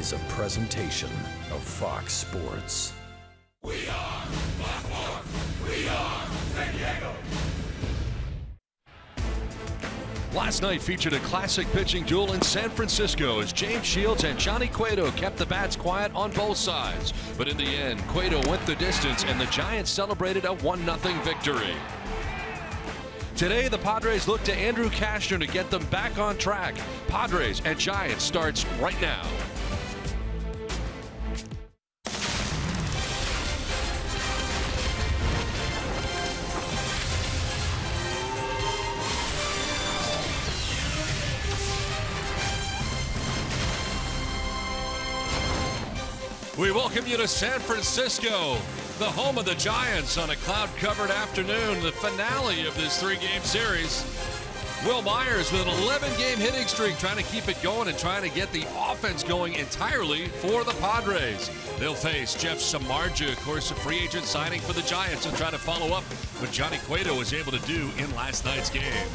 is a presentation of Fox Sports. We are Fox Sports. We are San Diego. Last night featured a classic pitching duel in San Francisco as James Shields and Johnny Cueto kept the bats quiet on both sides. But in the end, Cueto went the distance and the Giants celebrated a 1-0 victory. Today, the Padres look to Andrew Cashner to get them back on track. Padres and Giants starts right now. We welcome you to San Francisco, the home of the Giants, on a cloud-covered afternoon, the finale of this 3-game series. Will Myers with an 11-game hitting streak, trying to keep it going and trying to get the offense going entirely for the Padres. They'll face Jeff Samardzija, of course, a free agent signing for the Giants, and try to follow up what Johnny Cueto was able to do in last night's game.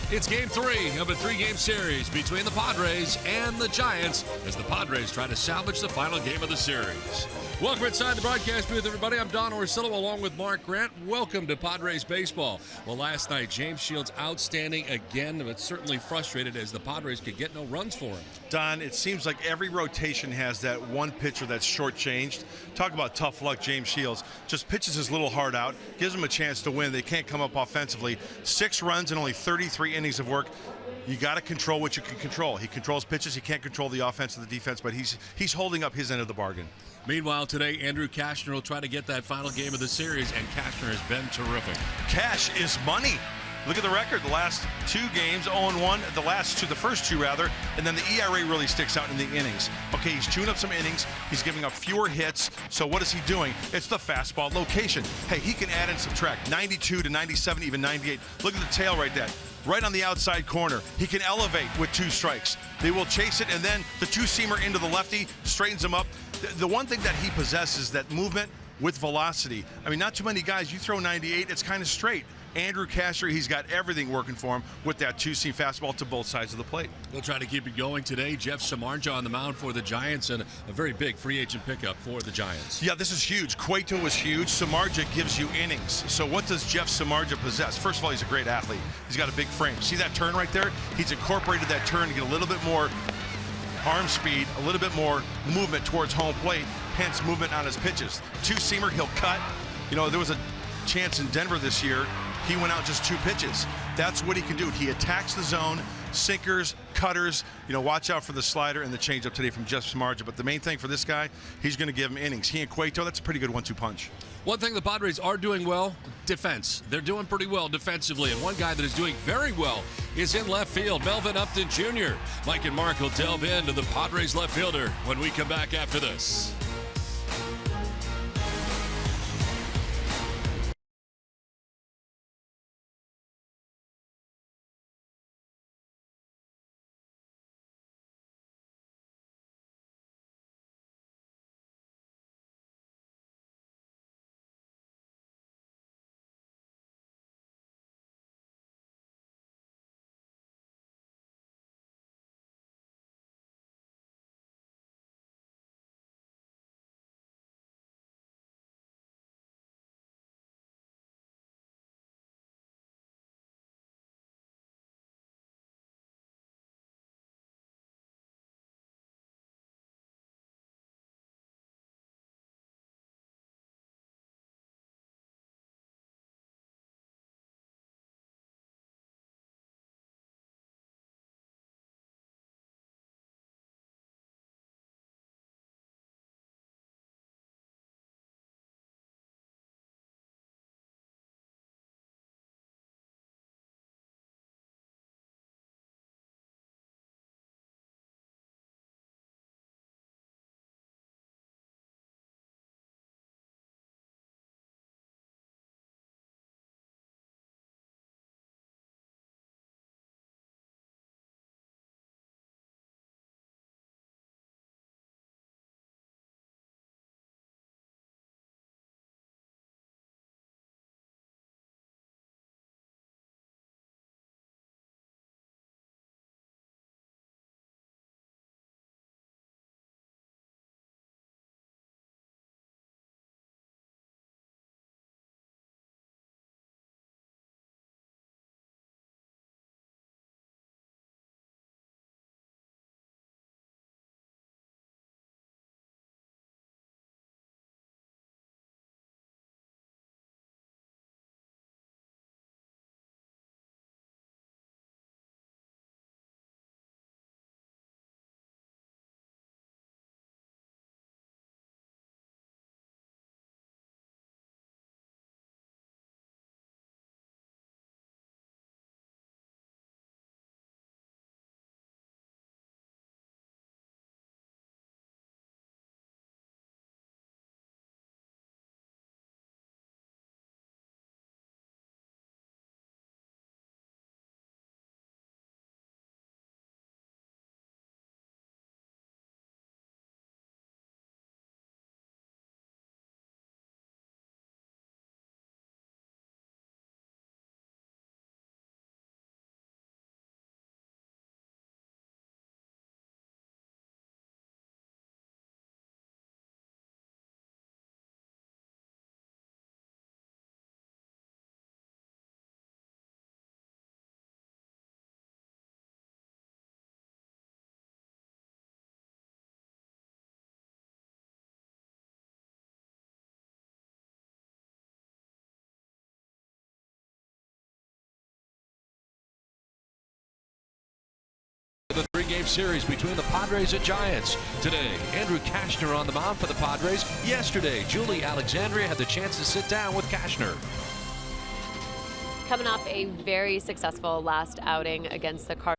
It's Game 3 of a 3-game series between the Padres and the Giants as the Padres try to salvage the final game of the series. Welcome inside the broadcast booth, everybody. I'm Don Orsillo along with Mark Grant. Welcome to Padres baseball. Well, last night, James Shields outstanding again, but certainly frustrated as the Padres could get no runs for him. Don, it seems like every rotation has that one pitcher that's shortchanged. Talk about tough luck, James Shields. Just pitches his little heart out, gives them a chance to win. They can't come up offensively. 6 runs and only 33 innings of work. You got to control what you can control. He controls pitches. He can't control the offense or the defense, but he's holding up his end of the bargain. Meanwhile, today, Andrew Cashner will try to get that final game of the series, and Cashner has been terrific. Cash is money. Look at the record. The last 2 games, 0-1. The first two, and then the ERA really sticks out in the innings. Okay, he's chewing up some innings. He's giving up fewer hits. So what is he doing? It's the fastball location. Hey, he can add and subtract. 92 to 97, even 98. Look at the tail right there. Right on the outside corner. He can elevate with 2 strikes. They will chase it, and then the 2-seamer into the lefty straightens him up. The one thing that he possesses, that movement with velocity. I mean, not too many guys, you throw 98, it's kind of straight. Andrew Cashner, he's got everything working for him with that 2-seam fastball to both sides of the plate. They'll try to keep it going today. Jeff Samardzija on the mound for the Giants, and a very big free agent pickup for the Giants. Yeah, this is huge. Cueto was huge. Samardzija gives you innings. So what does Jeff Samardzija possess? First of all, he's a great athlete. He's got a big frame. See that turn right there? He's incorporated that turn to get a little bit more arm speed, a little bit more movement towards home plate, hence movement on his pitches. 2-seamer, he'll cut. You know, there was a chance in Denver this year. He went out just 2 pitches. That's what he can do. He attacks the zone, sinkers, cutters. You know, watch out for the slider and the changeup today from Jeff Samardzija. But the main thing for this guy, he's going to give him innings. He and Cueto, that's a pretty good 1-2 punch. One thing the Padres are doing well, defense. They're doing pretty well defensively. And one guy that is doing very well is in left field, Melvin Upton Jr. Mike and Mark will delve into the Padres left fielder when we come back after this. The three-game series between the Padres and Giants. Today, Andrew Cashner on the mound for the Padres. Yesterday, Julie Alexandria had the chance to sit down with Cashner. Coming off a very successful last outing against the Cardinals.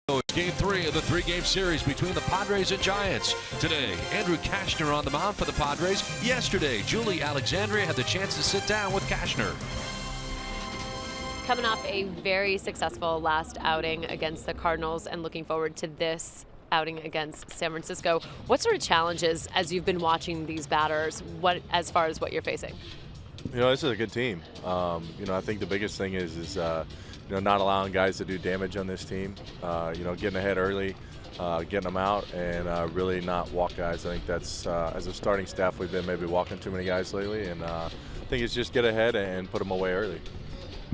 So it's game 3 of the three-game series between the Padres and Giants. Today, Andrew Cashner on the mound for the Padres. Yesterday, Julie Alexandria had the chance to sit down with Cashner. Coming off a very successful last outing against the Cardinals and looking forward to this outing against San Francisco. What sort of challenges, as you've been watching these batters, as far as what you're facing? You know, this is a good team. I think the biggest thing is not allowing guys to do damage on this team. Getting ahead early, getting them out, and really not walk guys. I think that's, as a starting staff, we've been maybe walking too many guys lately, and I think it's just get ahead and put them away early.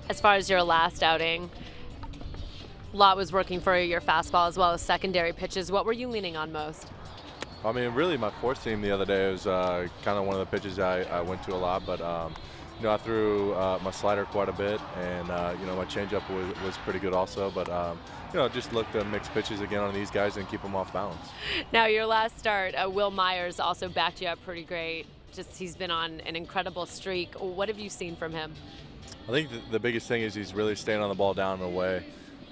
As far as your last outing, a lot was working for your fastball as well as secondary pitches. What were you leaning on most? I mean, really, my fourth team the other day was kind of one of the pitches I went to a lot, but I threw my slider quite a bit, and my changeup was pretty good also. But just look to mix pitches again on these guys and keep them off balance. Now, your last start, Wil Myers also backed you up pretty great. He's been on an incredible streak. What have you seen from him? I think the biggest thing is he's really staying on the ball down and away.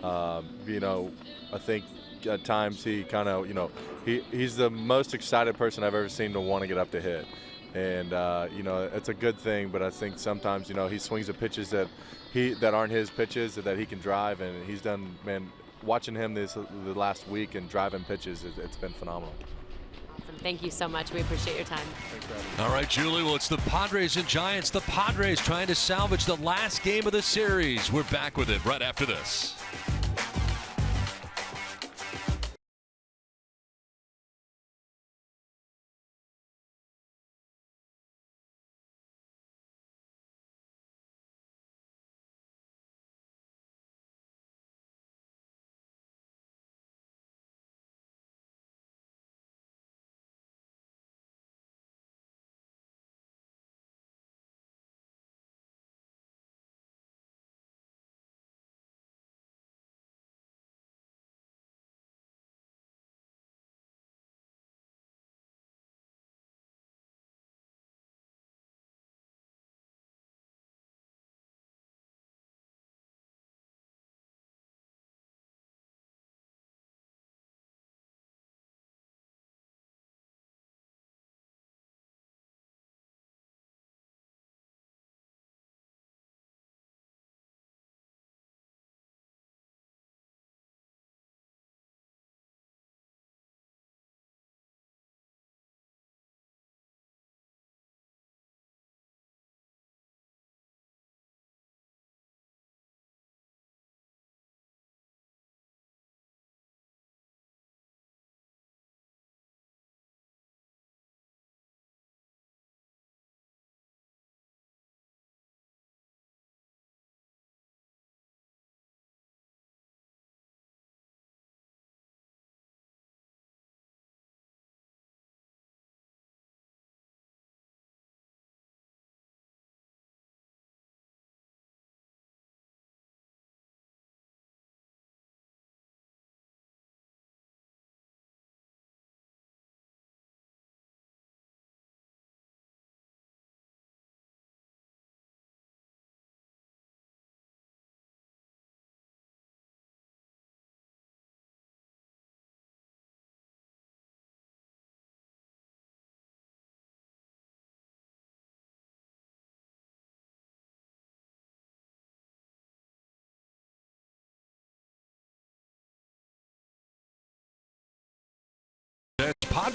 I think at times he kind of, he's the most excited person I've ever seen to want to get up to hit. And, it's a good thing, but I think sometimes, he swings at pitches that aren't his pitches that he can drive, and he's done, man, watching him the last week and driving pitches, it's been phenomenal. Awesome. Thank you so much. We appreciate your time. All right, Julie, well, it's the Padres and Giants. The Padres trying to salvage the last game of the series. We're back with it right after this.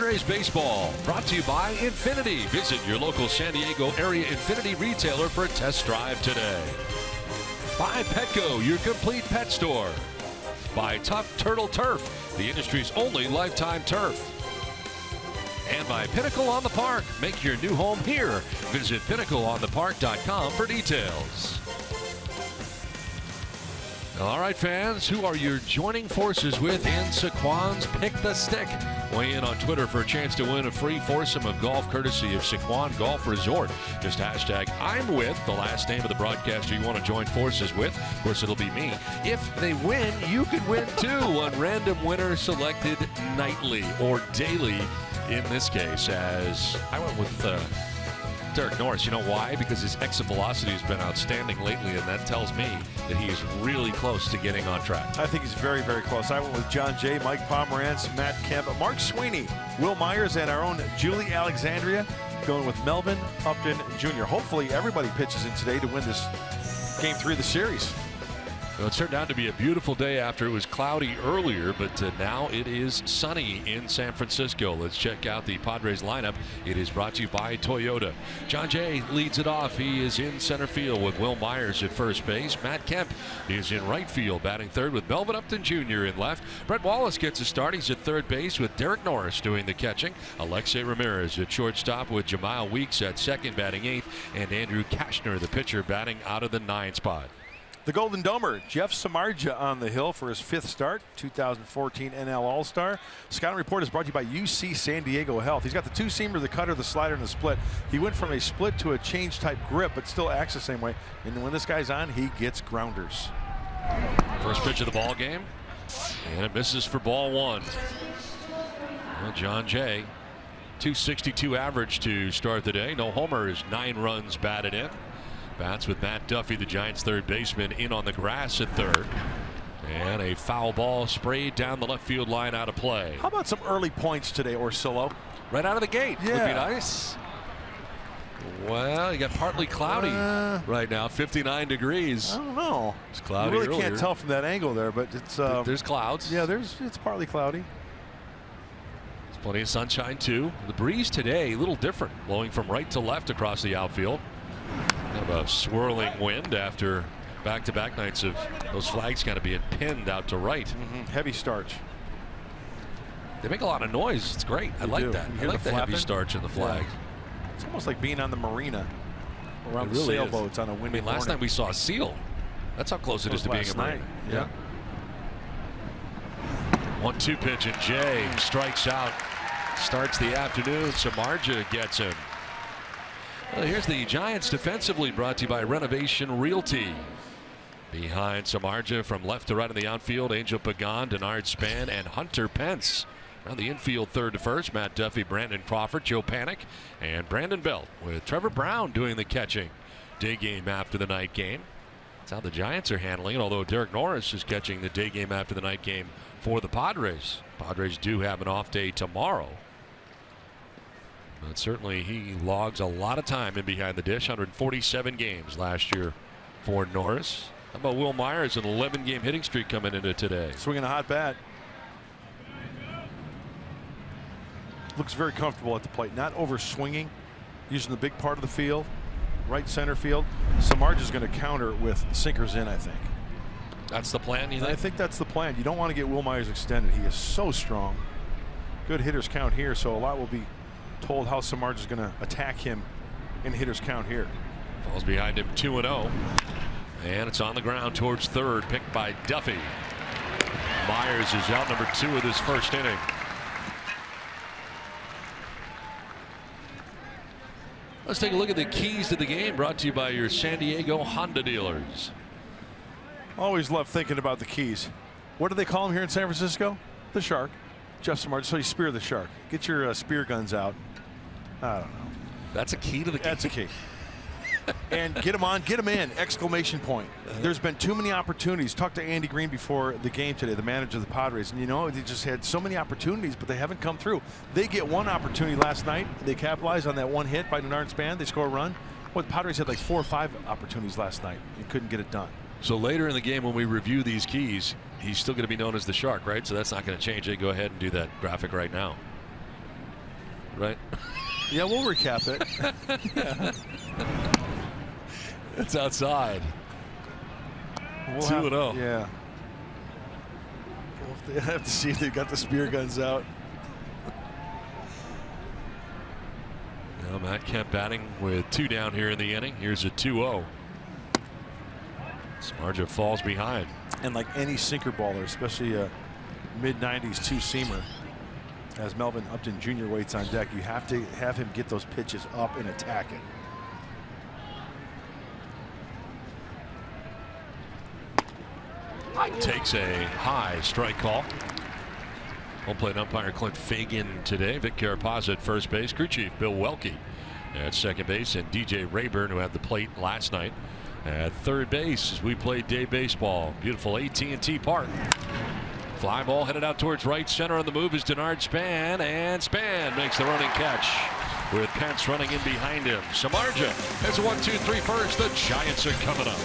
Padres baseball, brought to you by Infinity. Visit your local San Diego area Infinity retailer for a test drive today. By Petco, your complete pet store. By Tough Turtle Turf, the industry's only lifetime turf. And by Pinnacle on the Park. Make your new home here. Visit pinnacleonthepark.com for details. All right, fans, who are you joining forces with in Saquon's Pick the Stick? Weigh in on Twitter for a chance to win a free foursome of golf courtesy of Saquon Golf Resort. Just hashtag I'm with the last name of the broadcaster you want to join forces with. Of course, it'll be me. If they win, you could win too. One random winner selected nightly or daily in this case, as I went with Derek Norris. You know why? Because his exit velocity has been outstanding lately, and that tells me that he is really close to getting on track. I think he's very, very close. I went with John Jay, Mike Pomerantz, Matt Kemp, Mark Sweeney, Will Myers, and our own Julie Alexandria, going with Melvin Upton Jr. Hopefully everybody pitches in today to win this Game 3 of the series. Well, it turned out to be a beautiful day after it was cloudy earlier, but now it is sunny in San Francisco. Let's check out the Padres lineup. It is brought to you by Toyota. John Jay leads it off. He is in center field with Will Myers at first base. Matt Kemp is in right field, batting third with Melvin Upton Jr. in left. Brett Wallace gets a start. He's at third base with Derek Norris doing the catching. Alexei Ramirez at shortstop with Jamal Weeks at second, batting eighth, and Andrew Kashner, the pitcher, batting out of the 9 spot. The Golden Domer, Jeff Samardzija on the hill for his 5th start, 2014 NL All-Star. Scouting Report is brought to you by UC San Diego Health. He's got the two-seamer, the cutter, the slider, and the split. He went from a split to a change-type grip, but still acts the same way. And when this guy's on, he gets grounders. First pitch of the ball game, and it misses for ball 1. Well, John Jay, .262 average to start the day. No homers, 9 runs batted in. Bats with Matt Duffy, the Giants' third baseman, in on the grass at third. And a foul ball sprayed down the left field line out of play. How about some early points today, Orsillo? Right out of the gate. Yeah. Would be nice. Well, you got partly cloudy right now, 59 degrees. I don't know. It's cloudy You really earlier. can't tell from that angle there, but it's there's clouds. Yeah, it's partly cloudy. There's plenty of sunshine too. The breeze today a little different, blowing from right to left across the outfield. Kind of a swirling wind after back-to-back nights of those flags kind of being pinned out to right. Heavy starch. They make a lot of noise. It's great. I like that. I like the heavy starch in the flags. Yeah. It's almost like being on the marina around the really sailboats on a windy morning. Last night we saw a seal. That's how close it is to being a marina. Yeah. 1-2 pitch, and Jay strikes out. Starts the afternoon. Samardzija gets him. Well, here's the Giants defensively, brought to you by Renovation Realty. Behind Samardzija from left to right in the outfield, Angel Pagan, Denard Span, and Hunter Pence. Around the infield, third to first, Matt Duffy, Brandon Crawford, Joe Panik, and Brandon Belt, with Trevor Brown doing the catching. Day game after the night game. That's how the Giants are handling it, although Derek Norris is catching the day game after the night game for the Padres. Padres do have an off day tomorrow. But certainly he logs a lot of time in behind the dish. 147 games last year for Norris. How about Will Myers, an 11-game hitting streak coming into today? Swinging a hot bat. Looks very comfortable at the plate. Not over swinging. Using the big part of the field. Right center field. Samardzija's going to counter with sinkers in, I think. That's the plan, you think? I think that's the plan. You don't want to get Will Myers extended. He is so strong. Good hitters count here, so a lot will be told how Samardzija is going to attack him in hitters count here. Falls behind him 2-0. And it's on the ground towards third, picked by Duffy. Myers is out number 2 of this first inning. Let's take a look at the keys to the game, brought to you by your San Diego Honda dealers. Always love thinking about the keys. What do they call him here in San Francisco? The shark. Jeff Samardzija. So you spear the shark. Get your spear guns out. I don't know. That's a key to the game. That's a key. And get him on, get him in, exclamation point. There's been too many opportunities. Talked to Andy Green before the game today, the manager of the Padres, and you know, they just had so many opportunities, but they haven't come through. They get one opportunity last night. They capitalized on that one hit by Denard Span. They score a run. Well, the Padres had like 4 or 5 opportunities last night and couldn't get it done. So later in the game when we review these keys, he's still going to be known as the shark, right? So that's not going to change. They go ahead and do that graphic right now. right? Yeah, we'll recap it. It's outside. We'll 2-0. Yeah. We'll have to see if they've got the spear guns out. Now Matt Kemp batting with 2 down here in the inning. Here's a 2-0. Samardzija falls behind. And like any sinker baller, especially a mid-90s two-seamer, as Melvin Upton Jr. waits on deck, you have to have him get those pitches up and attack it. Takes a high strike call. Home plate umpire Clint Fagan today. Vic Carapazza at first base. Crew chief Bill Welke at second base, and DJ Rayburn, who had the plate last night, at third base as we played day baseball. Beautiful AT&T Park. Fly ball headed out towards right center. On the move is Denard Span, and Span makes the running catch with Pence running in behind him. Samardzija has a 1-2-3 first. The Giants are coming up.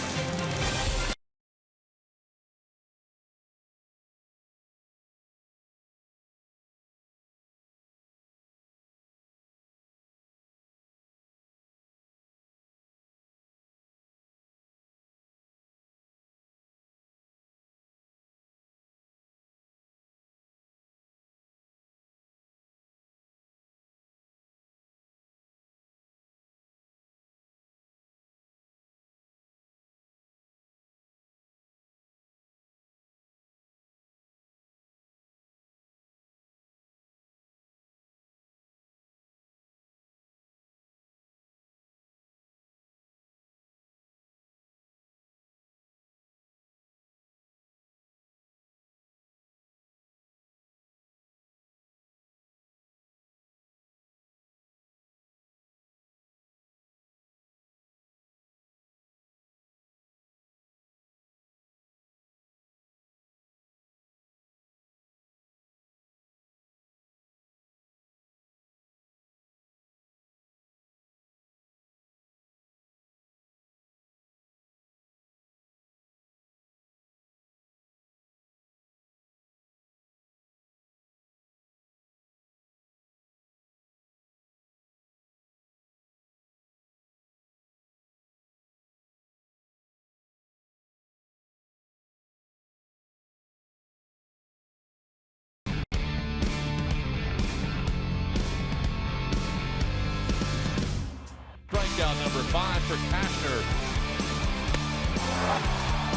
Strikeout number 5 for Cashner.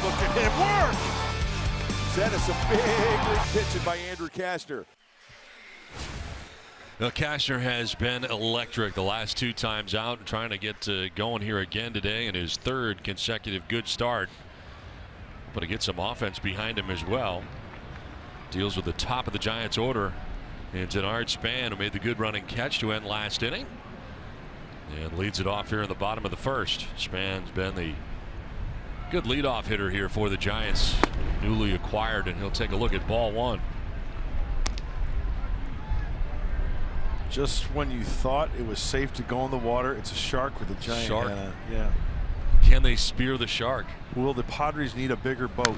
Look at him work! That is a big league pitching by Andrew Cashner. Now, Cashner has been electric the last 2 times out, trying to get going here again today in his 3rd consecutive good start. But to get some offense behind him as well. Deals with the top of the Giants order. And Denard Span, who made the good running catch to end last inning, and leads it off here in the bottom of the 1st. Span's been the good leadoff hitter here for the Giants, newly acquired, and he'll take a look at ball 1. Just when you thought it was safe to go in the water, it's a shark with a giant shark. Yeah. Can they spear the shark? Will the Padres need a bigger boat?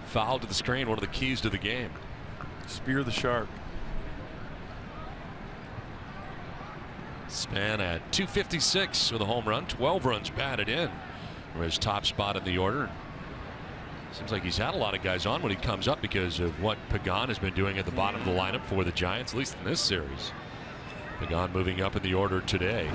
Foul to the screen, one of the keys to the game. Spear the shark. Span at 256 with a home run, 12 runs batted in for his top spot in the order. Seems like he's had a lot of guys on when he comes up because of what Pagan has been doing at the bottom of the lineup for the Giants, at least in this series. Pagan moving up in the order today.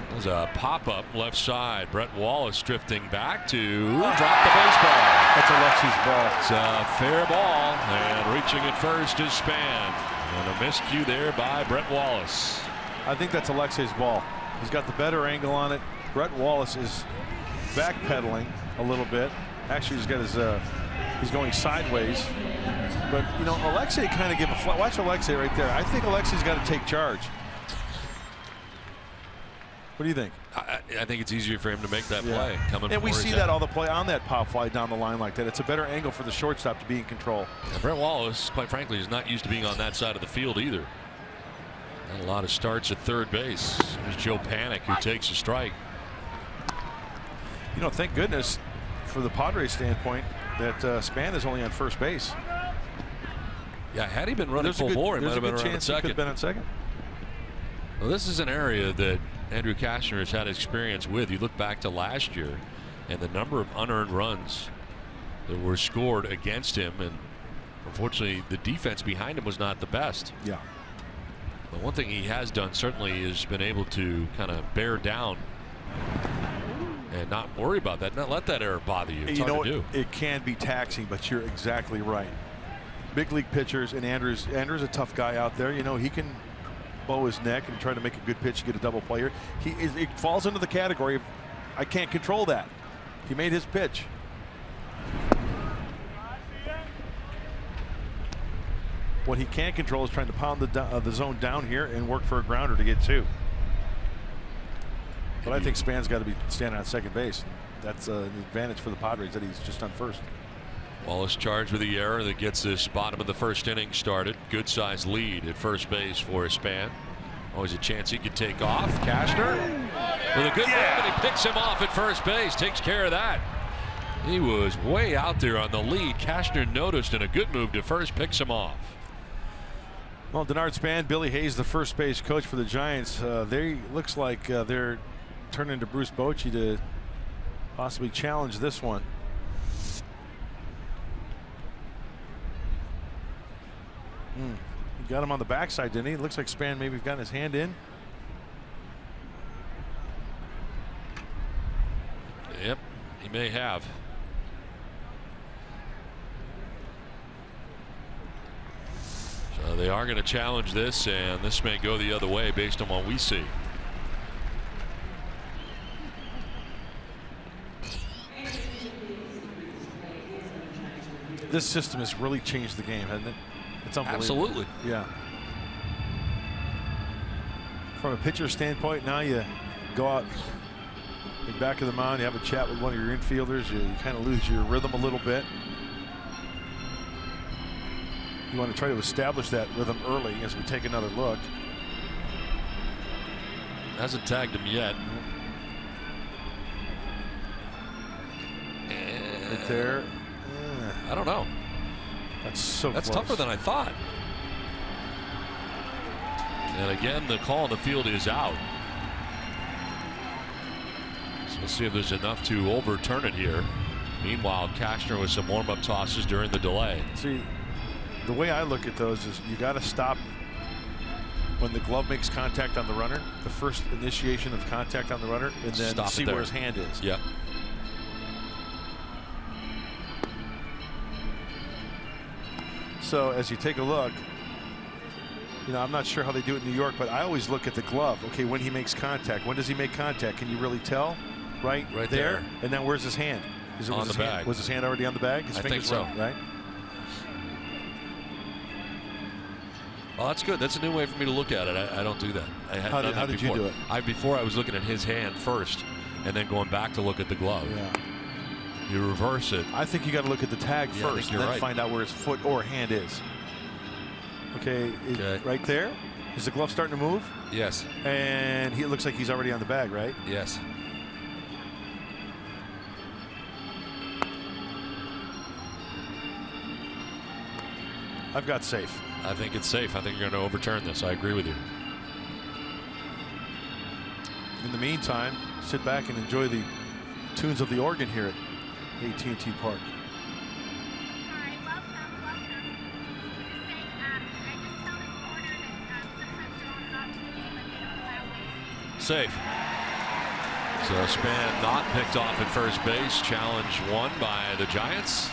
There's a pop-up left side. Brett Wallace drifting back to drop the baseball. That's Alexi's ball. It's a fair ball, and reaching at first is Span. And a miscue there by Brett Wallace. I think that's Alexei's ball. He's got the better angle on it. Brett Wallace is backpedaling a little bit. Actually, he's got his he's going sideways. But you know, Alexei kind of gave a flat. Watch Alexei right there. I think Alexei's got to take charge. What do you think? I think it's easier for him to make that play. Coming and we see that all the play on that pop fly down the line like that. It's a better angle for the shortstop to be in control. And Brett Wallace, quite frankly, is not used to being on that side of the field either. Not a lot of starts at third base. There's Joe Panic, who takes a strike. You know, thank goodness for the Padres standpoint that Span is only on first base. Yeah, had he been running full bore, he might have been around at second. He could have been on second. Well, this is an area that Andrew Cashner has had experience with. You look back to last year and the number of unearned runs that were scored against him, and unfortunately the defense behind him was not the best. Yeah. But one thing he has done certainly is been able to kind of bear down and not worry about that, not let that error bother you. It's hard to do. It can be taxing, but you're exactly right. Big league pitchers, and Andrew's a tough guy out there. You know, he can bow his neck and try to make a good pitch to get a double player. It falls into the category of I can't control that. He made his pitch. What he can't control is trying to pound the zone down here and work for a grounder to get 2. But I think Span's got to be standing on second base. That's an advantage for the Padres that he's just on first. Wallace charged with the error that gets this bottom of the first inning started. Good sized lead at first base for Span. Always a chance he could take off. Cashner with a good move, and he picks him off at first base. Takes care of that. He was way out there on the lead. Cashner noticed, and a good move to first picks him off. Well, Denard Span, Billy Hayes, the first base coach for the Giants. They looks like they're turning to Bruce Bochy to possibly challenge this one. He got him on the backside, didn't he? It looks like Span maybe got his hand in. Yep, he may have. So they are going to challenge this, and this may go the other way based on what we see. This system has really changed the game, hasn't it? It's unbelievable. Absolutely. Yeah. From a pitcher standpoint, now you go out in back of the mound, you have a chat with one of your infielders, you kind of lose your rhythm a little bit. You want to try to establish that rhythm early as we take another look. Hasn't tagged him yet. Right there. I don't know. That's That's close. tougher than I thought. And again, the call on the field is out. So we'll see if there's enough to overturn it here. Meanwhile, Cashner with some warm-up tosses during the delay. See, the way I look at those is you got to stop when the glove makes contact on the runner, the first initiation of contact on the runner, and then Stop see where his hand is. Yep. So as you take a look, you know, I'm not sure how they do it in New York, but I always look at the glove. Okay, when he makes contact, when does he make contact? Can you really tell? Right there. And then where's his hand? Is it on the bag? Was his hand already on the bag? His I think fingers so. were, right? Well, that's good. That's a new way for me to look at it. I don't do that. I had How did you do it? Before I was looking at his hand first, and then going back to look at the glove. Yeah. You reverse it. I think you got to look at the tag I think first, you're and then right. find out where his foot or hand is. Okay, right there. Is the glove starting to move? Yes. And it looks like he's already on the bag, right? Yes. I've got safe. I think it's safe. I think you're going to overturn this. I agree with you. In the meantime, sit back and enjoy the tunes of the organ here at AT&T Park. Safe. So Span not picked off at first base. Challenge won by the Giants.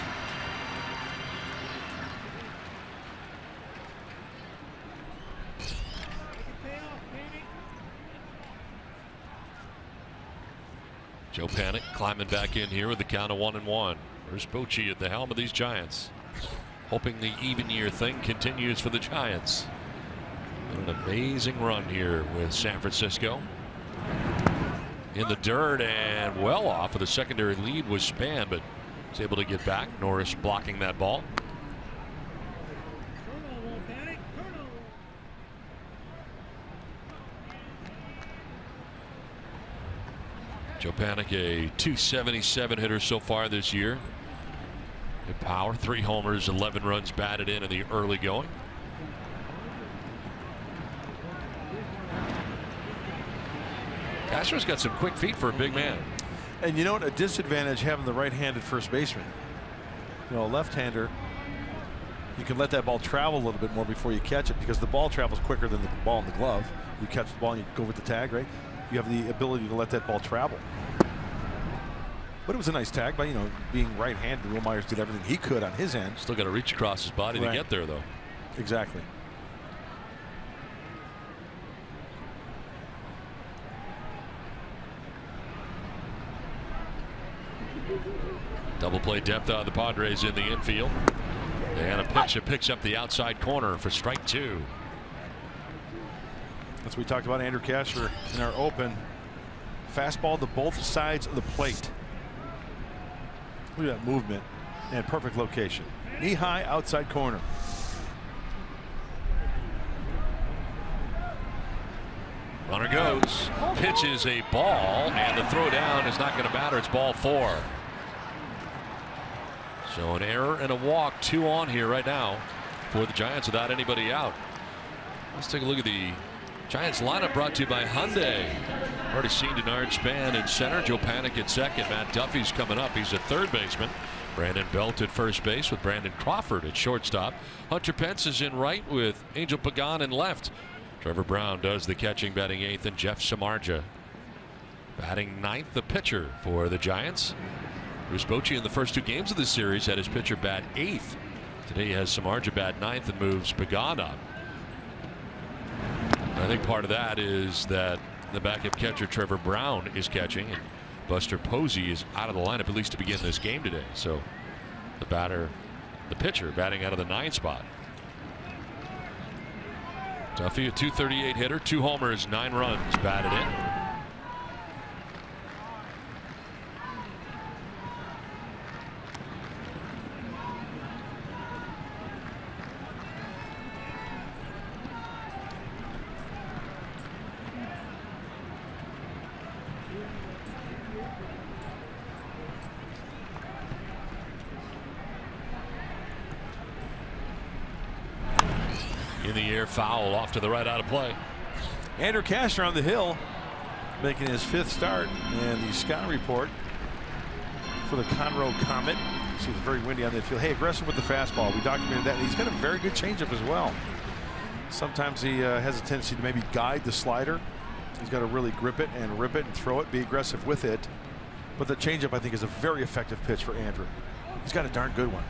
Joe Panic climbing back in here with the count of 1-1. There's Bochy at the helm of these Giants, hoping the even year thing continues for the Giants. An amazing run here with San Francisco. In the dirt and well off of the secondary lead was Span, but was able to get back. Norris blocking that ball. Joe Panic, a .277 hitter so far this year. Good power, 3 homers, 11 runs batted in the early going. Castro's got some quick feet for a big man. And you know what? A disadvantage having the right-handed first baseman. You know, a left-hander, you can let that ball travel a little bit more before you catch it because the ball travels quicker than the ball in the glove. You catch the ball and you go with the tag, right? You have the ability to let that ball travel. But it was a nice tag by, you know, being right-handed. Will Myers did everything he could on his end. Still got to reach across his body to get there, though. Exactly. Double play depth on the Padres in the infield. And a pitch that picks up the outside corner for strike 2. That's what we talked about Andrew Cashner in our open. Fastball to both sides of the plate. Look at that movement and perfect location. Knee high outside corner. Runner goes. Pitch is a ball, and the throw down is not going to matter. It's ball 4. So an error and a walk, 2 on here right now for the Giants without anybody out. Let's take a look at the Giants lineup brought to you by Hyundai. Already seen Denard Span in center, Joe Panik at second. Matt Duffy's coming up. He's a third baseman. Brandon Belt at first base with Brandon Crawford at shortstop. Hunter Pence is in right with Angel Pagan in left. Trevor Brown does the catching, batting 8th, and Jeff Samardzija batting 9th, the pitcher for the Giants. Bruce Bochy in the first 2 games of this series had his pitcher bat 8th. Today he has Samardzija bat 9th and moves Pagan up. I think part of that is that the backup catcher Trevor Brown is catching, and Buster Posey is out of the lineup at least to begin this game today. So the pitcher batting out of the 9 spot. Duffy, a .238 hitter, 2 homers, 9 runs batted in. In the air, foul off to the right, out of play. Andrew Cashner on the hill making his 5th start, and the scout report for the Conroe Comet. See, it's very windy on the field. Hey, aggressive with the fastball. We documented that. And he's got a very good changeup as well. Sometimes he has a tendency to maybe guide the slider. He's got to really grip it and rip it and throw it, be aggressive with it. But the changeup, I think, is a very effective pitch for Andrew. He's got a darn good one.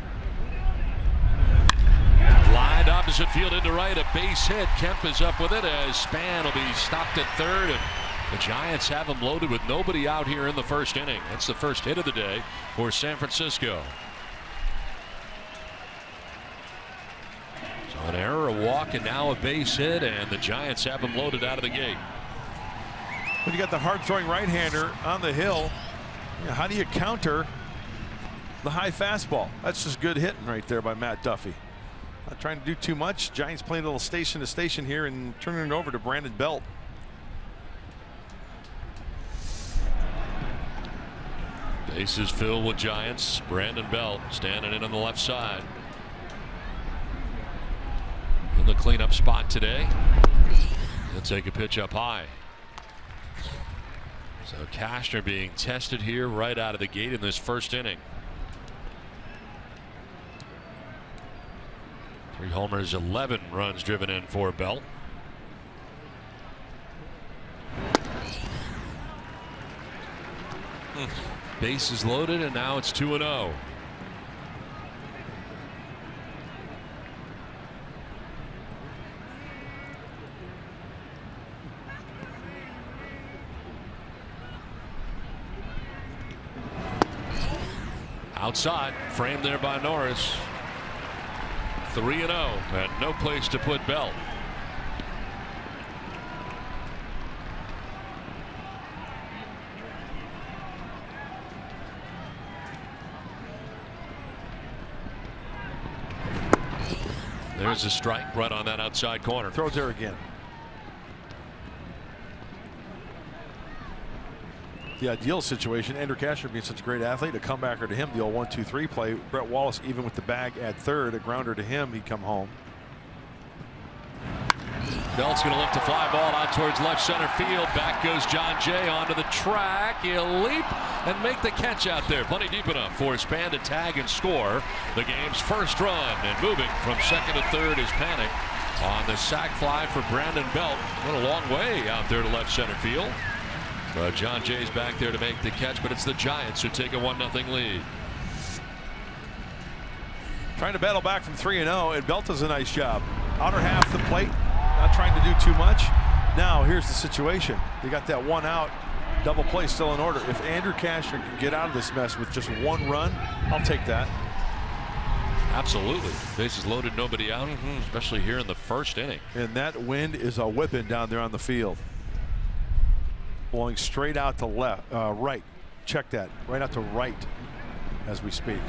Lined opposite field into right, a base hit. Kemp is up with it as Span will be stopped at third, and the Giants have him loaded with nobody out here in the first inning. That's the first hit of the day for San Francisco. So an error, a walk, and now a base hit, and the Giants have him loaded out of the gate. When you got the hard-throwing right-hander on the hill, how do you counter the high fastball? That's just good hitting right there by Matt Duffy. Not trying to do too much. Giants playing a little station to station here and turning it over to Brandon Belt. Bases filled with Giants. Brandon Belt standing in on the left side. In the cleanup spot today. He'll take a pitch up high. So Cashner being tested here right out of the gate in this first inning. 3 homers, 11 runs driven in for Belt. Bases loaded, and now it's 2-0. Outside, framed there by Norris. 3-0, and no place to put Belt. There's a strike right on that outside corner. Throws there again. The ideal situation, Andrew Cashner being such a great athlete, a comebacker to him, the old 1-2-3 play. Brett Wallace, even with the bag at third, a grounder to him, he'd come home. Belt's going to lift a fly ball out towards left center field. Back goes John Jay onto the track. He'll leap and make the catch out there. Plenty deep enough for Span to tag and score the game's first run. And moving from second to third is Panic on the sac fly for Brandon Belt. Went a long way out there to left center field. But John Jay's back there to make the catch, but it's the Giants who take a 1-0 lead. Trying to battle back from 3-0, and Belt does a nice job. Outer half of the plate, not trying to do too much. Now here's the situation. They got that one out, double play still in order. If Andrew Cashner can get out of this mess with just one run, I'll take that. Absolutely. Bases loaded, nobody out, especially here in the first inning. And that wind is a whipping down there on the field. Blowing straight out to left, right. Check that. Right out to right as we speak.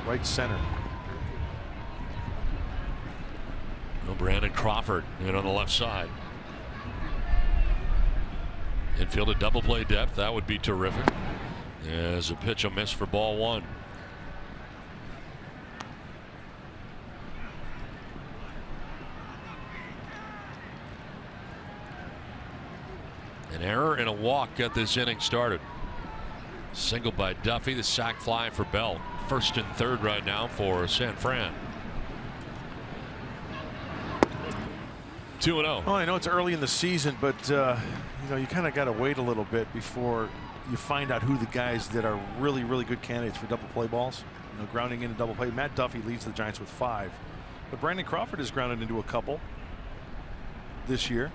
Right center. Well, Brandon Crawford in on the left side. Infield at double play depth. That would be terrific. As a pitch a miss for ball one. An error and a walk got this inning started. Single by Duffy, the sac fly for Bell. First and third right now for San Fran. 2-0. Well, I know it's early in the season, but you know, you kind of got to wait a little bit before you find out who the guys that are really, really good candidates for double play balls. You know, grounding into double play. Matt Duffy leads the Giants with 5, but Brandon Crawford has grounded into a couple this year.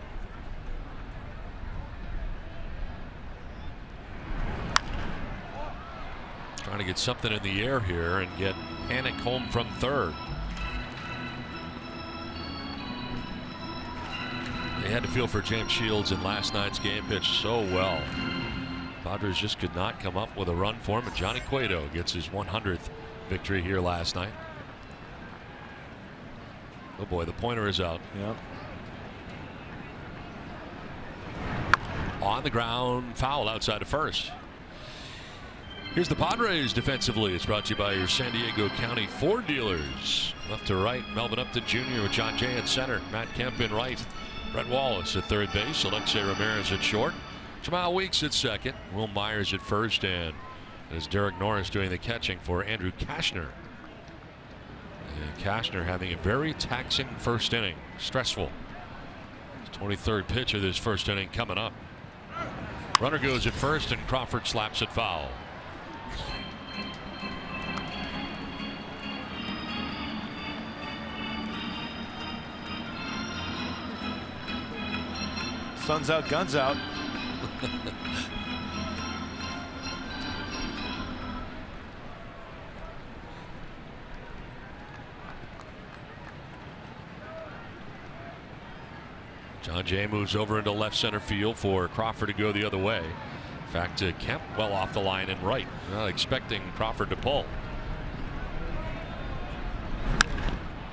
Trying to get something in the air here and get Panic home from third. They had to feel for James Shields in last night's game. Pitched so well. Padres just could not come up with a run for him. And Johnny Cueto gets his 100th victory here last night. Oh boy, the pointer is out. Yep. On the ground, foul outside of first. Here's the Padres defensively. It's brought to you by your San Diego County Ford dealers. Left to right, Melvin Upton Jr. with John Jay at center. Matt Kemp in right. Brett Wallace at third base. Alexei Ramirez at short. Jamal Weeks at second. Will Myers at first. And as Derek Norris doing the catching for Andrew Cashner. And Cashner having a very taxing first inning. Stressful. His 23rd pitch of this first inning coming up. Runner goes at first and Crawford slaps it foul. Sun's out, guns out. John Jay moves over into left center field for Crawford to go the other way. In fact, Kemp well off the line and right. Not expecting Crawford to pull.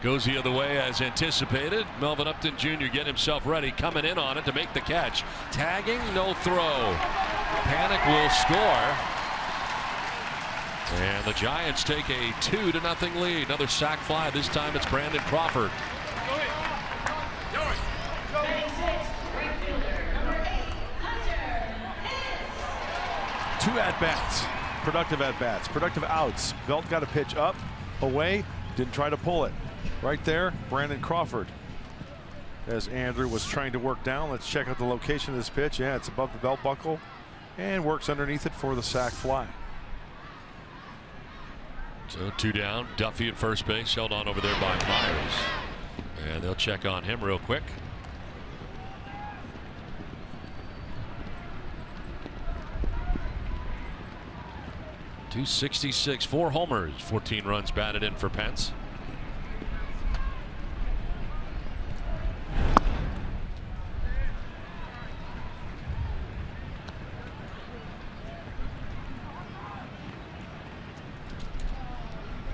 Goes the other way as anticipated. Melvin Upton Jr. getting himself ready, coming in on it to make the catch. Tagging, no throw. Panic will score. And the Giants take a 2-0 lead. Another sac fly. This time it's Brandon Crawford. Two at-bats. Productive at-bats. Productive outs. Belt got a pitch up, away, didn't try to pull it. Right there, Brandon Crawford. As Andrew was trying to work down, let's check out the location of this pitch. Yeah, it's above the belt buckle and works underneath it for the sac fly. So 2 down. Duffy at first base, held on over there by Myers. And they'll check on him real quick. .266, 4 homers, 14 runs batted in for Pence.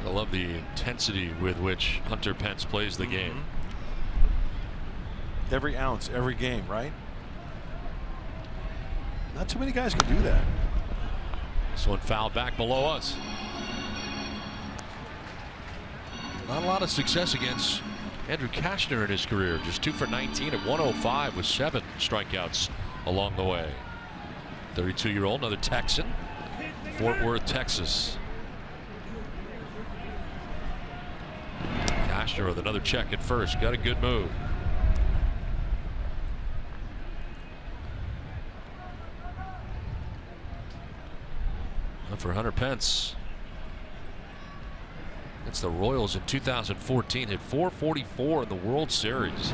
I love the intensity with which Hunter Pence plays the game. Every ounce, every game, right? Not too many guys can do that. This one fouled back below us. Not a lot of success against Andrew Cashner in his career, just 2 for 19 at 105 with 7 strikeouts along the way. 32-year-old, another Texan, Fort Worth, Texas. Cashner with another check at first, got a good move. For Hunter Pence. That's the Royals in 2014. Hit .444 in the World Series.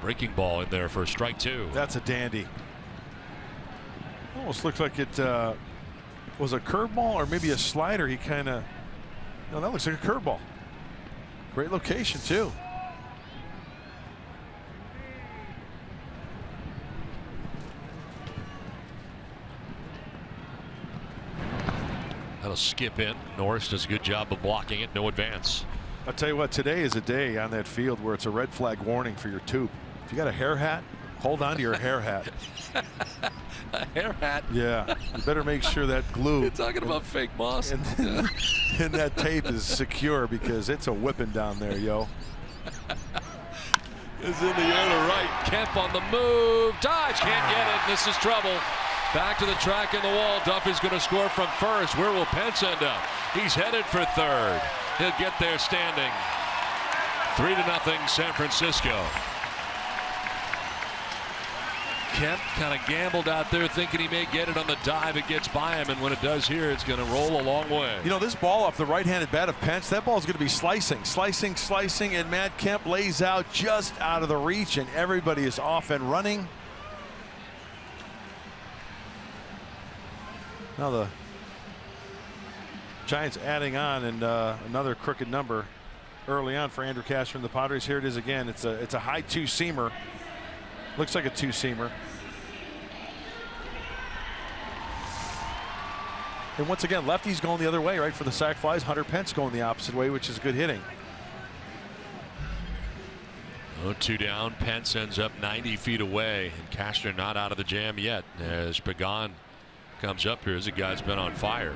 Breaking ball in there for a strike 2. That's a dandy. Almost looks like it was a curveball or maybe a slider. He kind of. No, that looks like a curveball. Great location too. That'll skip in. Norris does a good job of blocking it. No advance. I'll tell you what, today is a day on that field where it's a red flag warning for your tube. If you got a hair hat, hold on to your hair hat. A hair hat? Yeah. You better make sure that glue. You're talking about fake moss. And that tape is secure because it's a whipping down there, yo. Is in the air to right. Kemp on the move. Dodge can't get it. This is trouble. Back to the track in the wall. Duffy's going to score from first. Where will Pence end up? He's headed for third. He'll get there standing. 3-0 San Francisco. Kemp kind of gambled out there thinking he may get it on the dive. It gets by him, and when it does here, it's going to roll a long way. You know, this ball off the right-handed bat of Pence, that ball is going to be slicing, and Matt Kemp lays out just out of the reach, and everybody is off and running. Now the Giants adding on, and another crooked number early on for Andrew Cashner and the Padres. Here it is again. It's a high two-seamer. Looks like a two-seamer. And once again, lefties going the other way, right, for the sac flies. Hunter Pence going the opposite way, which is good hitting. 0-2 down. Pence ends up 90 feet away, and Cashner not out of the jam yet as Pagan comes up here. As the guy's been on fire.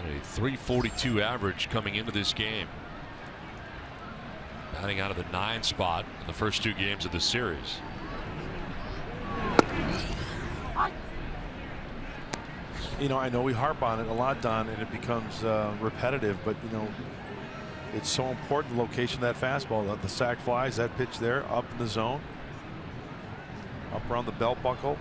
And a .342 average coming into this game. Batting out of the 9 spot in the first 2 games of the series. You know, I know we harp on it a lot, Don, and it becomes repetitive, but you know, it's so important, the location of that fastball, the sac flies, that pitch there, up in the zone, up around the belt buckle.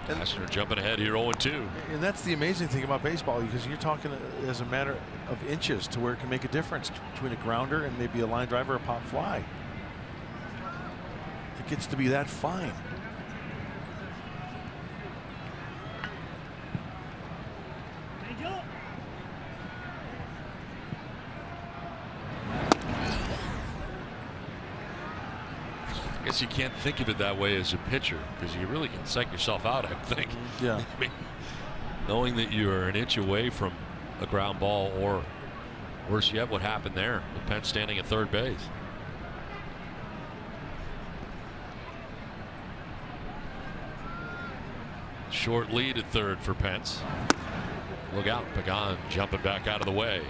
Cashner jumping ahead here 0-2. And that's the amazing thing about baseball, because you're talking as a matter of inches to where it can make a difference between a grounder and maybe a line driver or a pop fly. It gets to be that fine. I guess you can't think of it that way as a pitcher, because you really can psych yourself out, I think. Yeah. I mean, knowing that you are an inch away from a ground ball, or worse yet, what happened there with Pence standing at third base. Short lead at third for Pence. Look out, Pagan jumping back out of the way.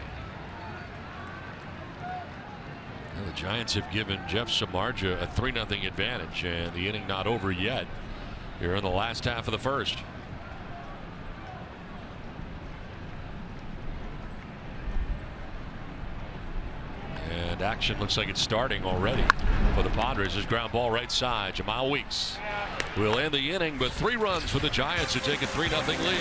And the Giants have given Jeff Samardzija a 3-0 advantage, and the inning not over yet here in the last half of the first. And action looks like it's starting already for the Padres. There's ground ball right side. Jamal Weeks will end the inning, but 3 runs for the Giants who take a 3-0 lead.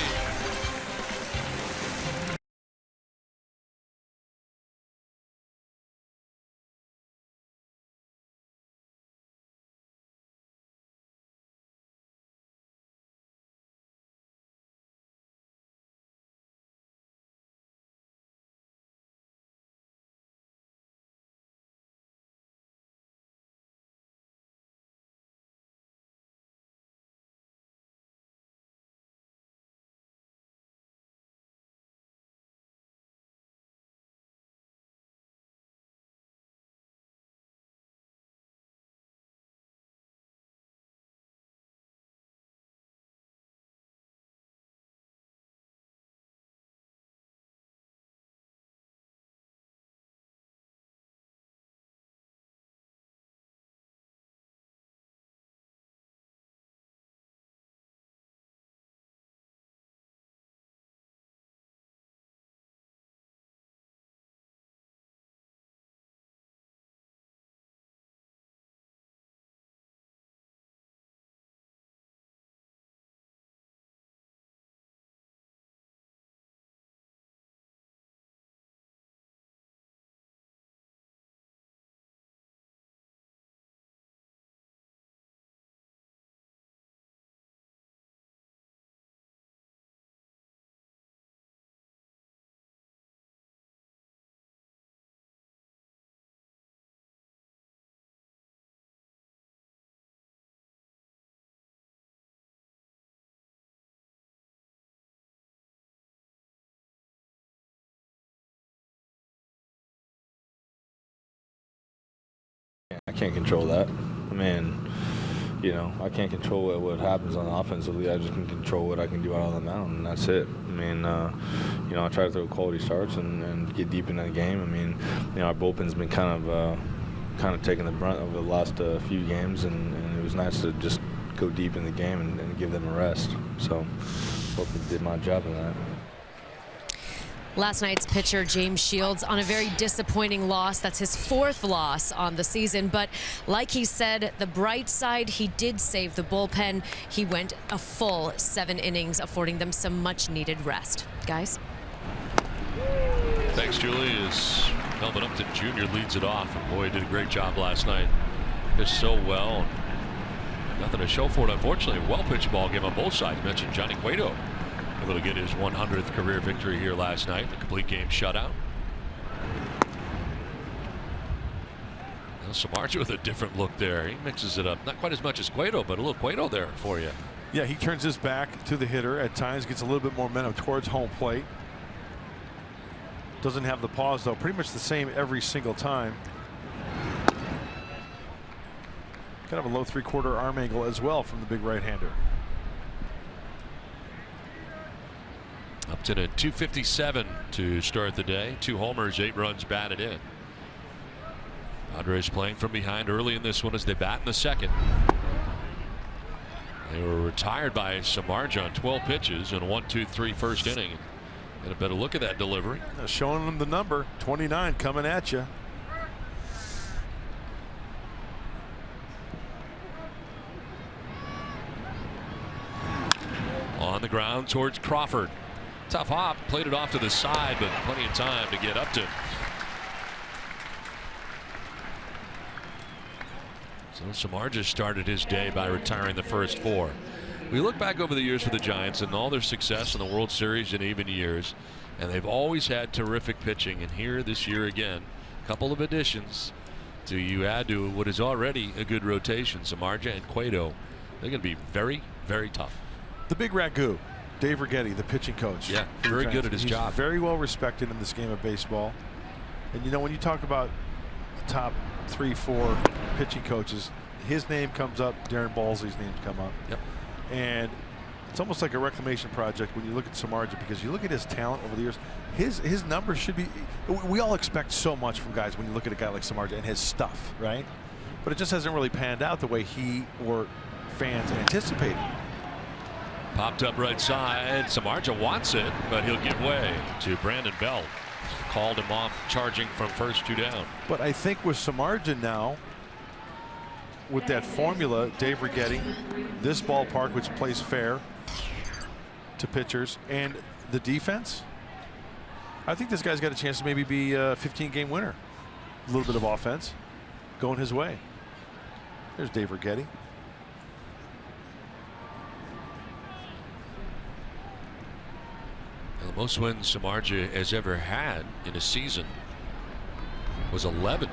can't control that. I mean, you know, I can't control what happens on offensively. I just can control what I can do out on the mound, and that's it. I mean, you know, I try to throw quality starts and get deep into the game. I mean, you know, our bullpen's been kind of taking the brunt over the last few games, and it was nice to just go deep in the game and give them a rest. So, hope I did my job in that. Last night's pitcher James Shields on a very disappointing loss. That's his 4th loss on the season. But like he said, the bright side, he did save the bullpen. He went a full 7 innings, affording them some much needed rest. Guys? Thanks, Julie. As Melvin Upton Jr. leads it off. And boy, he did a great job last night. Pitched so well. Nothing to show for it, unfortunately. Well pitched ball game on both sides. You mentioned Johnny Cueto able to get his 100th career victory here last night. The complete game shutout. Now Samardzija with a different look there. He mixes it up. Not quite as much as Cueto, but a little Cueto there for you. Yeah, he turns his back to the hitter at times, gets a little bit more momentum towards home plate. Doesn't have the pause, though. Pretty much the same every single time. Kind of a low 3/4 arm angle as well from the big right-hander. Upton at 257 to start the day. 2 homers, 8 runs batted in. Padres playing from behind early in this one as they bat in the 2nd. They were retired by Samardzija on 12 pitches in a 1-2-3 first inning. Get a better look at that delivery. Showing them the number 29 coming at you. On the ground towards Crawford. Tough hop, played it off to the side, but plenty of time to get Upton. So Samardzija started his day by retiring the first 4. We look back over the years for the Giants and all their success in the World Series in even years, and they've always had terrific pitching. And here this year again, a couple of additions to add to what is already a good rotation. Samardzija and Cueto, they're going to be very, very tough. The big ragu, Dave Righetti, the pitching coach. Yeah, very good at his job. Very well respected in this game of baseball. And you know, when you talk about the top 3-4 pitching coaches, his name comes up, Darren Balsley's names come up. Yep. And it's almost like a reclamation project when you look at Samardzija, because you look at his talent over the years, his numbers should be, we all expect so much from guys when you look at a guy like Samardzija and his stuff, right? But it just hasn't really panned out the way he or fans anticipated. Popped up right side. Samardzija wants it, but he'll give way to Brandon Belt. Called him off, charging from first 2 down. But I think with Samardzija now, with that formula, Dave Righetti, this ballpark, which plays fair to pitchers, and the defense, I think this guy's got a chance to maybe be a 15-game winner. A little bit of offense going his way. There's Dave Righetti. The most wins Samardzija has ever had in a season was 11.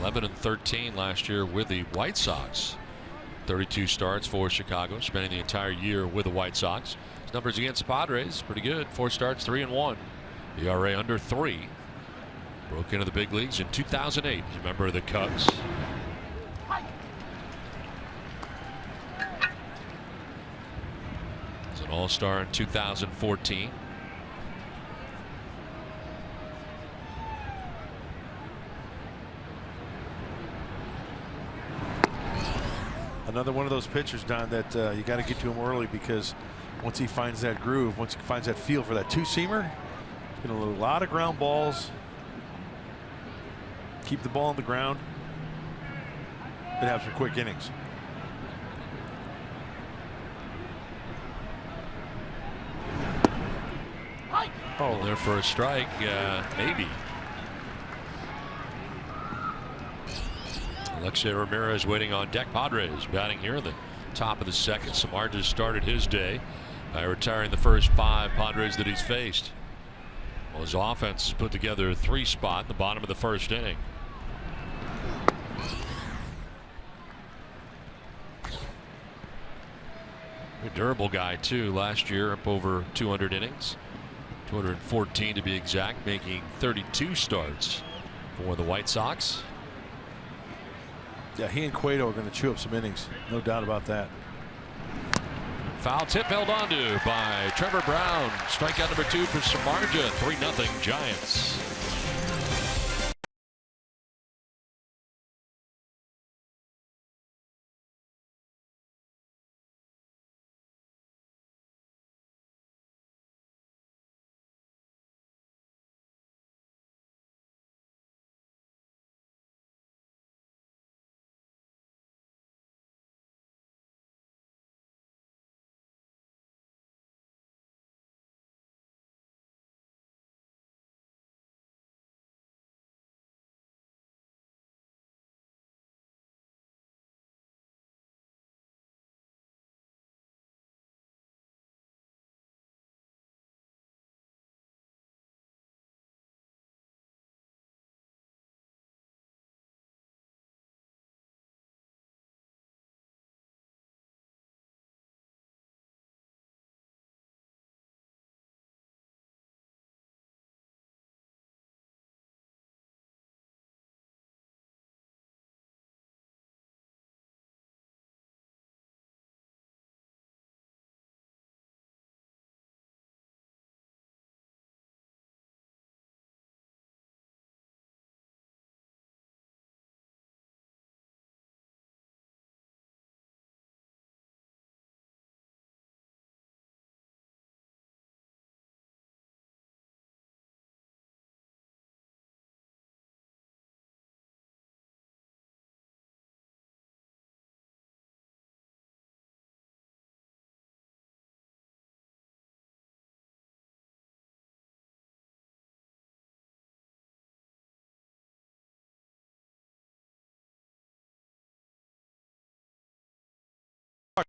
11-13 last year with the White Sox. 32 starts for Chicago, spending the entire year with the White Sox. His numbers against the Padres, pretty good. 4 starts, 3-1. ERA under 3. Broke into the big leagues in 2008. He's a member of the Cubs. He's an All-Star in 2014. Another one of those pitchers, Don, that you got to get to him early, because once he finds that groove, once he finds that feel for that 2-seamer, he's going to load a lot of ground balls, keep the ball on the ground, and have some quick innings. Oh, there for a strike, maybe. Alexei Ramirez waiting on deck. Padres batting here in the top of the 2nd. Samardzija started his day by retiring the first 5 Padres that he's faced. Well, his offense has put together a 3-spot in the bottom of the 1st inning. A durable guy too. Last year up over 200 innings. 214 to be exact, making 32 starts for the White Sox. Yeah, he and Cueto are going to chew up some innings. No doubt about that. Foul tip held onto by Trevor Brown. Strikeout number 2 for Samardzija. 3-0 Giants.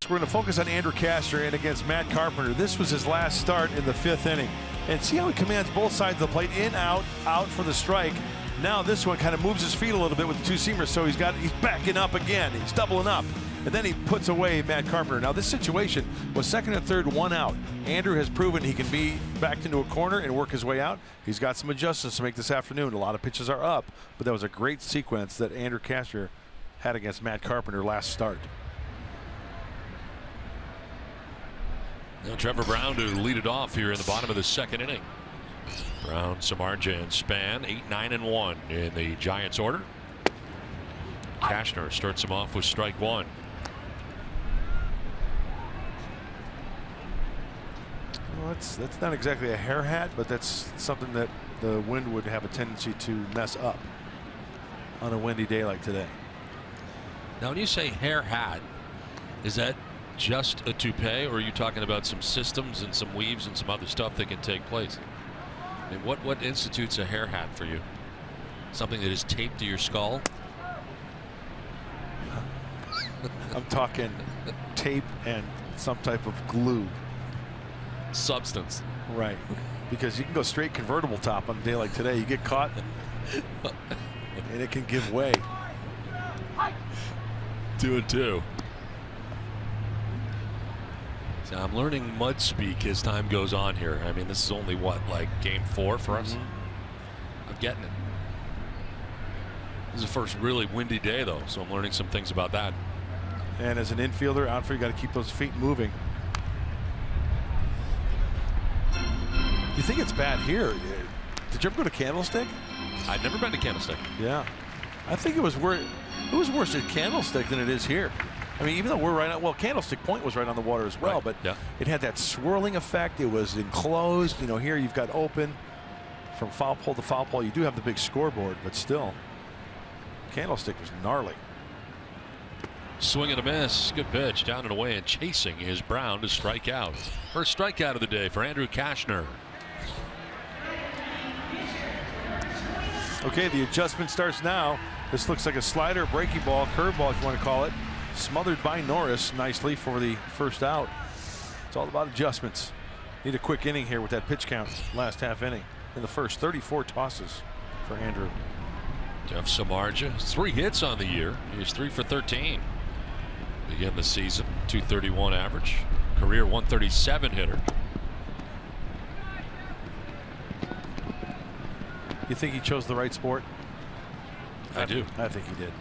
We're going to focus on Andrew Cashner and against Matt Carpenter. This was his last start in the 5th inning. And see how he commands both sides of the plate, in, out, out for the strike. Now this one kind of moves his feet a little bit with the 2-seamers, so he's backing up again. He's doubling up. And then he puts away Matt Carpenter. Now this situation was 2nd and 3rd, 1 out. Andrew has proven he can be backed into a corner and work his way out. He's got some adjustments to make this afternoon. A lot of pitches are up, but that was a great sequence that Andrew Cashner had against Matt Carpenter last start. Now Trevor Brown to lead it off here in the bottom of the 2nd inning. Brown, Samardzija, and Span 8-9-1 in the Giants order. Cashner starts him off with strike 1. Well, that's not exactly a hair hat, but that's something that the wind would have a tendency to mess up on a windy day like today. Now when you say hair hat, is that just a toupee, or are you talking about some systems and some weaves and some other stuff that can take place? I mean, what institutes a hair hat for you? Something that is taped to your skull? I'm talking tape and some type of glue. Substance. Right. Because you can go straight convertible top on a day like today. You get caught and it can give way. 2-2. I'm learning mud speak as time goes on here. I mean, this is only what, like game 4 for us? I'm getting it. This is the first really windy day, though, so I'm learning some things about that. And as an infielder, outfielder, you got to keep those feet moving. You think it's bad here? Did you ever go to Candlestick? I've never been to Candlestick. Yeah, I think it was worse at Candlestick than it is here. I mean, even though we're right on, well, Candlestick Point was right on the water as well, but it had that swirling effect. It was enclosed. You know, here you've got open from foul pole to foul pole. You do have the big scoreboard, but still, Candlestick was gnarly. Swing and a miss. Good pitch down and away, and chasing is Brown to strike out. First strikeout of the day for Andrew Cashner. Okay, the adjustment starts now. This looks like a slider, breaking ball, curveball, if you want to call it. Smothered by Norris nicely for the first out. It's all about adjustments. Need a quick inning here with that pitch count. Last half inning in the first. 34 tosses for Andrew. Jeff Samardzija, 3 hits on the year. He's 3 for 13. Begin the season, 231 average. Career 137 hitter. You think he chose the right sport? I do. I think he did.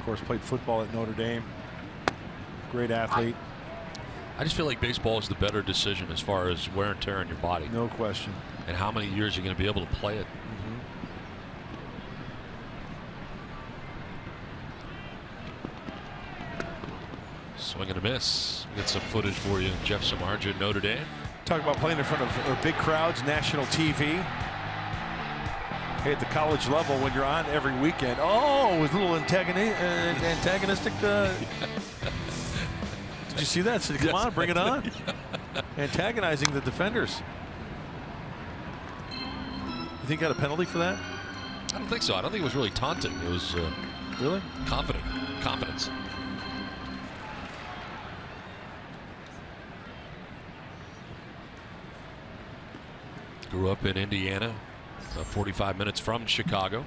Of course, played football at Notre Dame. Great athlete. I just feel like baseball is the better decision as far as wear and tear on your body. No question. And how many years you're going to be able to play it. Swing and a miss. Get some footage for you. Jeff Samardzija, Notre Dame. Talk about playing in front of big crowds, national TV. Hey, at the college level, when you're on every weekend, with a little antagonistic. Did you see that? So come on, bring it on. Antagonizing the defenders. You think he got a penalty for that? I don't think so. I don't think it was really taunting. It was really confidence. Grew up in Indiana, about 45 minutes from Chicago.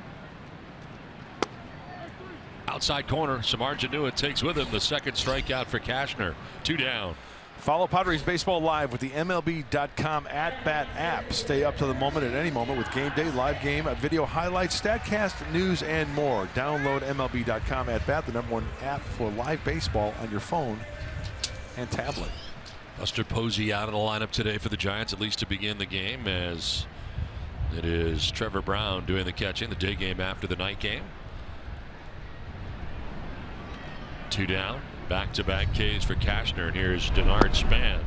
Outside corner, Samardzija takes with him the second strikeout for Cashner. 2 down. Follow Padres Baseball live with the MLB.com at-bat app. Stay up to the moment at any moment with game day, live game, video highlights, StatCast, news, and more. Download MLB.com at-bat, the #1 app for live baseball on your phone and tablet. Buster Posey out of the lineup today for the Giants, at least to begin the game, as it is Trevor Brown doing the catching, the day game after the night game. 2 down, back-to-back Ks for Cashner, and here's Denard Span.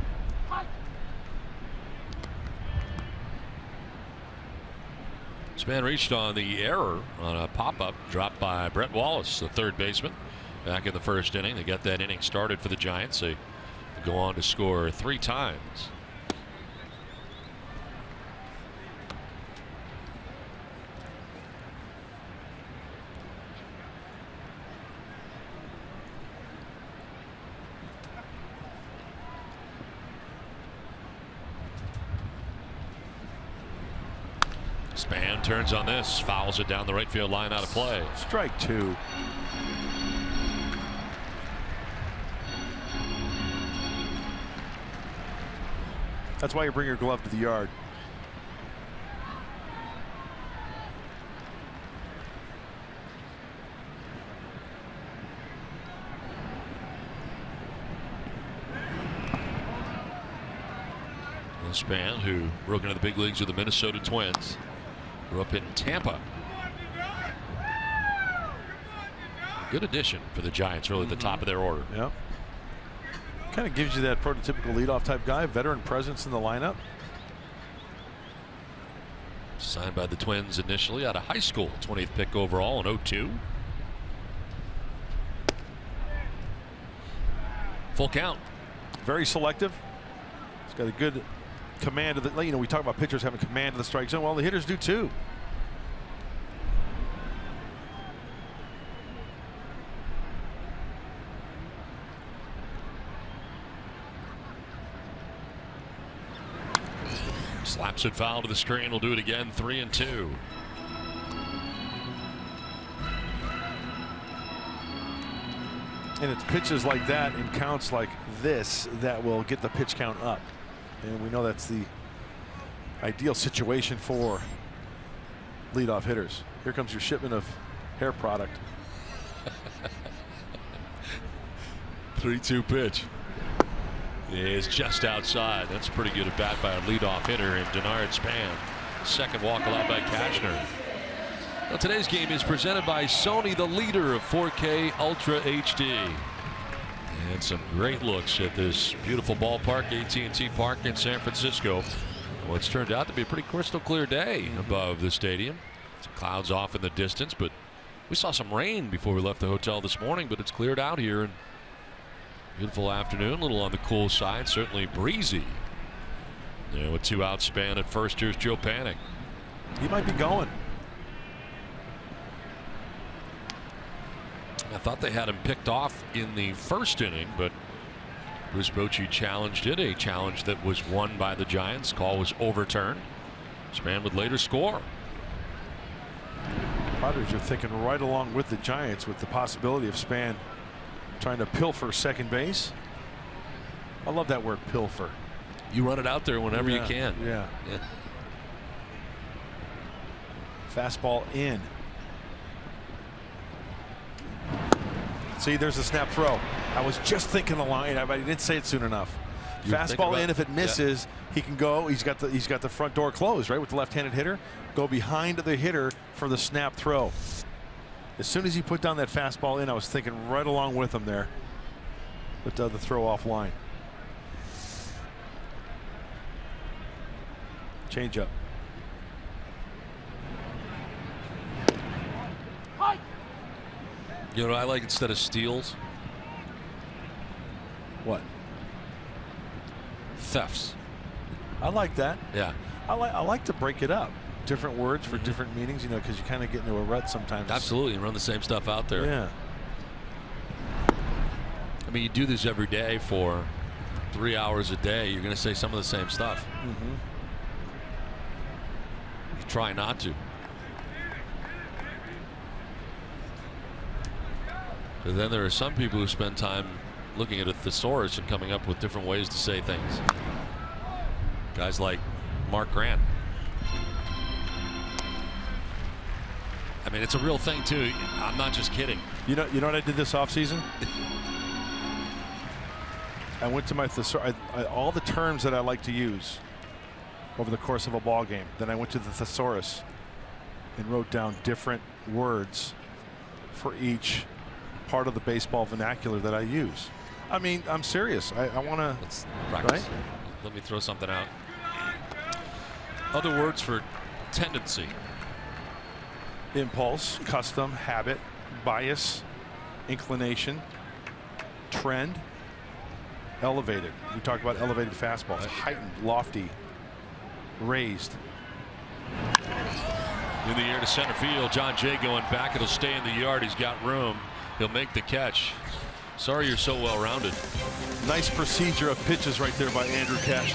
Span reached on the error on a pop-up dropped by Brett Wallace, the third baseman, back in the first inning. They got that inning started for the Giants. They go on to score 3 times. Span turns on this, fouls it down the right field line, out of play. Strike 2. That's why you bring your glove to the yard. Span, who broke into the big leagues with the Minnesota Twins, grew up in Tampa. Good addition for the Giants, really at the top of their order. Yep. Kind of gives you that prototypical leadoff type guy, veteran presence in the lineup. Signed by the Twins initially out of high school, 20th pick overall in 2002. Full count. Very selective. He's got a good command of the, we talk about pitchers having command of the strike zone. Well, the hitters do too. Slaps it foul to the screen. We'll do it again. 3-2. And it's pitches like that and counts like this that will get the pitch count up. And we know that's the ideal situation for leadoff hitters. Here comes your shipment of hair product. 3-2 pitch. Is just outside. That's pretty good at bat by a leadoff hitter in Denard Span. Second walk allowed by Cashner. Well, today's game is presented by Sony, the leader of 4K Ultra HD. And some great looks at this beautiful ballpark, AT&T Park in San Francisco. Well, it's turned out to be a pretty crystal clear day above the stadium. Some clouds off in the distance, but we saw some rain before we left the hotel this morning, but it's cleared out here. And beautiful afternoon, a little on the cool side, certainly breezy. Yeah, with 2 outs, Span at first. Here's Joe Panik. He might be going. I thought they had him picked off in the first inning, but Bruce Bochy challenged it, a challenge that was won by the Giants. Call was overturned. Span would later score. Padres are thinking right along with the Giants with the possibility of Span trying to pilfer second base. I love that word, pilfer. You run it out there whenever you can. Yeah. Fastball in. See, there's a snap throw. I was just thinking the line. I didn't say it soon enough. Fastball in. If it misses, he can go. He's got the front door closed, right, with the left-handed hitter. Go behind the hitter for the snap throw. As soon as he put down that fastball in, I was thinking right along with him there. But the throw off line. Change up. You know what I like instead of steals? What? Thefts. I like that. Yeah. I like to break it up. Different words for different meanings, you know, because you kind of get into a rut sometimes. Absolutely. Run the same stuff out there. Yeah. I mean, you do this every day for 3 hours a day. You're going to say some of the same stuff. Mm-hmm. You try not to. But then there are some people who spend time looking at a thesaurus and coming up with different ways to say things. Guys like Mark Grant. I mean, it's a real thing too. I'm not just kidding. You know what I did this offseason? I went to my thesaurus, all the terms that I like to use over the course of a ball game. Then I went to the thesaurus and wrote down different words for each part of the baseball vernacular that I use. I mean, I'm serious. I want to. Let's practice. Right? Let me throw something out. Other words for tendency. Impulse, custom, habit, bias, inclination, trend, elevated. We talked about elevated fastballs, heightened, lofty, raised. In the air to center field. John Jay going back. It'll stay in the yard. He's got room. He'll make the catch. Sorry you're so well rounded. Nice procedure of pitches right there by Andrew Cash.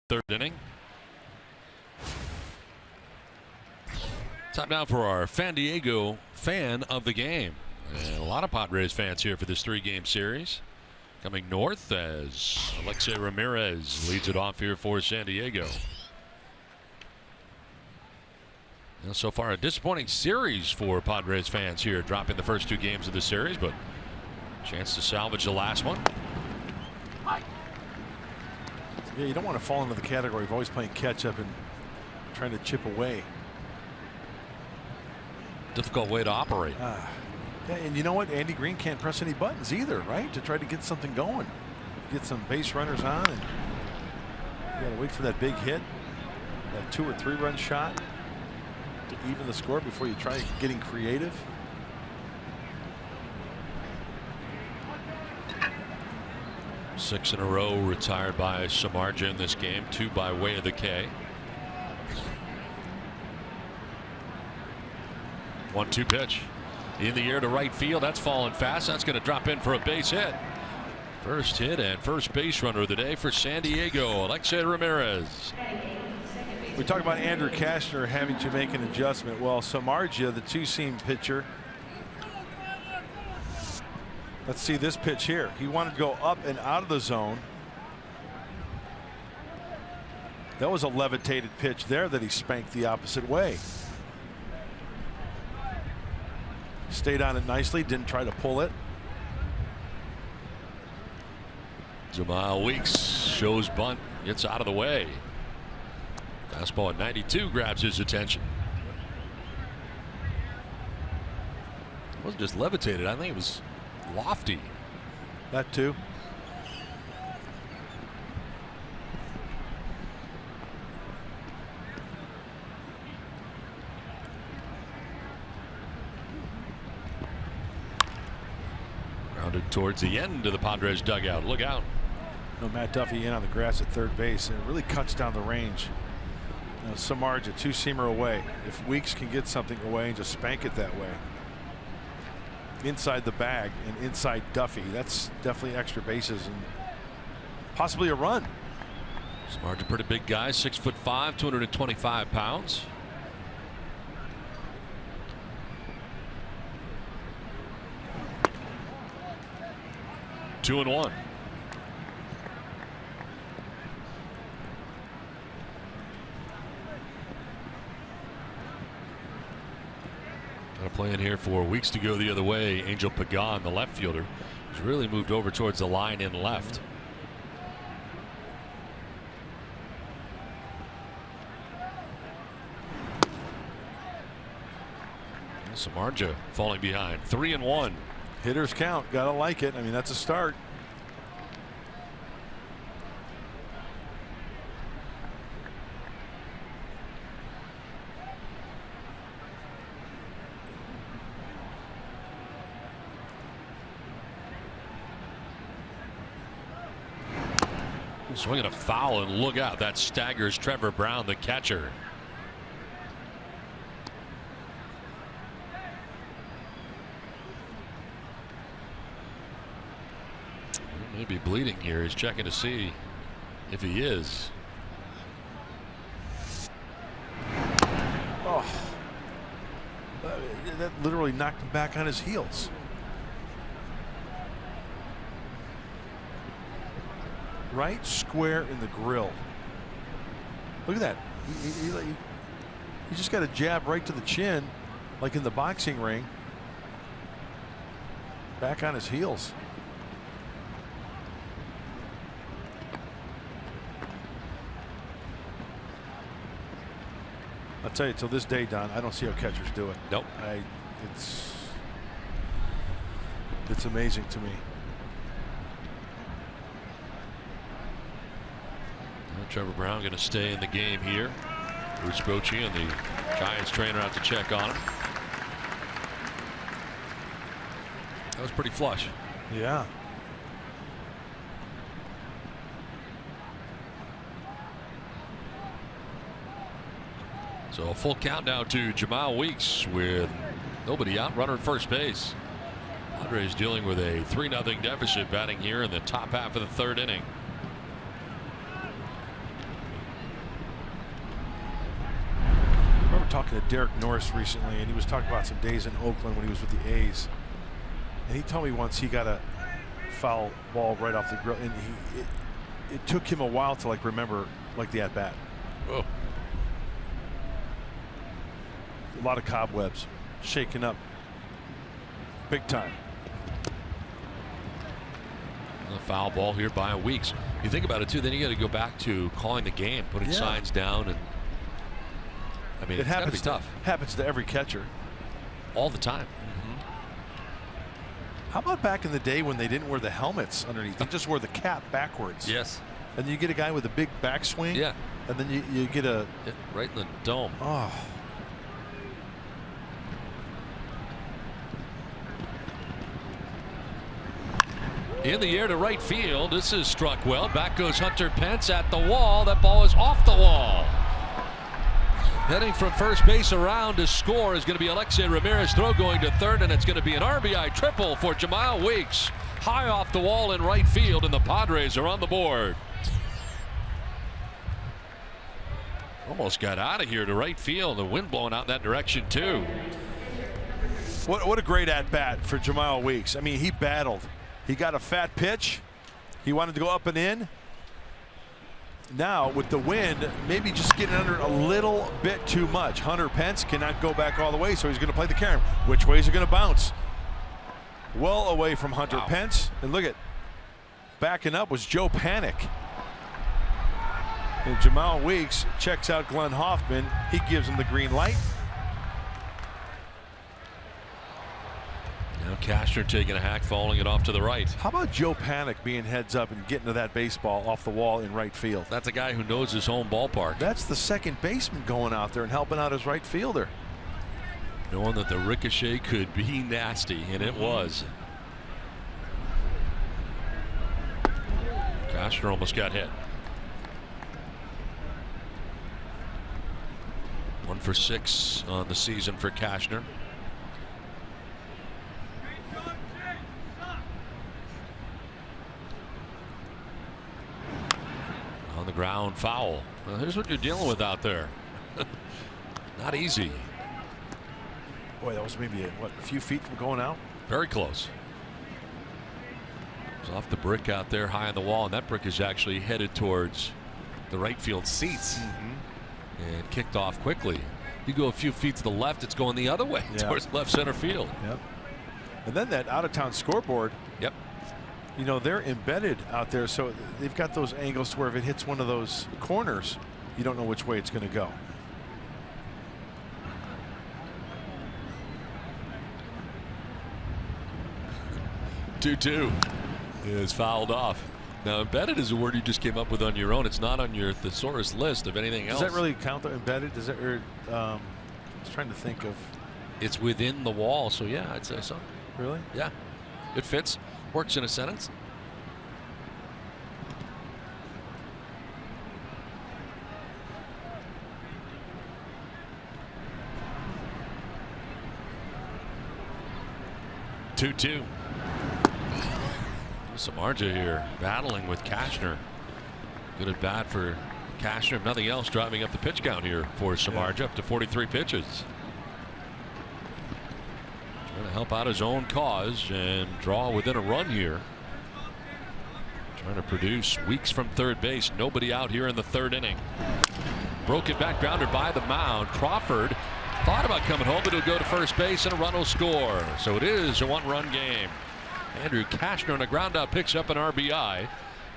Third inning. Time now for our San Diego fan of the game. And a lot of Padres fans here for this 3-game series. Coming north as Alexei Ramirez leads it off here for San Diego. And so far a disappointing series for Padres fans here, dropping the first 2 games of the series, but chance to salvage the last one. Yeah, you don't want to fall into the category of always playing catch up and trying to chip away. Difficult way to operate. Yeah, and you know what? Andy Green can't press any buttons either, right? To try to get something going. Get some base runners on, and you got to wait for that big hit, that 2 or 3 run shot to even the score before you try getting creative. 6 in a row retired by Samardzija in this game, 2 by way of the K. 1-2 pitch in the air to right field. That's falling fast. That's going to drop in for a base hit. First hit and first base runner of the day for San Diego, Alexei Ramirez. We talk about Andrew Kastner having to make an adjustment. Well, Samardzija, the two-seam pitcher. Let's see this pitch here. He wanted to go up and out of the zone. That was a levitated pitch there that he spanked the opposite way. Stayed on it nicely, didn't try to pull it. Jamal Weeks shows bunt, gets out of the way. Fastball at 92 grabs his attention. It wasn't just levitated, I think it was lofty. That too. Grounded towards the end of the Padres dugout. Look out. No, Matt Duffy in on the grass at third base, and it really cuts down the range. Samardzija, two-seamer away. If Weeks can get something away and just spank it that way. Inside the bag and inside Duffy, that's definitely extra bases and possibly a run. Samardzija, pretty big guy, 6'5", 225 pounds. Two and one. Got a plan here for Weeks to go the other way. Angel Pagan, the left fielder, has really moved over towards the line in left. Samardzija falling behind. 3 and 1. Hitters count. Gotta like it. I mean, that's a start. Swinging a foul, and look out, that staggers Trevor Brown, the catcher. He may be bleeding here. He's checking to see if he is. Oh, that literally knocked him back on his heels. Right square in the grill. Look at that. He just got a jab right to the chin, like in the boxing ring. Back on his heels. I'll tell you, till this day, Don, I don't see how catchers do it. Nope. It's amazing to me. Trevor Brown going to stay in the game here. Bruce Bochy and the Giants trainer out to check on him. That was pretty flush. Yeah. So a full count now to Jamal Weeks with nobody out, runner at first base. Padres dealing with a 3-0 deficit, batting here in the top half of the third inning. Talking to Derek Norris recently, and he was talking about some days in Oakland when he was with the A's, and he told me once he got a foul ball right off the grill, and it took him a while to remember the at bat. Oh. A lot of cobwebs, shaken up, big time. A foul ball here by Weeks. You think about it too, then you got to go back to calling the game, putting signs down, and I mean, it happens. Happens to every catcher all the time. How about back in the day when they didn't wear the helmets underneath? They just wore the cap backwards. Yes. And you get a guy with a big backswing. Yeah. And then you get a right in the dome. Oh. In the air to right field. This is struck well. Back goes Hunter Pence at the wall. That ball is off the wall. Heading from first base around to score is going to be Alexei Ramirez. Throw going to third, and it's going to be an RBI triple for Jamal Weeks. High off the wall in right field, and the Padres are on the board. Almost got out of here to right field. The wind blowing out in that direction, too. What a great at-bat for Jamal Weeks. I mean, he battled. He got a fat pitch. He wanted to go up and in. Now, with the wind, maybe just getting under a little bit too much. Hunter Pence cannot go back all the way, so he's going to play the carom. Which way is it going to bounce? Well away from Hunter Pence. And look at, backing up was Joe Panic. And Jamal Weeks checks out Glenn Hoffman. He gives him the green light. Now Cashner taking a hack, falling it off to the right. How about Joe Panic being heads up and getting to that baseball off the wall in right field? That's a guy who knows his home ballpark. That's the second baseman going out there and helping out his right fielder. Knowing that the ricochet could be nasty, and it was. Cashner almost got hit. 1 for 6 on the season for Cashner. On the ground, foul. Well, here's what you're dealing with out there. Not easy. Boy, that was maybe a few feet from going out. Very close. It was off the brick out there high on the wall, and that brick is actually headed towards the right field seats. And kicked off quickly. You go a few feet to the left, it's going the other way towards left center field. Yep. And then that out-of-town scoreboard. Yep. You know, they're embedded out there, so they've got those angles to where if it hits one of those corners, you don't know which way it's going to go. Two is fouled off. Now, embedded is a word you just came up with on your own. It's not on your thesaurus list of anything else. Does that really count, though, embedded? Does it? I was trying to think of. It's within the wall, so yeah, I'd say so. Really? Yeah. It fits. Works in a sentence. Two. Samardzija here battling with Cashner. Good at bat for Cashner, if nothing else, driving up the pitch count here for Samardzija up to 43 pitches. Trying to help out his own cause and draw within a run here. Trying to produce. Weeks from third base. Nobody out here in the third inning. Broken back grounder by the mound. Crawford thought about coming home, but he'll go to first base and a run will score. So it is a one-run game. Andrew Cashner on a ground out picks up an RBI,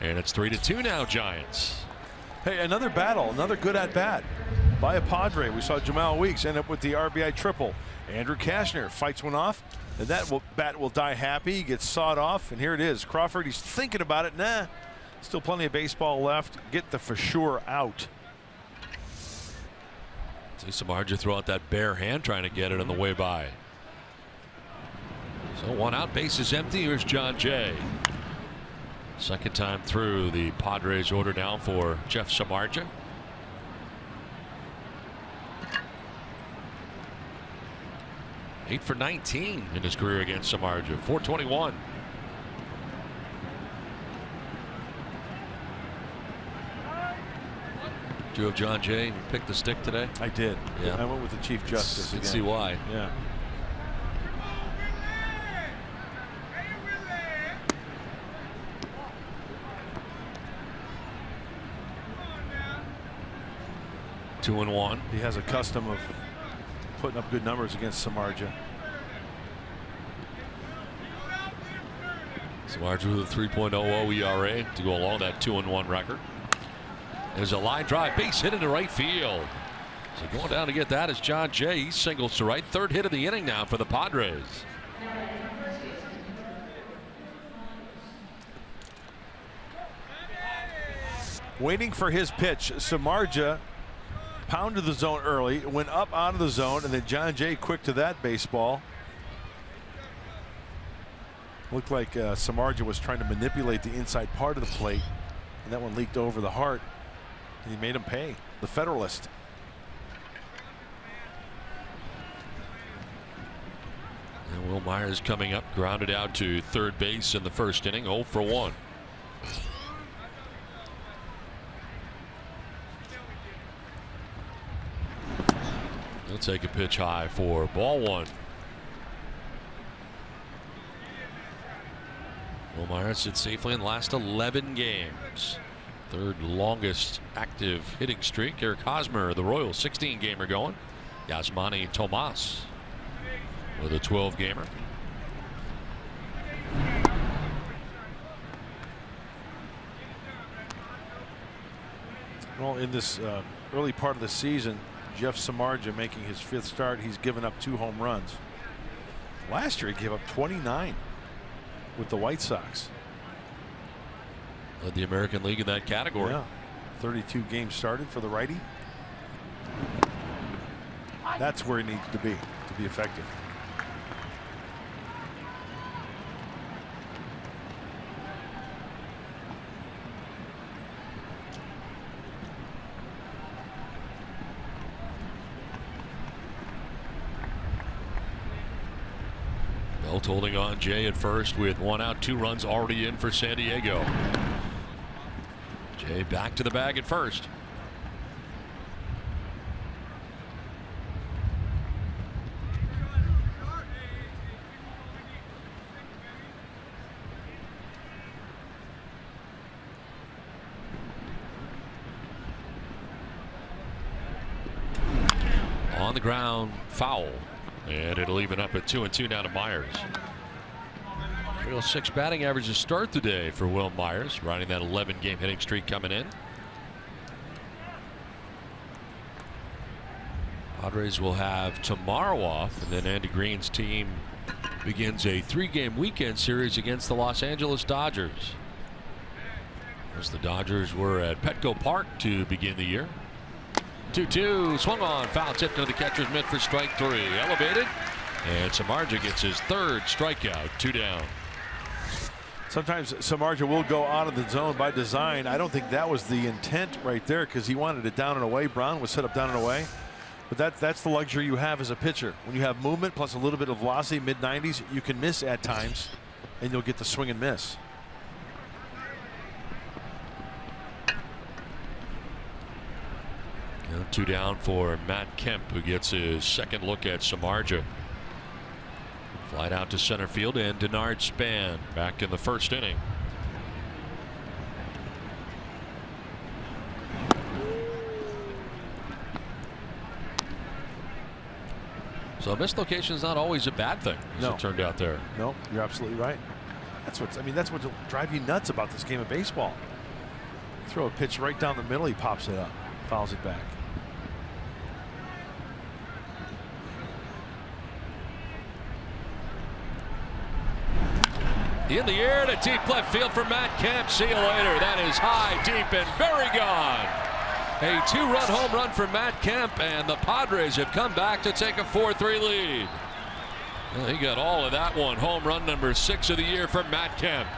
and it's 3-2 now, Giants. Hey, another battle, another good at bat by a Padre. We saw Jamal Weeks end up with the RBI triple. Andrew Cashner fights one off, and that bat will die happy. He gets sawed off, and here it is. Crawford, he's thinking about it. Nah, still plenty of baseball left. Get the for sure out. See Samardzija throw out that bare hand trying to get it on the way by. So one out, base is empty. Here's John Jay. Second time through, the Padres order down for Jeff Samardzija. Eight for 19 in his career against Samardzija. 421. Do you have John Jay pick the stick today? I did. Yeah. I went with the Chief Justice. You can see why. Yeah. Two and one. He has a custom of putting up good numbers against Samardzija. Samardzija with a 3.00 ERA to go along that 2-1 record. There's a line drive, base hit into right field. So going down to get that is John Jay. He singles to right. Third hit of the inning now for the Padres. Waiting for his pitch. Samardzija pounded the zone early, went up out of the zone, and then John Jay quick to that baseball. Looked like Samardzija was trying to manipulate the inside part of the plate, and that one leaked over the heart, and he made him pay. The Federalist. And Will Myers coming up, grounded out to third base in the first inning, 0 for 1. He'll take a pitch high for ball 1. Will Myers sits safely in the last 11 games. Third longest active hitting streak. Eric Hosmer, the Royals, 16-gamer going. Yasmani Tomas with a 12-gamer. Well, in this early part of the season, Jeff Samardzija making his 5th start, he's given up 2 home runs. Last year he gave up 29 with the White Sox. Led the American League in that category. Yeah. 32 games started for the righty. That's where he needs to be effective. Belt holding on Jay at first with 1 out, 2 runs already in for San Diego. Jay back to the bag at first. On the ground, foul. And it'll even up at 2-2 now to Myers. 306 batting average to start the day for Will Myers, riding that 11-game hitting streak coming in. Padres will have tomorrow off, and then Andy Green's team begins a 3-game weekend series against the Los Angeles Dodgers. As the Dodgers were at Petco Park to begin the year. 2-2, swung on, foul tipped into the catcher's mitt for strike 3. Elevated, and Samardzija gets his 3rd strikeout, 2 down. Sometimes Samardzija will go out of the zone by design. I don't think that was the intent right there, because he wanted it down and away. Brown was set up down and away. But that's the luxury you have as a pitcher. When you have movement plus a little bit of velocity, mid-90s, you can miss at times, and you'll get the swing and miss. Now 2 down for Matt Kemp, who gets his 2nd look at Samardzija. Flight out to center field, and Denard Span back in the 1st inning. So a mislocation is not always a bad thing, as it turned out there. No, you're absolutely right. That's what will drive you nuts about this game of baseball. Throw a pitch right down the middle, he pops it up, fouls it back. In the air to deep left field for Matt Kemp. See you later. That is high, deep, and very gone. A 2-run home run for Matt Kemp, and the Padres have come back to take a 4-3 lead. Well, he got all of that one. Home run number 6 of the year for Matt Kemp.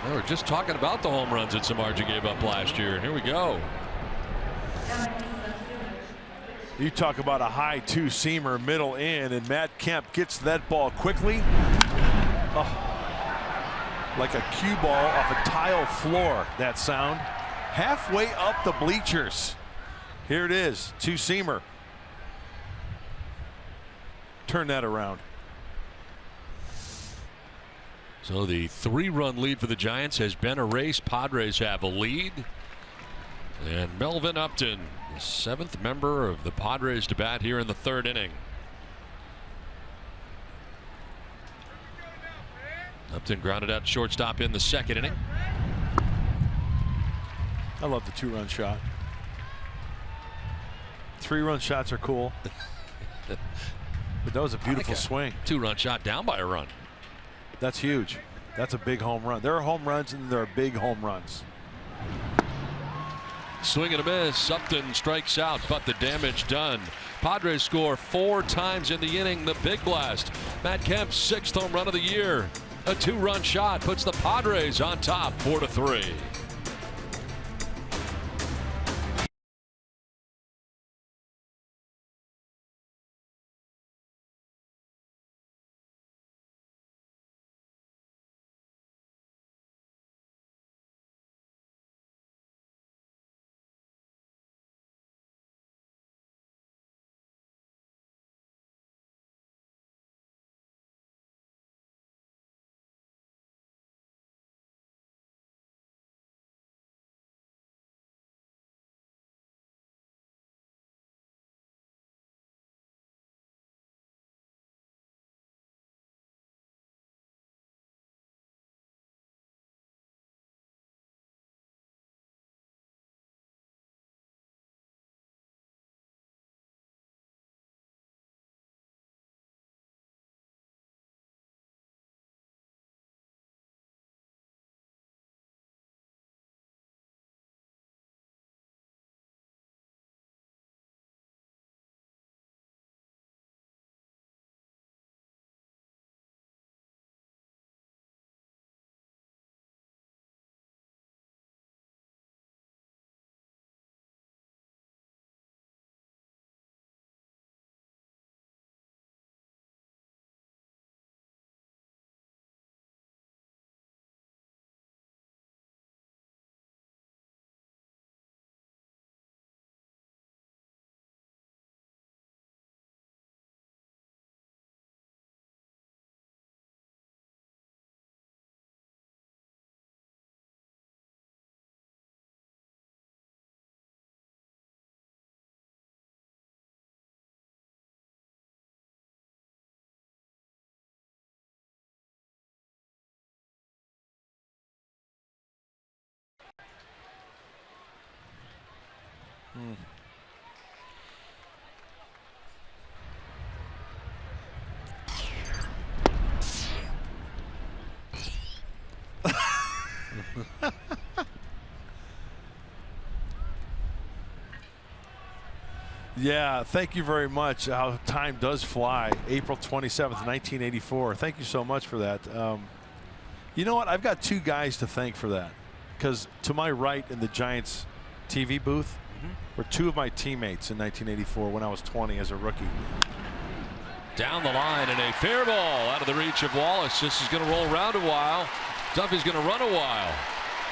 We were just talking about the home runs that Samardzija gave up last year, and here we go. You talk about a high 2-seamer middle in, and Matt Kemp gets that ball quickly. Oh, like a cue ball off a tile floor, that sound. Halfway up the bleachers. Here it is, 2-seamer. Turn that around. So the 3-run lead for the Giants has been erased. Padres have a lead. And Melvin Upton, the 7th member of the Padres to bat here in the 3rd inning. Upton grounded out shortstop in the 2nd inning. I love the 2-run shot. 3-run shots are cool. But that was a beautiful swing. 2-run shot down by a run. That's huge. That's a big home run. There are home runs and there are big home runs. Swing and a miss. Upton strikes out, but the damage done. Padres score 4 times in the inning. The big blast. Matt Kemp's 6th home run of the year. A 2-run shot puts the Padres on top 4-3. Yeah, thank you very much. How time does fly. April 27th, 1984. Thank you so much for that. You know what? I've got 2 guys to thank for that. Because to my right in the Giants TV booth were 2 of my teammates in 1984 when I was 20 as a rookie. Down the line and a fair ball out of the reach of Wallace. This is going to roll around a while. Duffy's going to run a while.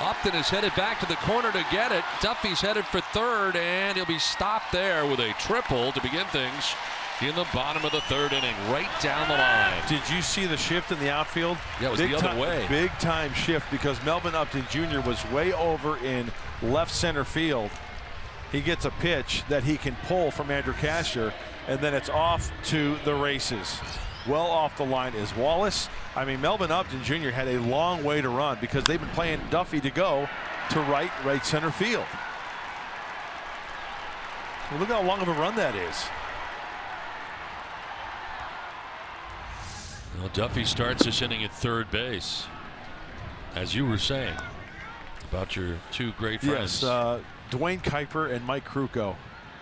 Upton is headed back to the corner to get it. Duffy's headed for third, and he'll be stopped there with a triple to begin things in the bottom of the 3rd inning, right down the line. Did you see the shift in the outfield? Yeah, it was the other way. Big time shift because Melvin Upton Jr. was way over in left center field. He gets a pitch that he can pull from Andrew Casher, and then it's off to the races. Well off the line is Wallace. I mean, Melvin Upton Jr. had a long way to run because they've been playing Duffy to go to right center field. Well, look how long of a run that is. Well, Duffy starts this inning at third base. As you were saying about your 2 great friends. Yes, Dwayne Kuiper and Mike Krukow.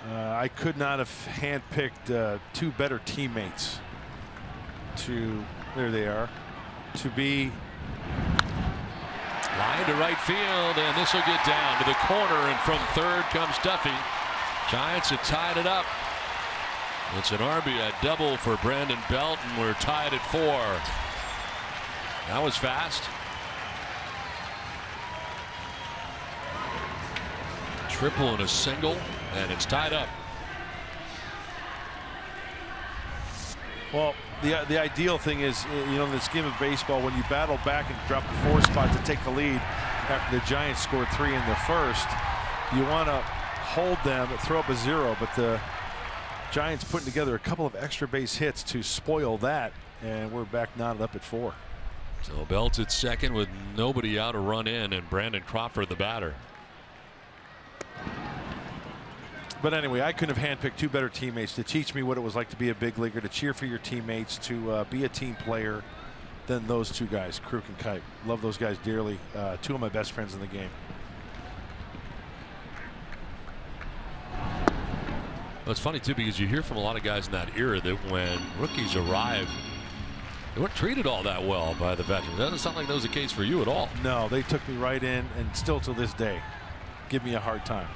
I could not have handpicked 2 better teammates there they are, to be. Line to right field, and this will get down to the corner, and from third comes Duffy. Giants have tied it up. It's an RBI double for Brandon Belt, and we're tied at 4. That was fast. Triple and a single, and it's tied up. Well, the ideal thing is, you know, in this game of baseball, when you battle back and drop the 4 spot to take the lead after the Giants scored 3 in the 1st, you want to hold them, throw up a 0, but the Giants putting together a couple of extra base hits to spoil that, and we're back knotted up at 4. So Belt at second with nobody out, a run in, and Brandon Crawford the batter. But anyway, I couldn't have handpicked 2 better teammates to teach me what it was like to be a big leaguer, to cheer for your teammates, to be a team player, than those 2 guys, Kruk and Kuip. Love those guys dearly. 2 of my best friends in the game. Well, it's funny, too, because you hear from a lot of guys in that era that when rookies arrive, they weren't treated all that well by the veterans. That doesn't sound like that was the case for you at all. No, they took me right in, and still to this day, give me a hard time.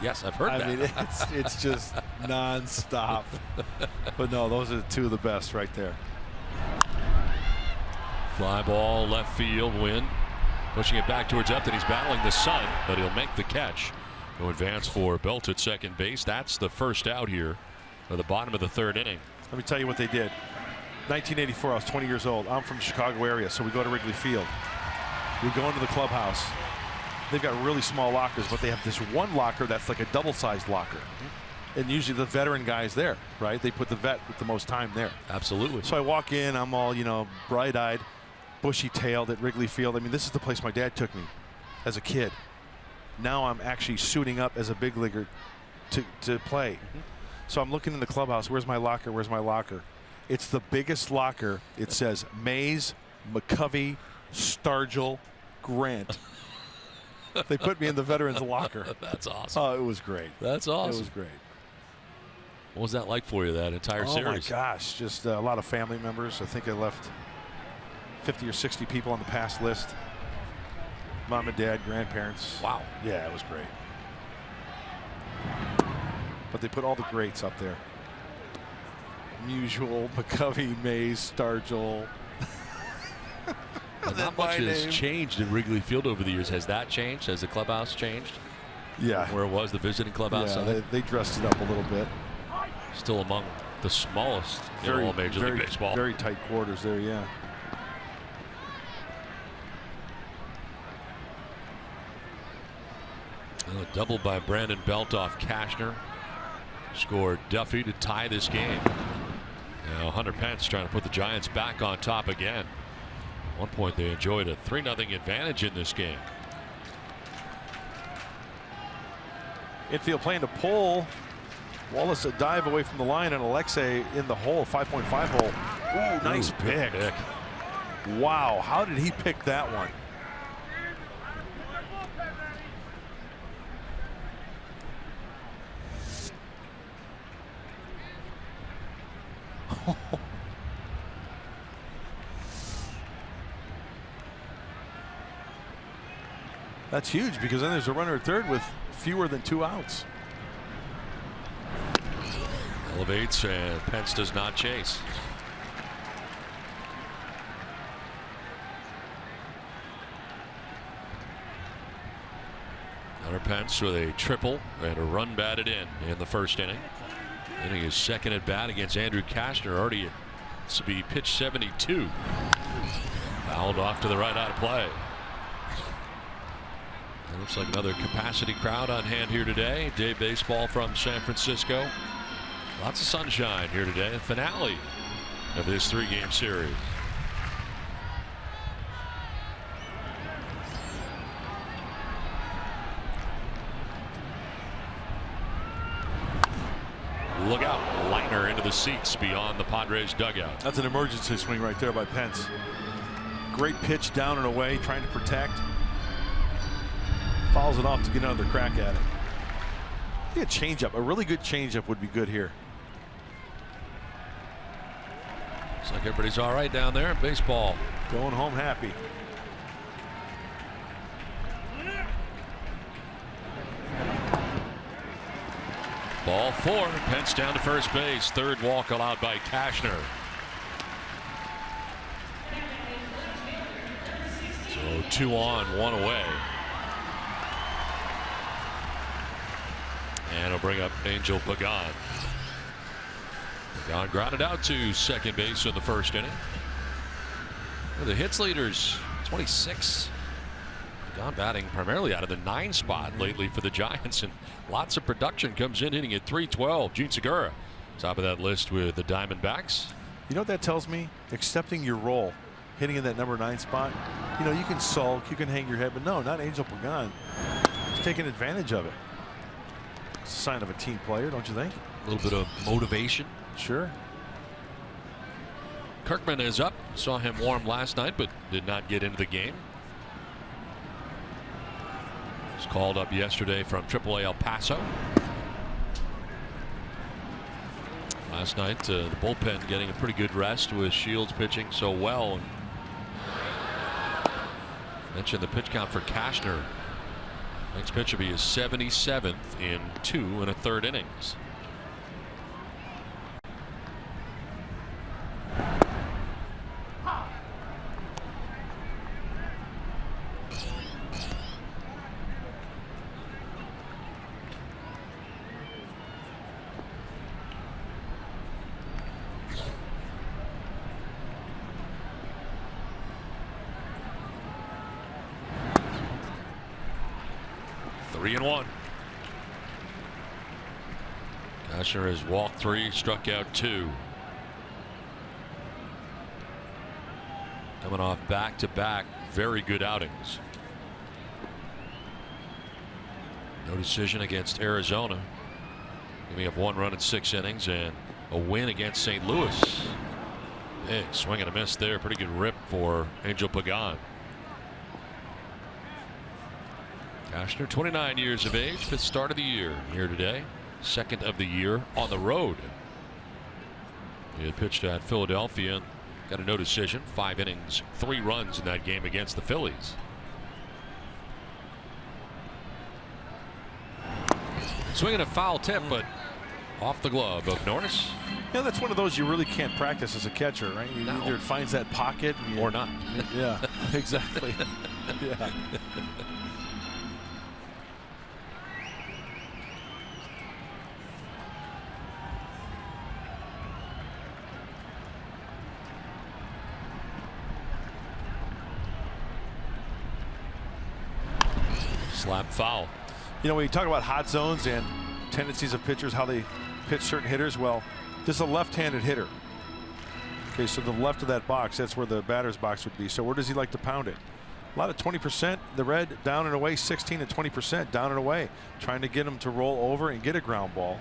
Yes, I've heard that. I mean, it's just nonstop. But no, those are two of the best right there. Fly ball, left field, Wynn pushing it back towards Upton. He's battling the sun, but he'll make the catch. No advance for Belt at second base. That's the first out here at the bottom of the third inning. Let me tell you what they did. 1984, I was 20 years old. I'm from the Chicago area, so we go to Wrigley Field. We go into the clubhouse. They've got really small lockers, but they have this one locker that's like a double-sized locker. And usually the veteran guy's there, right? They put the vet with the most time there. Absolutely. So I walk in, I'm all, you know, bright-eyed, bushy-tailed at Wrigley Field. I mean, this is the place my dad took me as a kid. Now I'm actually suiting up as a big leaguer to play. So I'm looking in the clubhouse. Where's my locker? Where's my locker? It's the biggest locker. It says Mays, McCovey, Stargell, Grant. They put me in the veterans locker. That's awesome. Oh, it was great. That's awesome. It was great. What was that like for you, that entire series? Oh my gosh, just a lot of family members. I think I left 50 or 60 people on the pass list. Mom and dad, grandparents. Wow. Yeah, it was great. But they put all the greats up there. Musial, McCovey, Mays, Stargell. Not much has changed in Wrigley Field over the years. Has that changed? Has the clubhouse changed? Yeah. Where it was, the visiting clubhouse? Yeah, they dressed it up a little bit. Still among the smallest in all Major League Baseball. Very tight quarters there, yeah. A double by Brandon Belt off Cashner. Scored Duffy to tie this game. Now Hunter Pence trying to put the Giants back on top again. At one point they enjoyed a 3-0 advantage in this game. Infield playing to pull. Wallace a dive away from the line, and Alexei in the hole, 5.5 hole. Ooh, nice pick. Wow, how did he pick that one? That's huge, because then there's a runner at third with fewer than 2 outs. Elevates, and Pence does not chase. Hunter Pence with a triple and a run batted in the first inning. Inning his second at bat against Andrew Cashner, already to be pitch 72. Fouled off to the right, out of play. It looks like another capacity crowd on hand here today. Day baseball from San Francisco. Lots of sunshine here today. The finale of this 3-game series. Look out. Liner into the seats beyond the Padres dugout. That's an emergency swing right there by Pence. Great pitch down and away, trying to protect. Fouls it off to get another crack at it. I think a changeup, a really good changeup would be good here. Looks like everybody's all right down there. Baseball. Going home happy. Ball 4. Pence down to first base. Third walk allowed by Cashner. So 2 on, 1 away. And it'll bring up Angel Pagan. Pagan grounded out to second base in the first inning. The hits leaders, 26. Pagan batting primarily out of the 9 spot lately for the Giants, and lots of production comes in, hitting at .312. Gene Segura, top of that list with the Diamondbacks. You know what that tells me? Accepting your role, hitting in that number 9 spot. You know, you can sulk, you can hang your head, but no, not Angel Pagan. He's taking advantage of it. It's a sign of a team player, don't you think? A little bit of motivation. Sure. Kirkman is up. Saw him warm last night, but did not get into the game. Was called up yesterday from AAA El Paso. Last night, the bullpen getting a pretty good rest with Shields pitching so well. Mentioned the pitch count for Cashner. Next pitch will be his 77th in 2 1/3 innings. Three and one. Cashner has walked 3, struck out 2. Coming off back-to-back very good outings. No decision against Arizona. Giving up 1 run in 6 innings and a win against St. Louis. Big swing and a miss there. Pretty good rip for Angel Pagan. Cashner, 29 years of age, 5th start of the year here today. 2nd of the year on the road. He had pitched at Philadelphia, got a no decision, 5 innings, 3 runs in that game against the Phillies. Swinging a foul tip, but off the glove of Norris. Yeah, that's one of those you really can't practice as a catcher, right? You either finds that pocket or not. Yeah, exactly. Yeah. Slap foul. You know, when you talk about hot zones and tendencies of pitchers, how they pitch certain hitters, well, this is a left-handed hitter. Okay, so the left of that box, that's where the batter's box would be. So where does he like to pound it? A lot of 20%, the red down and away, 16 and 20% down and away, trying to get him to roll over and get a ground ball.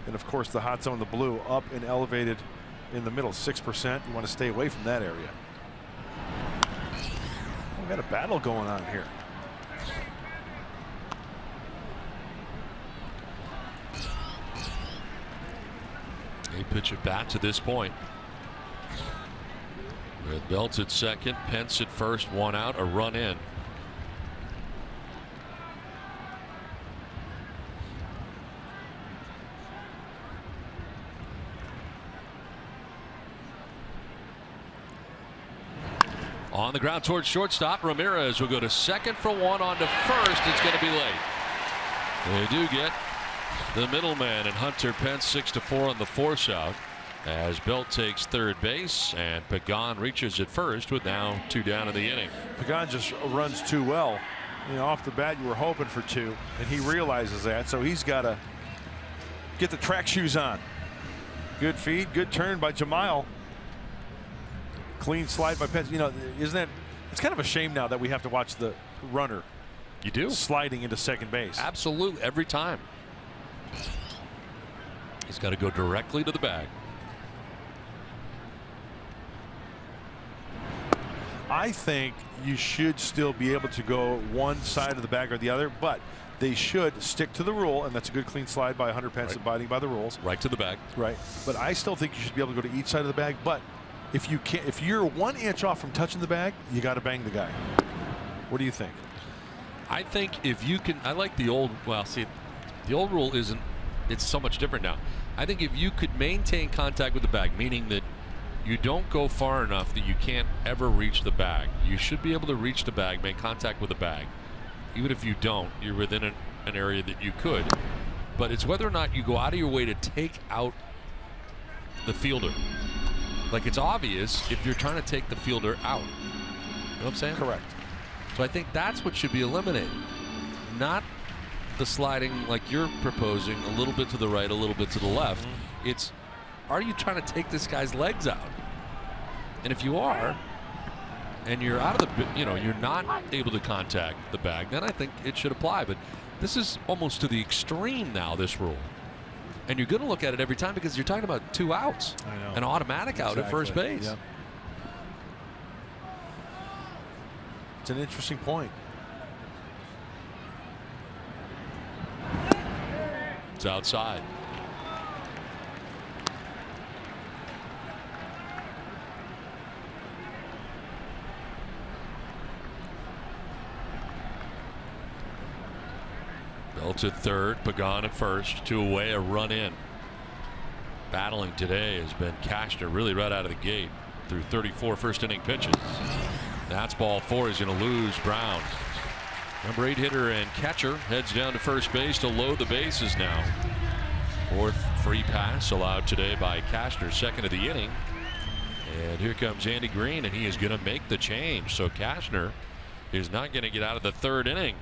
And of course, the hot zone, the blue, up and elevated in the middle, 6%. You want to stay away from that area. We got a battle going on here. A pitch at bat to this point. With Belt at second, Pence at first, 1 out, a run in. On the ground towards shortstop, Ramirez will go to second for 1 on to first. It's going to be late. They do get the middleman and Hunter Pence 6-4 on the force out as Belt takes third base and Pagan reaches at first with now 2 down in the inning. Pagan just runs too well. You know, off the bat you were hoping for 2 and he realizes that, so he's got to get the track shoes on. Good feed, good turn by Jamal. Clean slide by Pence. You know, isn't that, it's kind of a shame now that we have to watch the runner. You do. Sliding into second base. Absolutely, every time. He's got to go directly to the bag. I think you should still be able to go one side of the bag or the other, but they should stick to the rule, and that's a good clean slide by Hunter Pence, abiding by the rules. Right to the bag. Right. But I still think you should be able to go to each side of the bag. But if you can't, if you're 1 inch off from touching the bag, you got to bang the guy. What do you think? I think if you can, I like the old, well, see, the old rule isn't, it's so much different now. I think if you could maintain contact with the bag, meaning that you don't go far enough that you can't ever reach the bag, you should be able to reach the bag, make contact with the bag. Even if you don't, you're within an area that you could. But it's whether or not you go out of your way to take out the fielder. Like, it's obvious if you're trying to take the fielder out. You know what I'm saying? Correct. So I think that's what should be eliminated. Not the sliding like you're proposing, a little bit to the right, a little bit to the left. It's, are you trying to take this guy's legs out? And if you are, and you're out of the, you know, you're not able to contact the bag, then I think it should apply. But this is almost to the extreme now, this rule. And you're going to look at it every time because you're talking about 2 outs. I know. An automatic out at first base. Yep. It's an interesting point. It's outside. Belt at third, Pagan at first, 2 away, a run in. Battling today has been Cashner, really right out of the gate through 34 first inning pitches. That's ball 4. He's going to lose Brown. Number 8 hitter and catcher heads down to first base to load the bases now. 4th free pass allowed today by Cashner, 2nd of the inning. And here comes Andy Green, and he is going to make the change. So Cashner is not going to get out of the 3rd inning.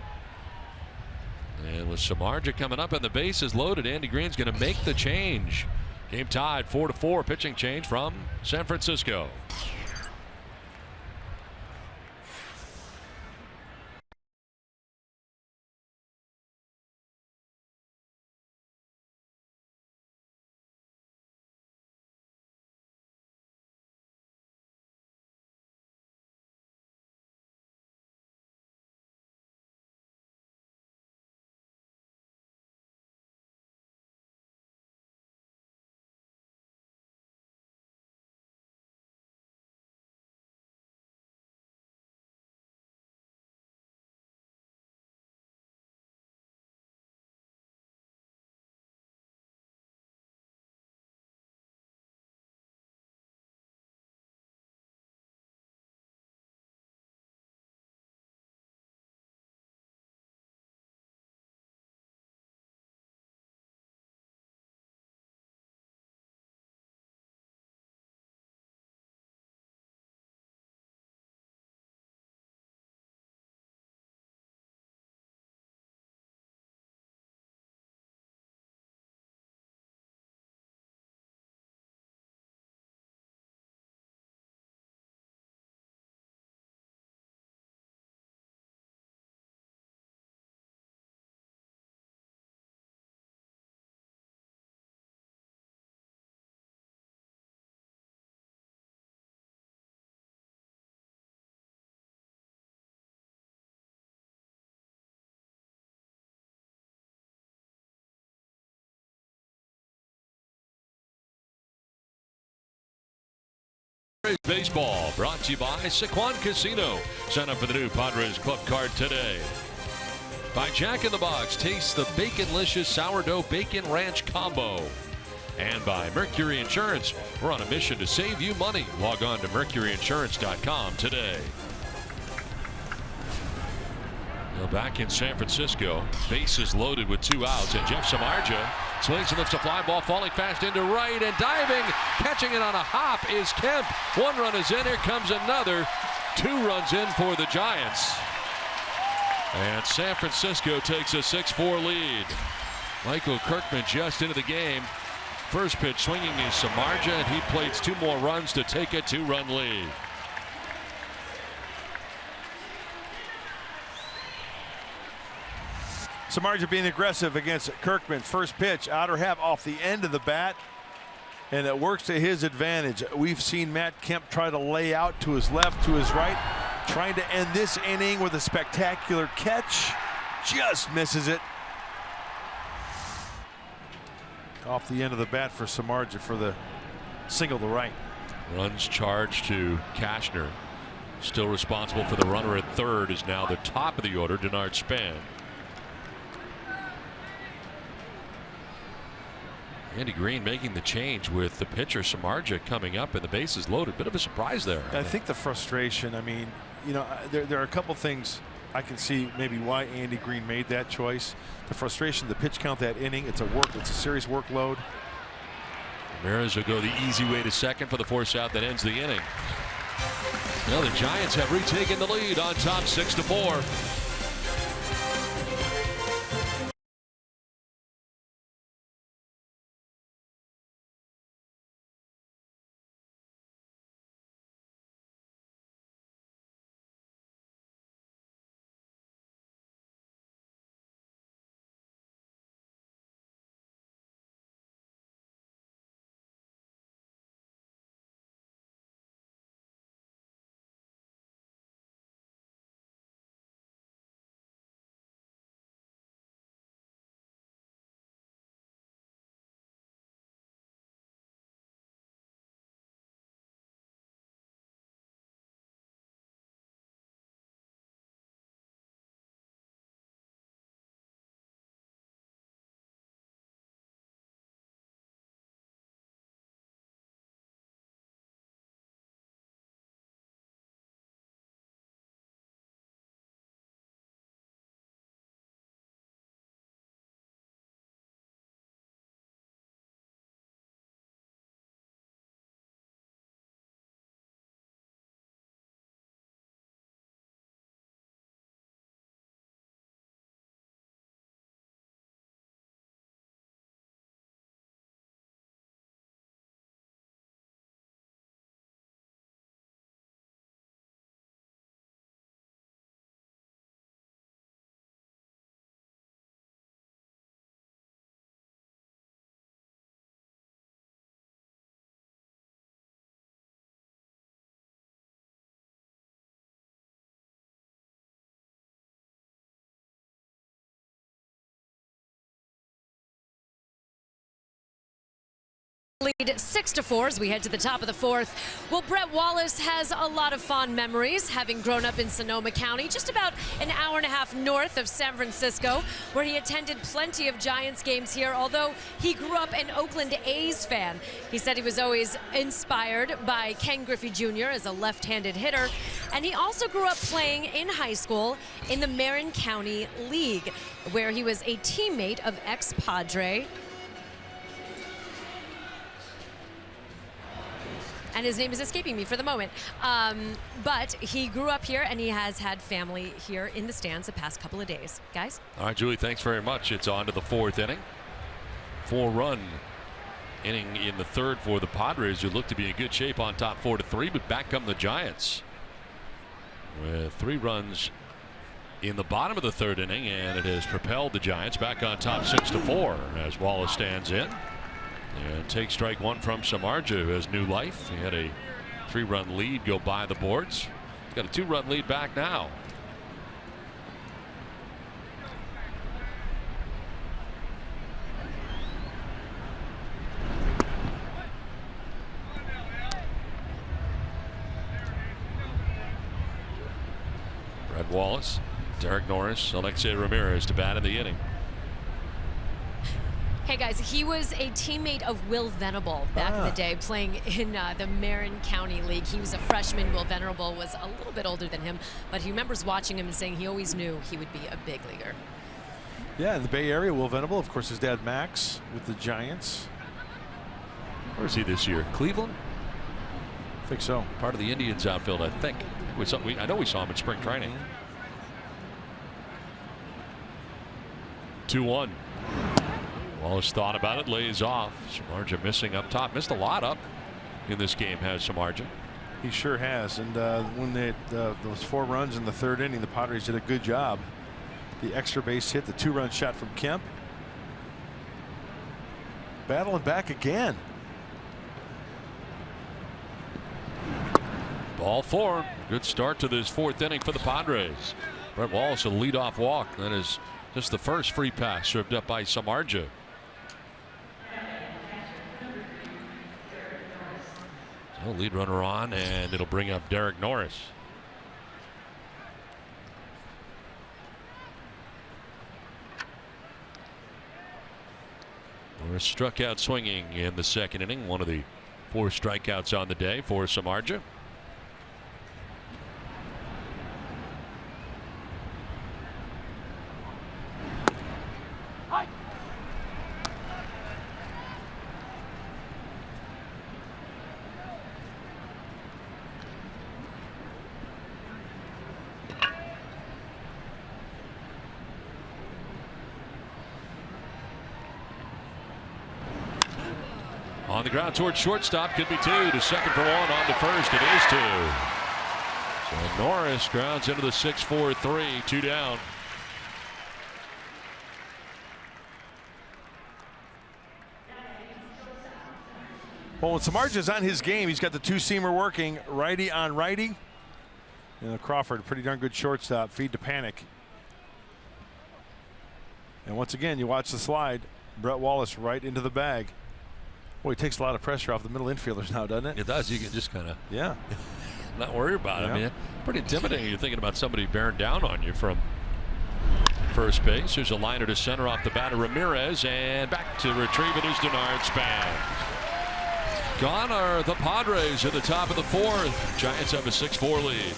And with Samardzija coming up and the bases loaded, Andy Green's going to make the change. Game tied 4-4. Pitching change from San Francisco. Baseball brought to you by Sequan Casino. Sign up for the new Padres Club card today. By Jack in the Box, taste the Baconlicious Sourdough Bacon Ranch Combo. And by Mercury Insurance, we're on a mission to save you money. Log on to mercuryinsurance.com today. Now back in San Francisco, bases loaded with 2 outs, and Jeff Samardzija swings and lifts a fly ball, falling fast into right, and diving, catching it on a hop is Kemp. 1 run is in. Here comes another. 2 runs in for the Giants. And San Francisco takes a 6-4 lead. Michael Kirkman just into the game. First pitch swinging is Samardzija, and he plates 2 more runs to take a 2-run lead. Samardzija being aggressive against Kirkman. First pitch, outer half off the end of the bat, and it works to his advantage. We've seen Matt Kemp try to lay out to his left, to his right, trying to end this inning with a spectacular catch. Just misses it. Off the end of the bat for Samardzija for the single to right. Runs charged to Cashner. Still responsible for the runner at third is now the top of the order, Denard Span. Andy Green making the change with the pitcher Samardzija coming up and the bases loaded. Bit of a surprise there. I think the frustration, I mean, you know, there are a couple things I can see maybe why Andy Green made that choice. The frustration, the pitch count that inning, it's a serious workload. Ramirez will go the easy way to second for the force out that ends the inning. Well, the Giants have retaken the lead on top 6-4. lead 6-4 as we head to the top of the fourth. Well, Brett Wallace has a lot of fond memories, having grown up in Sonoma County, just about an hour and a half north of San Francisco, where he attended plenty of Giants games here, although he grew up an Oakland A's fan. He said he was always inspired by Ken Griffey Jr. as a left-handed hitter, and he also grew up playing in high school in the Marin County League, where he was a teammate of ex-Padre, and his name is escaping me for the moment. But he grew up here, and he has had family here in the stands the past couple of days. Guys? All right, Julie, thanks very much. It's on to the fourth inning. 4-run inning in the third for the Padres, who look to be in good shape on top 4-3, but back come the Giants with 3 runs in the bottom of the third inning, and it has propelled the Giants back on top 6-4 as Wallace stands in and takes strike one from Samardzija, who has new life. He had a 3-run lead go by the boards. He's got a 2-run lead back now. Brett Wallace, Derek Norris, Alexei Ramirez to bat in the inning. Hey guys, he was a teammate of Will Venable back in the day, playing in the Marin County League. He was a freshman. Will Venable was a little bit older than him, but he remembers watching him and saying he always knew he would be a big leaguer. Yeah, in the Bay Area, Will Venable, of course, his dad Max with the Giants. Where's he this year? Cleveland? I think so. Part of the Indians outfield, I think. I know we saw him in spring training. 2-1. Wallace thought about it, lays off. Samardzija missing up top. Missed a lot up in this game, has Samardzija. He sure has. And when those 4 runs in the third inning, the Padres did a good job. The extra base hit, the 2-run shot from Kemp. Battling back again. Ball 4. Good start to this fourth inning for the Padres. Brett Wallace, a leadoff walk. That is just the first free pass served up by Samardzija. So lead runner on, and it'll bring up Derek Norris. Norris struck out swinging in the second inning. One of the 4 strikeouts on the day for Samardzija. On the ground towards shortstop, could be 2 to second for 1, on to first. It is 2. So Norris grounds into the 6-4-3, 2 down. Well, when Samardzija's on his game, he's got the 2-seamer working, righty on righty. Crawford, pretty darn good shortstop. Feed to Panic. And once again, you watch the slide. Brett Wallace right into the bag. Boy, it takes a lot of pressure off the middle infielders now, doesn't it? It does. You can just kind of not worry about it. I mean, pretty intimidating. You're thinking about somebody bearing down on you from first base. There's a liner to center off the bat of Ramirez, and back to retrieve it is Denard Span. Gone are the Padres at the top of the fourth. Giants have a 6-4 lead.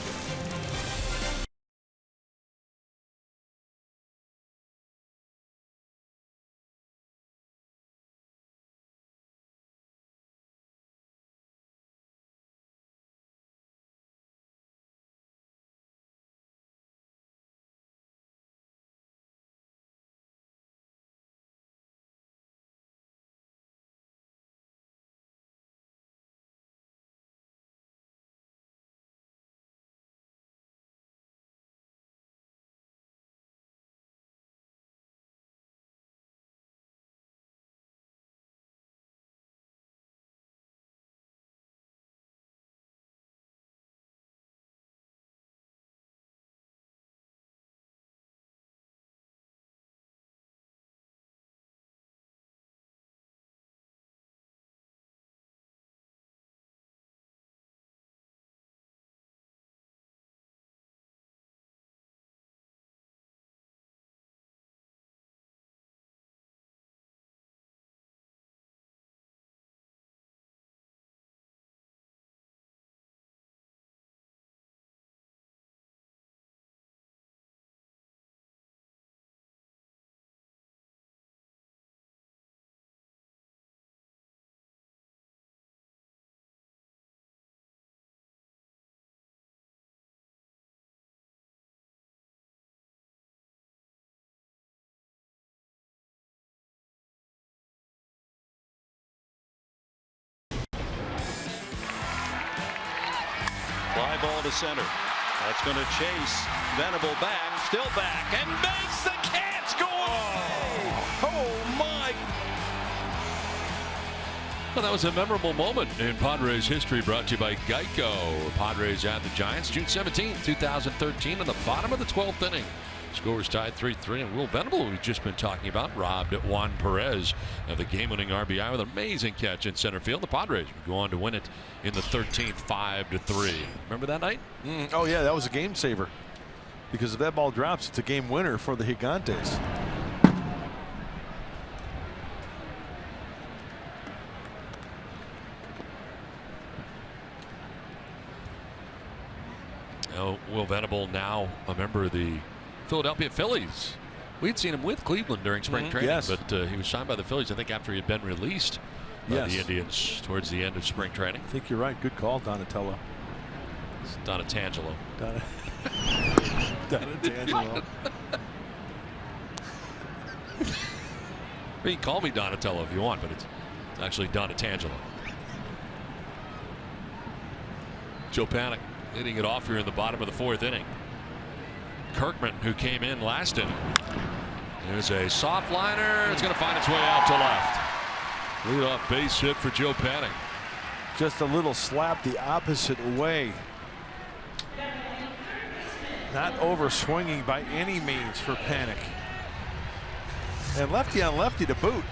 ball to center. That's going to chase. Venable back, still back, and makes the catch. Go away. Oh my. Well, that was a memorable moment in Padres history, brought to you by Geico. Padres at the Giants, June 17, 2013, in the bottom of the 12th inning. Scores tied 3-3, and Will Venable, we've just been talking about, robbed Juan Perez of the game-winning RBI with an amazing catch in center field. The Padres would go on to win it in the 13th, 5-3. Remember that night? Oh yeah, that was a game saver. Because if that ball drops, it's a game winner for the Gigantes. Will Venable, now a member of the Philadelphia Phillies. We'd seen him with Cleveland during spring training, yes. but he was signed by the Phillies, I think, after he had been released by the Indians towards the end of spring training. I think you're right. Good call, Donatello. It's Donatangelo. Donatangelo. You can call me Donatello if you want, but it's actually Donatangelo. Joe Panik hitting it off here in the bottom of the 4th inning. Kirkman, who came in last inning. There's a soft liner. It's going to find its way out to left. Leadoff base hit for Joe Panik. Just a little slap the opposite way. Not over swinging by any means for Panik. And lefty on lefty to boot.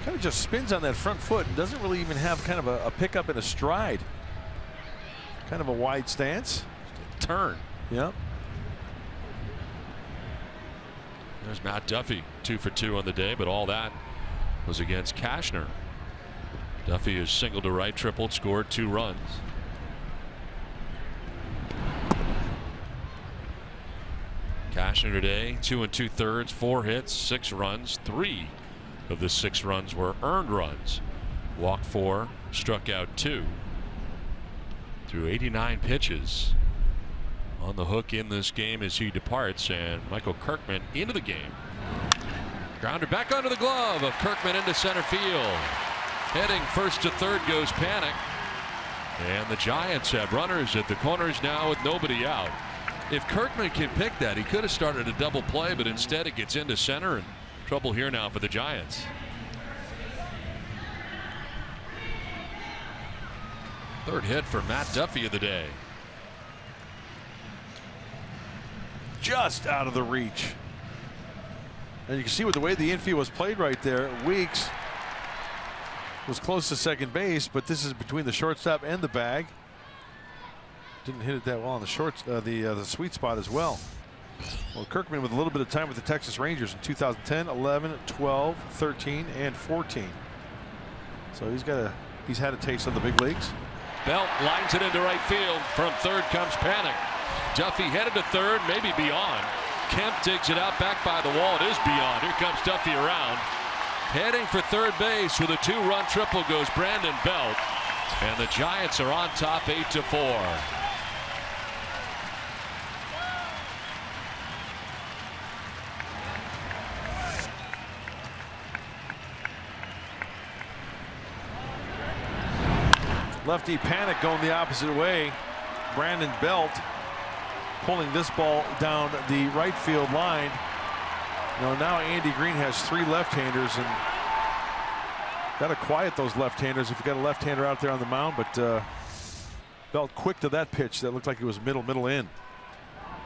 Kind of just spins on that front foot and doesn't really even have kind of a pickup in a stride. Kind of a wide stance. Turn. Yep. There's Matt Duffy, 2 for 2 on the day, but all that was against Cashner. Duffy is single to right, tripled, scored 2 runs. Cashner today, 2 2/3, 4 hits, 6 runs. 3 of the 6 runs were earned runs. Walked 4, struck out 2. Through 89 pitches. On the hook in this game as he departs, and Michael Kirkman into the game. Grounder back under the glove of Kirkman into center field. Heading first to third goes Panik. And the Giants have runners at the corners now with nobody out. If Kirkman can pick that, he could have started a double play, but instead it gets into center, and trouble here now for the Giants. Third hit for Matt Duffy of the day. Just out of the reach. And you can see with the way the infield was played right there, Weeks was close to second base, but this is between the shortstop and the bag. Didn't hit it that well on the the sweet spot as well. Well, Kirkman with a little bit of time with the Texas Rangers in 2010, 11, 12, 13, and 14. So he's had a taste of the big leagues. Belt lines it into right field. From third comes Panik. Duffy headed to third, maybe beyond. Kemp digs it out back by the wall. It is beyond. Here comes Duffy around. Heading for third base with a 2-run triple goes Brandon Belt. And the Giants are on top 8-4. Lefty Panik going the opposite way. Brandon Belt pulling this ball down the right field line. Now Andy Green has 3 left-handers, and got to quiet those left-handers if you got a left-hander out there on the mound. But Belt quick to that pitch that looked like it was middle in.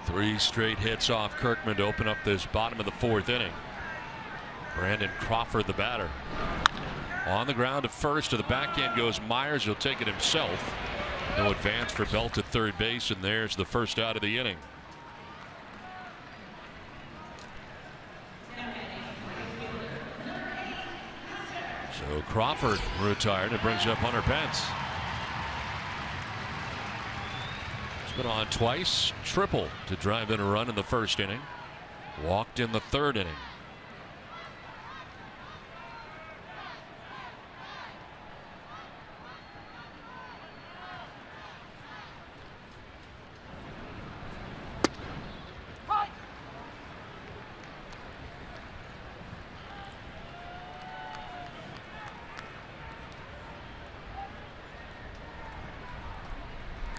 3 straight hits off Kirkman to open up this bottom of the 4th inning. Brandon Crawford, the batter. On the ground to first. To the backhand goes Myers. He'll take it himself. No advance for Belt at third base, and there's the first out of the inning. So Crawford retired. It brings up Hunter Pence. He's been on twice. Triple to drive in a run in the first inning. Walked in the third inning.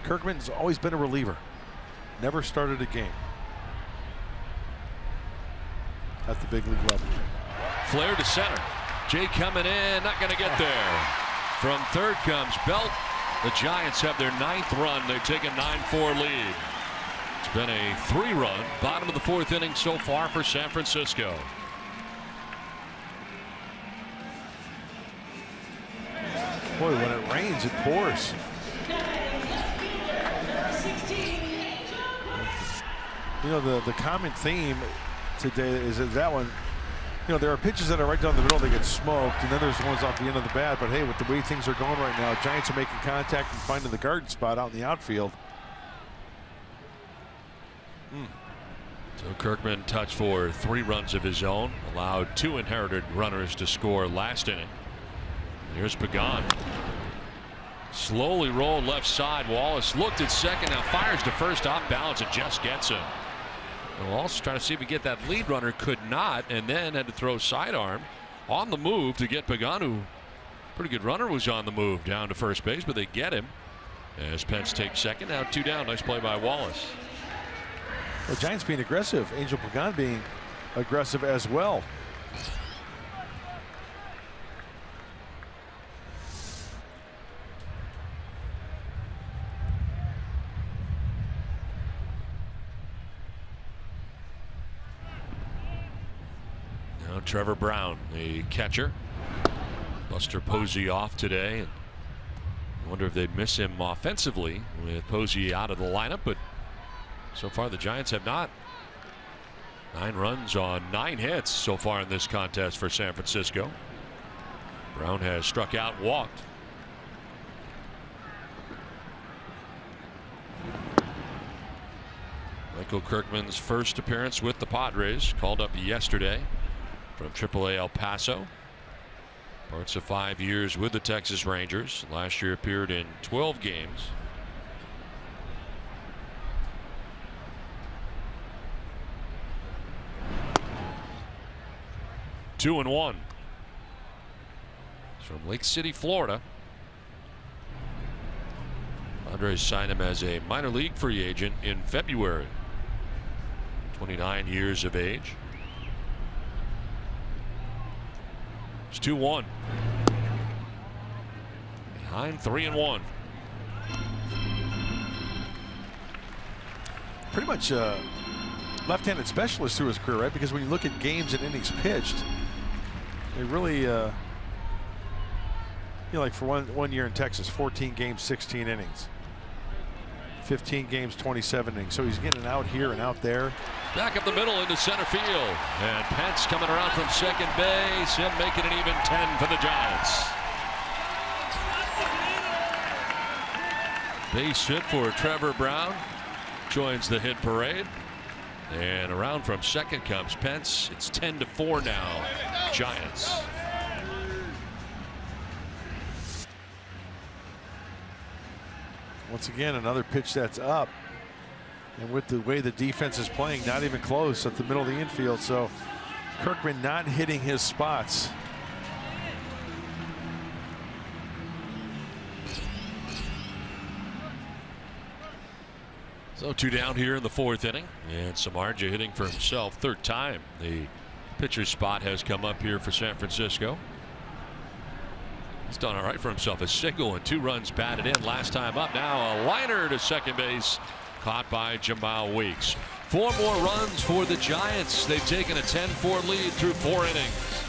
Kirkman's always been a reliever. Never started a game at the big league level. Flare to center. Jay coming in, not going to get there. From third comes Belt. The Giants have their 9th run. They take a 9-4 lead. It's been a 3-run, bottom of the 4th inning so far for San Francisco. Boy, when it rains, it pours. You know, the common theme today is that one. You know, there are pitches that are right down the middle, they get smoked, and then there's the ones off the end of the bat. But hey, with the way things are going right now, Giants are making contact and finding the garden spot out in the outfield. So Kirkman touched for 3 runs of his own, allowed 2 inherited runners to score last inning. Here's Pagan. Slowly rolled left side. Wallace looked at second, now fires to first, off balance, and just gets him. And Wallace trying to see if he could get that lead runner, could not, and then had to throw sidearm on the move to get Pagan, who pretty good runner was on the move down to first base, but they get him as Pence takes second. Now 2 down. Nice play by Wallace. The Giants being aggressive, Angel Pagan being aggressive as well. Now Trevor Brown, the catcher. Buster Posey off today. And I wonder if they'd miss him offensively with Posey out of the lineup, but so far the Giants have not. 9 runs on 9 hits so far in this contest for San Francisco. Brown has struck out and walked. Michael Kirkman's first appearance with the Padres, called up yesterday from AAA El Paso. Parts of 5 years with the Texas Rangers. Last year appeared in 12 games. Two and one. He's from Lake City, Florida. Padres signed him as a minor league free agent in February. 29 years of age. It's 2-1. Behind 3-1. Pretty much left-handed specialist through his career, right? Because when you look at games and innings pitched, they really, you know, like for one year in Texas, 14 games, 16 innings. 15 games, 27 innings. So he's getting out here and out there. Back up the middle into center field. And Pence coming around from second base. Him making it even 10 for the Giants. Base hit for Trevor Brown. Joins the hit parade. And around from second comes Pence. It's 10-4 now. Giants. Once again, another pitch that's up. And with the way the defense is playing, not even close at the middle of the infield. So Kirkman not hitting his spots. So 2 down here in the 4th inning. And Samardzija hitting for himself 3rd time. The pitcher's spot has come up here for San Francisco. He's done all right for himself. A single and 2 runs batted in last time up. Now a liner to second base, caught by Jamal Weeks. 4 more runs for the Giants. They've taken a 10-4 lead through 4 innings.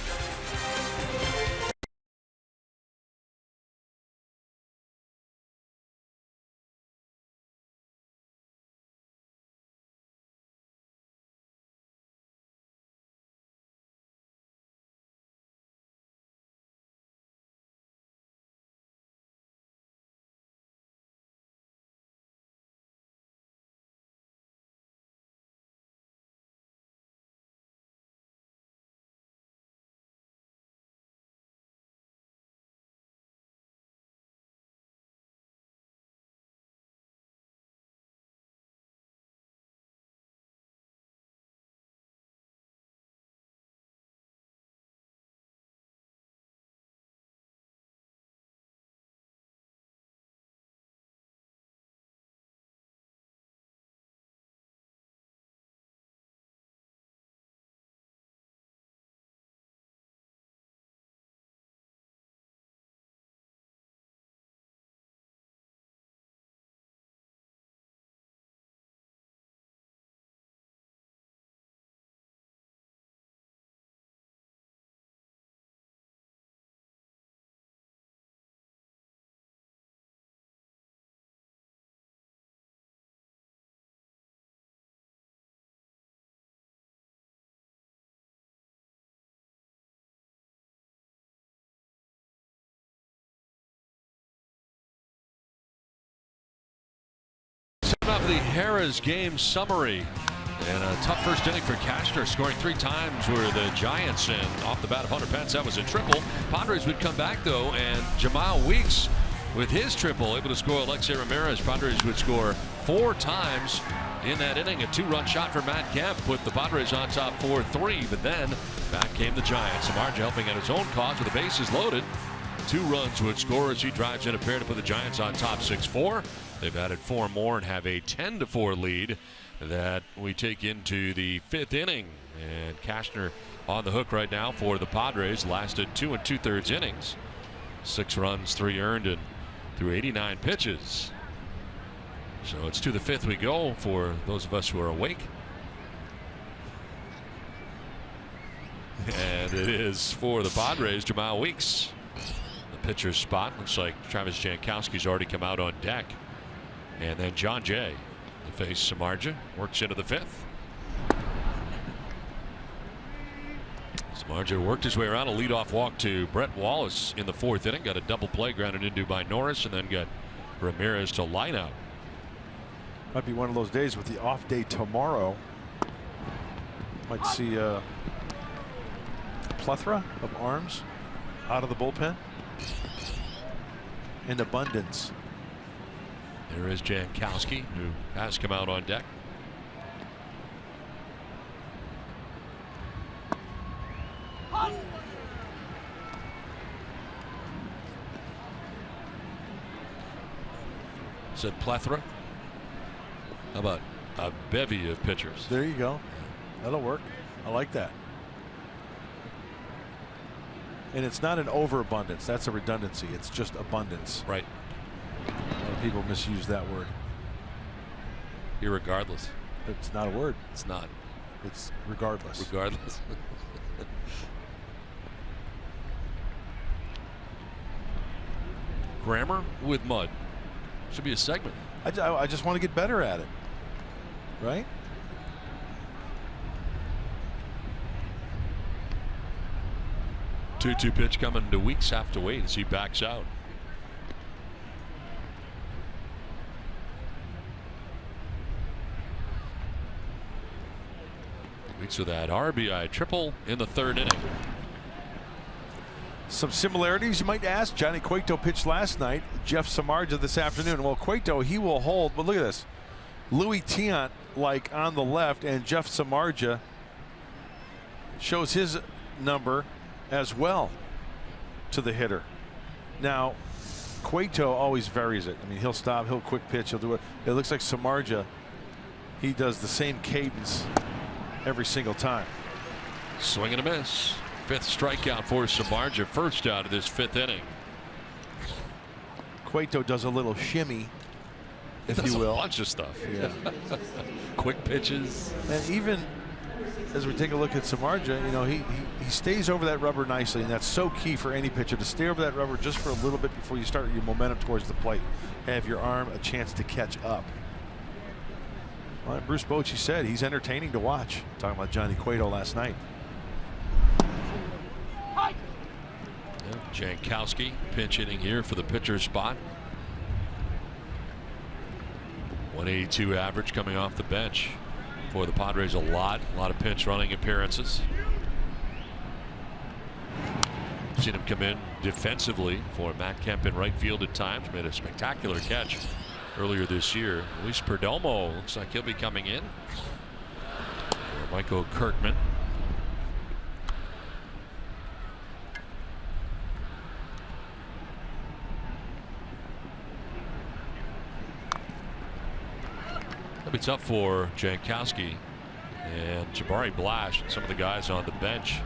off the Harrah's game summary. And a tough first inning for Cashner, scoring 3 times were the Giants, and off the bat of Hunter Pence, that was a triple. Padres would come back, though, and Jamal Weeks with his triple able to score Alexei Ramirez. Padres would score 4 times in that inning. A 2-run shot for Matt Kemp put the Padres on top 4-3, but then back came the Giants. Samardzija helping at his own cause with the bases loaded. 2 runs would score as he drives in a pair to put the Giants on top 6-4. They've added 4 more and have a 10-4 lead that we take into the 5th inning. And Cashner on the hook right now for the Padres. Lasted 2 2/3 innings. 6 runs, 3 earned, and through 89 pitches. So it's to the 5th we go for those of us who are awake. And it is for the Padres, Jamal Weeks. The pitcher's spot. Looks like Travis Jankowski's already come out on deck. And then John Jay to face Samardzija. Works into the 5th. Samardzija worked his way around a leadoff walk to Brett Wallace in the 4th inning. Got a double play grounded into by Norris, and then got Ramirez to line out. Might be one of those days with the off day tomorrow. Might see a plethora of arms out of the bullpen in abundance. There is Jankowski, who has come out on deck. Said plethora. How about a bevy of pitchers? There you go. That'll work. I like that. And it's not an overabundance. That's a redundancy. It's just abundance. Right. A lot of people misuse that word. Irregardless. It's not a word. It's not. It's regardless. Regardless. Grammar with mud. Should be a segment. I just want to get better at it. Right? Two pitch coming to Weeks. Have to wait as he backs out. Weeks with that RBI triple in the 3rd inning. Some similarities you might ask. Johnny Cueto pitched last night. Jeff Samardzija this afternoon. Well, Cueto, he will hold, but look at this. Louis Tiant like on the left, and Jeff Samardzija shows his number as well to the hitter. Now, Cueto always varies it. I mean, he'll stop, he'll quick pitch, he'll do it. It looks like Samardzija, he does the same cadence every single time. Swing and a miss. 5th strikeout for Samardzija. First out of this 5th inning. Cueto does a little shimmy, if you will. A bunch of stuff. Yeah. Quick pitches. And even as we take a look at Samardzija, you know, he stays over that rubber nicely, and that's so key for any pitcher, to stay over that rubber just for a little bit before you start your momentum towards the plate. Have your arm a chance to catch up. Well, Bruce Bochy said he's entertaining to watch. Talking about Johnny Cueto last night. Jankowski pinch hitting here for the pitcher spot. 182 average coming off the bench for the Padres. A lot of pinch running appearances. Seen him come in defensively for Matt Kemp in right field at times. Made a spectacular catch earlier this year. Luis Perdomo looks like he'll be coming in for Michael Kirkman. It'll be tough for Jankowski and Jabari Blash and some of the guys on the bench,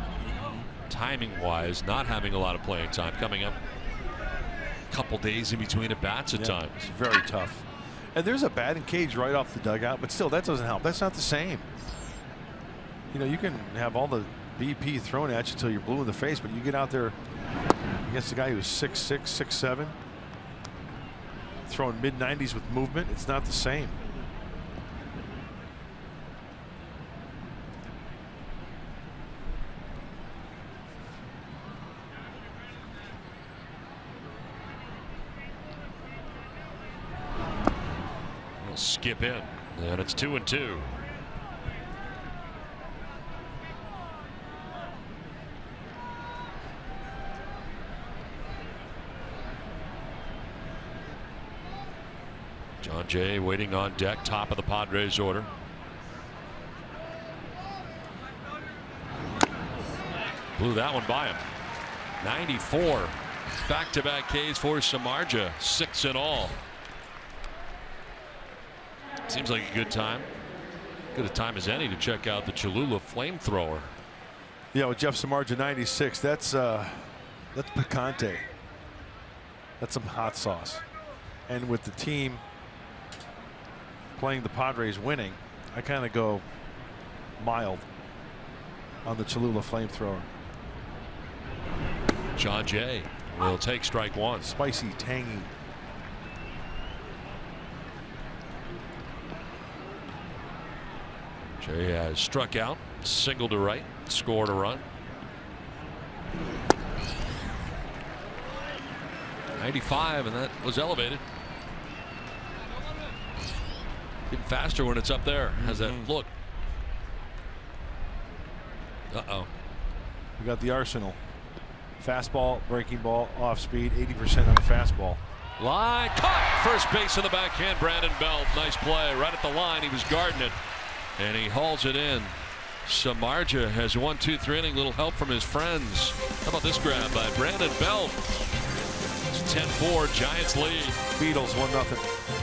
timing wise, not having a lot of playing time, coming up a couple days in between at bats at times. It's very tough. And there's a batting cage right off the dugout, but still, that doesn't help. That's not the same. You know, you can have all the BP thrown at you until you're blue in the face, but you get out there against a guy who's 6'6", 6'7", throwing mid-90s with movement, it's not the same. skip in, and it's 2-2. John Jay waiting on deck, top of the Padres order. Blew that one by him. 94 back-to-back Ks for Samardzija, 6 in all. Seems like a good time. Good a time as any to check out the Cholula flamethrower. Yeah, with Jeff Samardzija 96, that's picante. That's some hot sauce. And with the team playing the Padres winning, I kind of go mild on the Cholula flamethrower. John Jay will take strike one. Spicy, tangy. Jay has struck out, single to right, scored a run. 95, and that was elevated. Getting faster when it's up there. Has that look. Uh-oh. We got the arsenal. Fastball, breaking ball, off speed, 80% on the fastball. Line caught. First base in the backhand, Brandon Belt. Nice play. Right at the line. He was guarding it. And he hauls it in. Samardzija has 1-2-3 inning. Little help from his friends. How about this grab by Brandon Belt? It's 10-4. Giants lead. Beatles 1-0.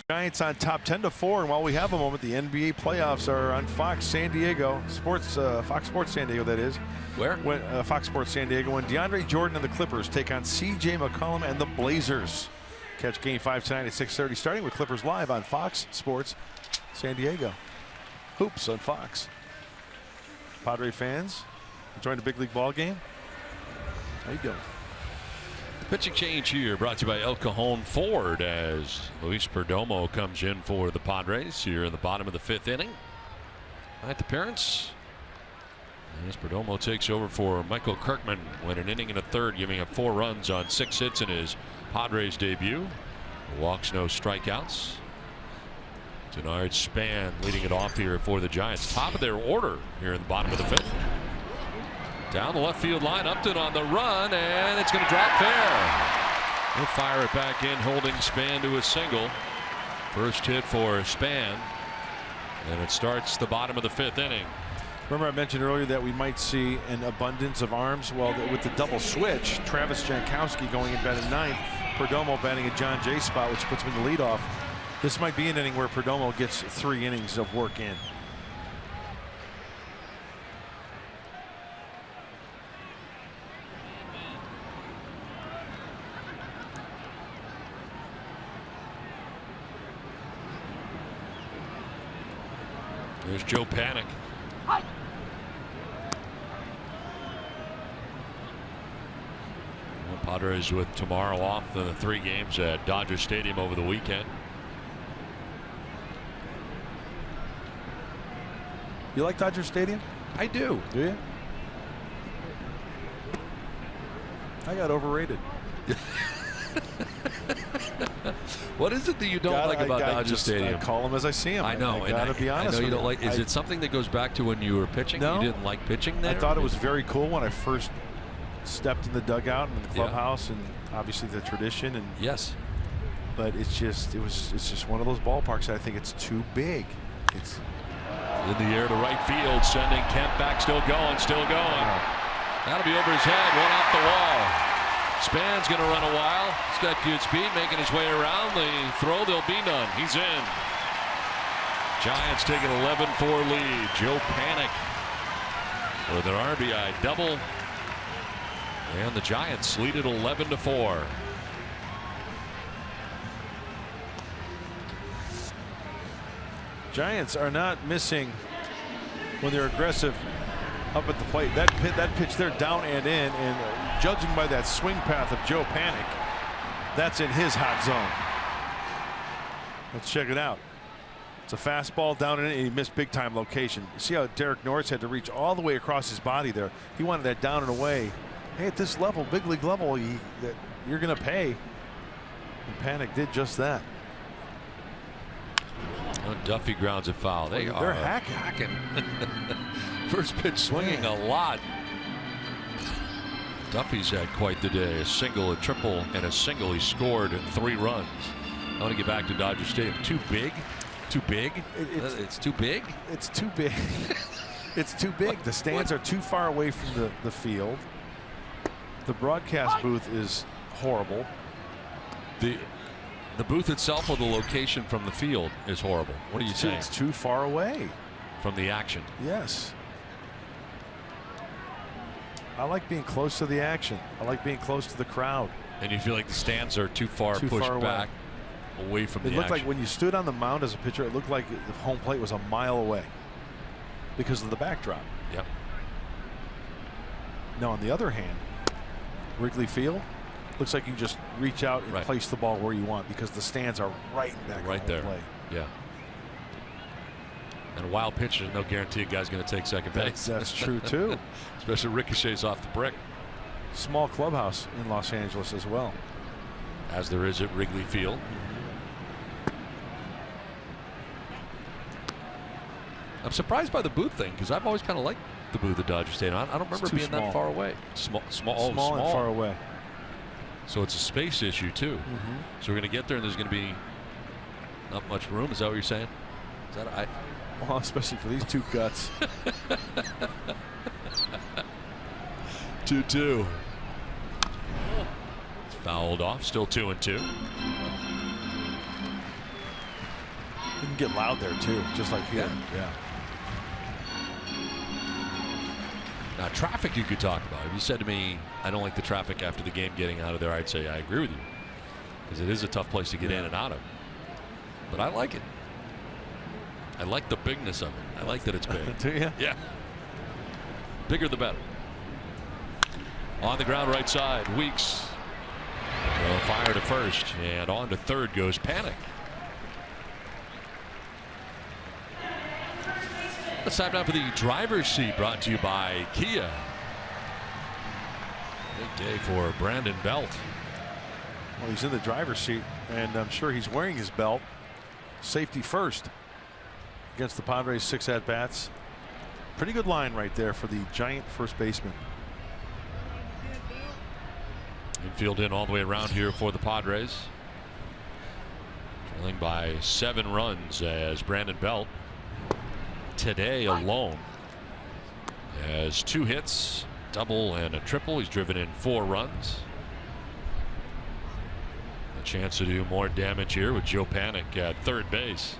Giants on top 10-4, and while we have a moment, the NBA playoffs are on Fox San Diego Sports, Fox Sports San Diego, that is. Where? When, Fox Sports San Diego, when DeAndre Jordan and the Clippers take on C.J. McCollum and the Blazers. Catch Game 5 tonight at 6:30, starting with Clippers live on Fox Sports San Diego. Hoops on Fox. Padre fans enjoying the big league ball game? How you doing? Pitching change here brought to you by El Cajon Ford as Luis Perdomo comes in for the Padres here in the bottom of the 5th inning. 9th appearance. As Perdomo takes over for Michael Kirkman, went an inning and a third, giving up 4 runs on 6 hits in his Padres debut. Walks, no strikeouts. Denard Span leading it off here for the Giants. Top of their order here in the bottom of the 5th. Down the left field line, Upton on the run, and it's going to drop fair. He'll fire it back in, holding Span to a single. First hit for Span, and it starts the bottom of the 5th inning. Remember I mentioned earlier that we might see an abundance of arms. Well, with the double switch, Travis Jankowski going in batting 9th, Perdomo batting at John Jay's spot, which puts him in the leadoff. This might be an inning where Perdomo gets 3 innings of work in. There's Joe Panic. Padres with tomorrow off, the 3 games at Dodger Stadium over the weekend. You like Dodger Stadium? I do. Do you? I got overrated. What is it that you don't like about Dodger Stadium? I call them as I see them. I know. I gotta be honest. I know you don't like. Is it something that goes back to when you were pitching? No. You didn't like pitching there? I thought it was very cool when I first stepped in the dugout and in the clubhouse, and obviously the tradition. And yes, but it's just one of those ballparks that I think it's too big. It's in the air to right field, sending Kemp back, still going. That'll be over his head, one off the wall. Span's going to run a while. He's got good speed, making his way around. The throw, there'll be none. He's in. Giants take an 11-4 lead. Joe Panic with an RBI double. And the Giants lead it 11-4. Giants are not missing when they're aggressive up at the plate. That pitch there down and in, and judging by that swing path of Joe Panic, that's in his hot zone. Let's check it out. It's a fastball down and in, and he missed big time location. You see how Derek Norris had to reach all the way across his body there. He wanted that down and away. Hey, at this level, big league level, you're going to pay. And Panic did just that. Oh, Duffy grounds a foul. They're hacking. First pitch swinging a lot. Duffy's had quite the day. A single, a triple, and a single. He scored 3 runs. I want to get back to Dodger Stadium. Too big? Too big? It's too big? It's too big. It's too big. The stands are too far away from the field. The broadcast booth is horrible. The booth itself or the location from the field is horrible. What are you saying? It's too far away from the action. Yes. I like being close to the action. I like being close to the crowd. And you feel like the stands are too far pushed back away from the action. It looked like when you stood on the mound as a pitcher, it looked like the home plate was a mile away because of the backdrop. Yep. Now, on the other hand, Wrigley Field looks like you just reach out and place the ball where you want because the stands are right back right there. Play. Yeah. And a wild pitch, there's no guarantee a guy's going to take second base. That's true too. Especially ricochets off the brick. Small clubhouse in Los Angeles as well, as there is at Wrigley Field. I'm surprised by the booth thing because I've always kind of liked the booth at Dodger Stadium. I don't remember being that far away. Small and far away. So it's a space issue too. So we're going to get there and there's going to be not much room. Is that what you're saying? Is that well, especially for these two guts. 2-2. It's fouled off. Still 2-2. You can get loud there too, just like here. Yeah. Now, traffic you could talk about. If you said to me, I don't like the traffic after the game getting out of there, I'd say I agree with you. Because it is a tough place to get in and out of. But I like it. I like the bigness of it. I like that it's big. Do you? Yeah. Bigger the better. On the ground right side, Weeks. Fire to first. And on to third goes Panic. It's time now for the driver's seat, brought to you by Kia. Big day for Brandon Belt. Well, he's in the driver's seat, and I'm sure he's wearing his belt. Safety first against the Padres, 6 at-bats. Pretty good line right there for the Giant first baseman. Infield in all the way around here for the Padres. Trailing by 7 runs as Brandon Belt today alone has 2 hits, double and a triple. He's driven in 4 runs. A chance to do more damage here with Joe Panic at third base.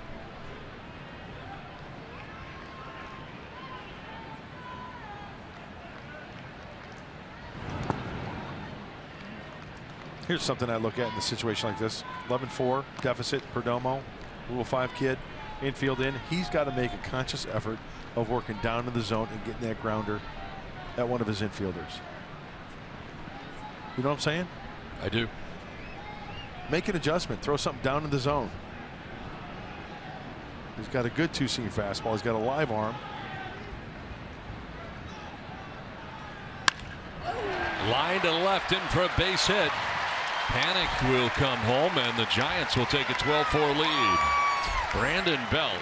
Here's something I look at in a situation like this. 11-4 deficit, Perdomo, Rule 5 kid. infield in. He's got to make a conscious effort of working down in the zone and getting that grounder at one of his infielders. You know what I'm saying? I do. Make an adjustment. Throw something down in the zone. He's got a good two-seam fastball. He's got a live arm. Line to left in for a base hit. Panic will come home, and the Giants will take a 12-4 lead. Brandon Belt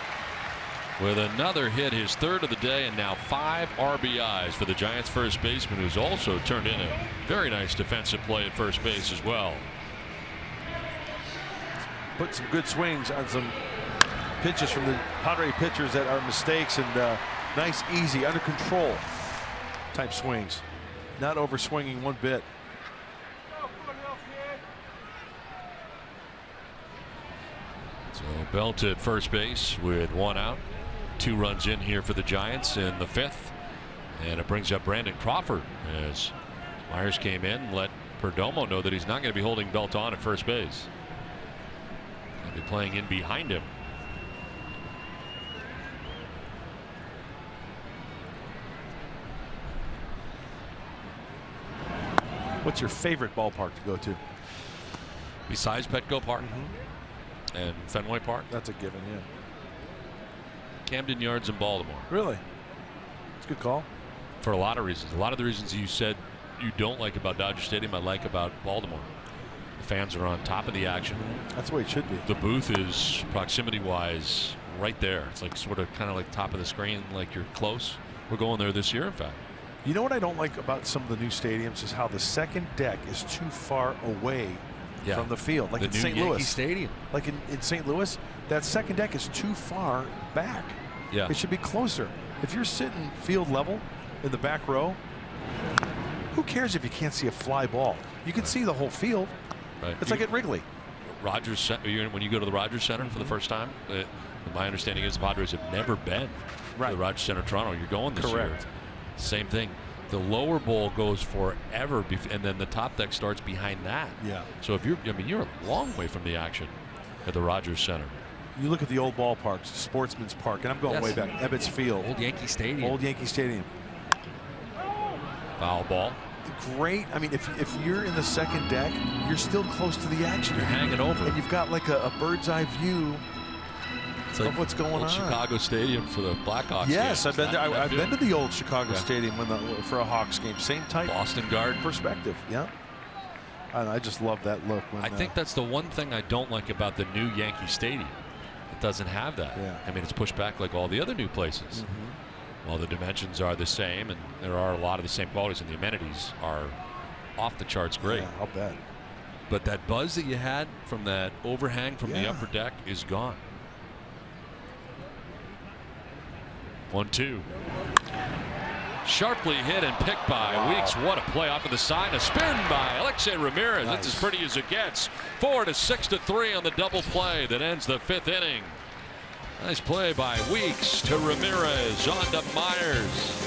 with another hit, his third of the day, and now 5 RBIs for the Giants first baseman, who's also turned in a very nice defensive play at first base as well. Put some good swings on some pitches from the Padres pitchers that are mistakes, and nice, easy, under control type swings. Not over swinging one bit. So Belt at first base with 1 out. 2 runs in here for the Giants in the 5th. And it brings up Brandon Crawford as Myers came in, let Perdomo know that he's not going to be holding Belt on at first base. He'll be playing in behind him. What's your favorite ballpark to go to? Besides Petco Park and Fenway Park? That's a given, yeah. Camden Yards in Baltimore. Really? It's a good call. For a lot of reasons. A lot of the reasons you said you don't like about Dodger Stadium, I like about Baltimore. The fans are on top of the action. That's the way it should be. The booth is, proximity-wise, right there. It's like sort of kind of like top of the screen, like you're close. We're going there this year, in fact. You know what I don't like about some of the new stadiums is how the second deck is too far away from the field. Like the in new St. Yankee Louis. Stadium. Like in St. Louis, that second deck is too far back. Yeah. It should be closer. If you're sitting field level in the back row, who cares if you can't see a fly ball? You can see the whole field. Right. It's like at Wrigley. Rogers, when you go to the Rogers Center for the first time, my understanding is the Padres have never been to the Rogers Center, Toronto. You're going this year. Same thing. The lower bowl goes forever, and then the top deck starts behind that. Yeah. So if you're a long way from the action at the Rogers Center. You look at the old ballparks, Sportsman's Park, and I'm going way back. Ebbets Field. Old Yankee Stadium. Old Yankee Stadium. Foul ball. Great. I mean, if you're in the second deck, you're still close to the action. You're hanging over. And you've got like a bird's eye view of what's going on. Chicago Stadium for the Blackhawks. Yes, games. I've been there. I've been to the old Chicago Stadium for a Hawks game. Same type. Boston Garden perspective. Yeah. And I just love that look. I think that's the one thing I don't like about the new Yankee Stadium. It doesn't have that. Yeah. I mean, it's pushed back like all the other new places. Well, the dimensions are the same, and there are a lot of the same qualities, and the amenities are off the charts great. Yeah, I'll bet. But that buzz that you had from that overhang from the upper deck is gone. 1-2. Sharply hit and picked by Weeks. What a play off of the side. A spin by Alexei Ramirez. That's as pretty as it gets. 4 to 6-3 on the double play that ends the 5th inning. Nice play by Weeks to Ramirez on to Myers.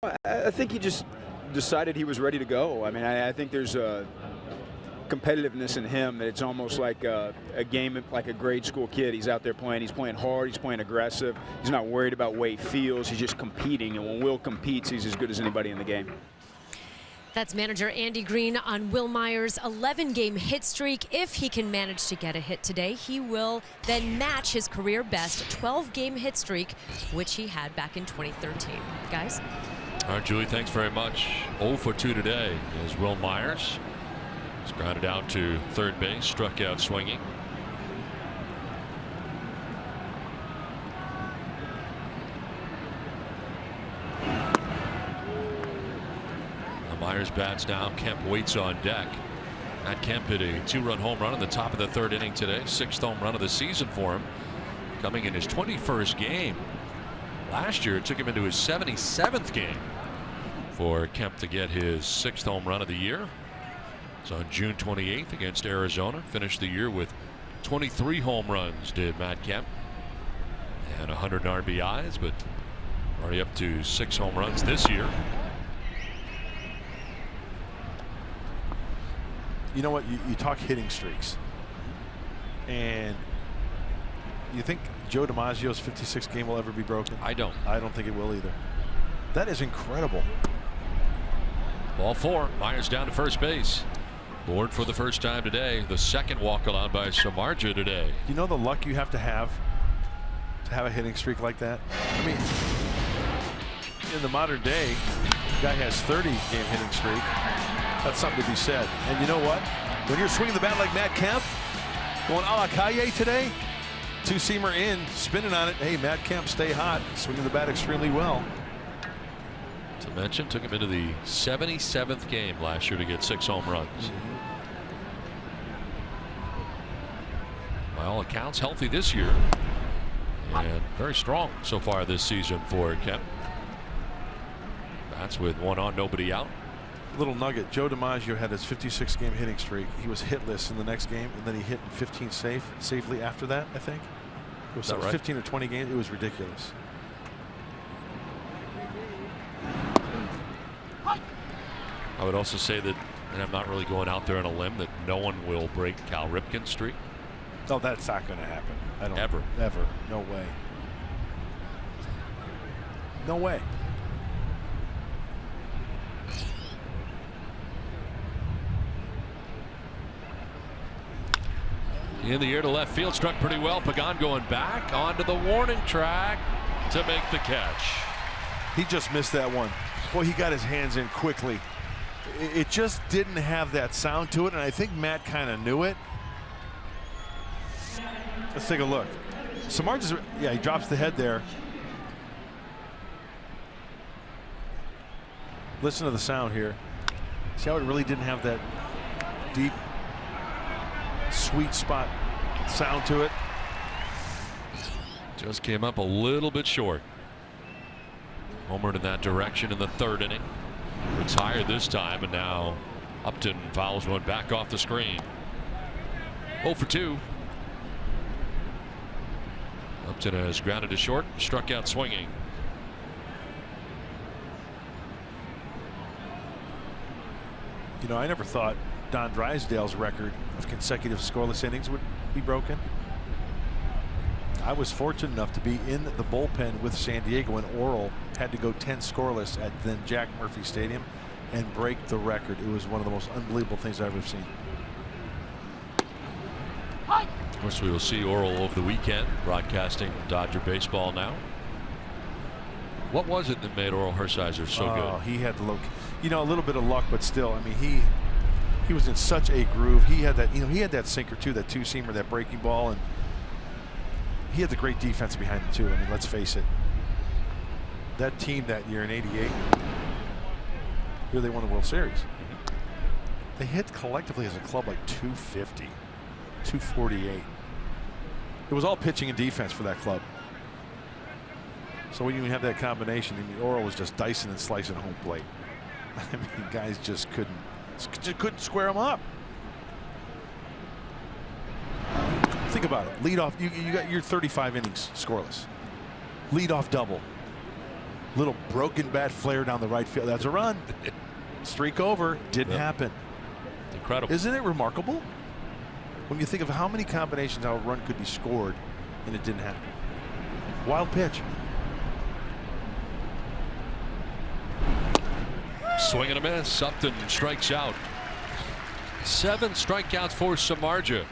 I think he just decided he was ready to go. I mean, I think there's a competitiveness in him that it's almost like a game, like a grade school kid. He's out there playing. He's playing hard. He's playing aggressive. He's not worried about way he feels. He's just competing. And when Will competes, he's as good as anybody in the game. That's manager Andy Green on Will Myers' 11-game hit streak. If he can manage to get a hit today, he will then match his career best 12-game hit streak, which he had back in 2013. Guys? All right, Julie, thanks very much. 0 for 2 today is Will Myers. He's grounded out to third base, struck out swinging. Myers bats down. Kemp waits on deck. Matt Kemp hit a 2-run home run in the top of the 3rd inning today. 6th home run of the season for him, coming in his 21st game. Last year it took him into his 77th game for Kemp to get his 6th home run of the year. It's on June 28th against Arizona. Finished the year with 23 home runs, did Matt Kemp, and 100 RBIs, but already up to 6 home runs this year. You know what? You talk hitting streaks, and you think Joe DiMaggio's 56th game will ever be broken? I don't. I don't think it will either. That is incredible. Ball 4. Myers down to first base. Board for the first time today. The second walk allowed by Samardzija today. You know the luck you have to have a hitting streak like that? I mean, in the modern day, the guy has 30-game hitting streak. That's something to be said. And you know what? When you're swinging the bat like Matt Kemp, going a la Calle today, 2-seamer in, spinning on it. Hey, Matt Kemp, stay hot. Swinging the bat extremely well. To mention, took him into the 77th game last year to get 6 home runs. By all accounts, healthy this year. And very strong so far this season for Kemp. That's with 1 on, nobody out. Little nugget. Joe DiMaggio had his 56-game hitting streak. He was hitless in the next game, and then he hit in 15 safely after that, I think. It was right? 15 or 20 games. It was ridiculous. I would also say that, and I'm not really going out there on a limb, that no one will break Cal Ripken's streak. No, that's not going to happen. I don't. Ever. No way. No way. In the air to left field, struck pretty well. Pagan going back onto the warning track to make the catch. He just missed that one. Boy, he got his hands in quickly. It just didn't have that sound to it, and I think Matt kind of knew it. Let's take a look. Samardzija, yeah, he drops the head there. Listen to the sound here. See how it really didn't have that deep, sweet spot sound to it. Just came up a little bit short. Homered in that direction in the 3rd inning. Retired this time, and now Upton fouls one back off the screen. 0 for 2. Upton has grounded to short, struck out swinging. You know, I never thought Don Drysdale's record of consecutive scoreless innings would be broken. I was fortunate enough to be in the bullpen with San Diego when Orioles had to go 10 scoreless at then Jack Murphy Stadium and break the record. It was one of the most unbelievable things I've ever seen. Of course, we will see Orioles over the weekend, broadcasting Dodger baseball now. What was it that made Orel Hershiser so good? He had the look, you know, a little bit of luck, but still, I mean, he was in such a groove. He had that, you know, he had that sinker too, that 2-seamer, that breaking ball, and he had the great defense behind him too. I mean, let's face it. That team that year in '88, here they won the World Series. They hit collectively as a club like 250, 248. It was all pitching and defense for that club. So when you have that combination, I mean, Orel was just dicing and slicing home plate. I mean, guys just couldn't square them up. Think about it. Lead off. You got your 35 innings scoreless. Lead off double. Little broken bat flare down the right field. That's a run. Streak over. Didn't happen. Incredible. Isn't it remarkable? When you think of how many combinations how a run could be scored and it didn't happen. Wild pitch. Swing and a miss. Upton strikes out. 7 strikeouts for Samardzija.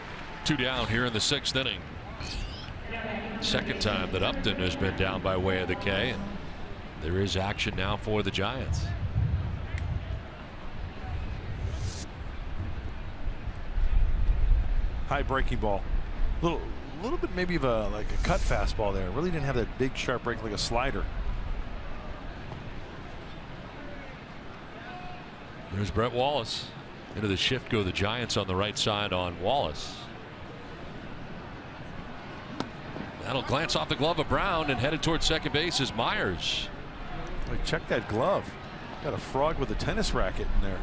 2 down here in the 6th inning. Second time that Upton has been down by way of the K. And there is action now for the Giants. High breaking ball. Little bit maybe of like a cut fastball there. Really didn't have that big sharp break like a slider. There's Brett Wallace. Into the shift go the Giants on the right side on Wallace. That'll glance off the glove of Brown, and headed towards second base is Myers. Like, check that glove. Got a frog with a tennis racket in there.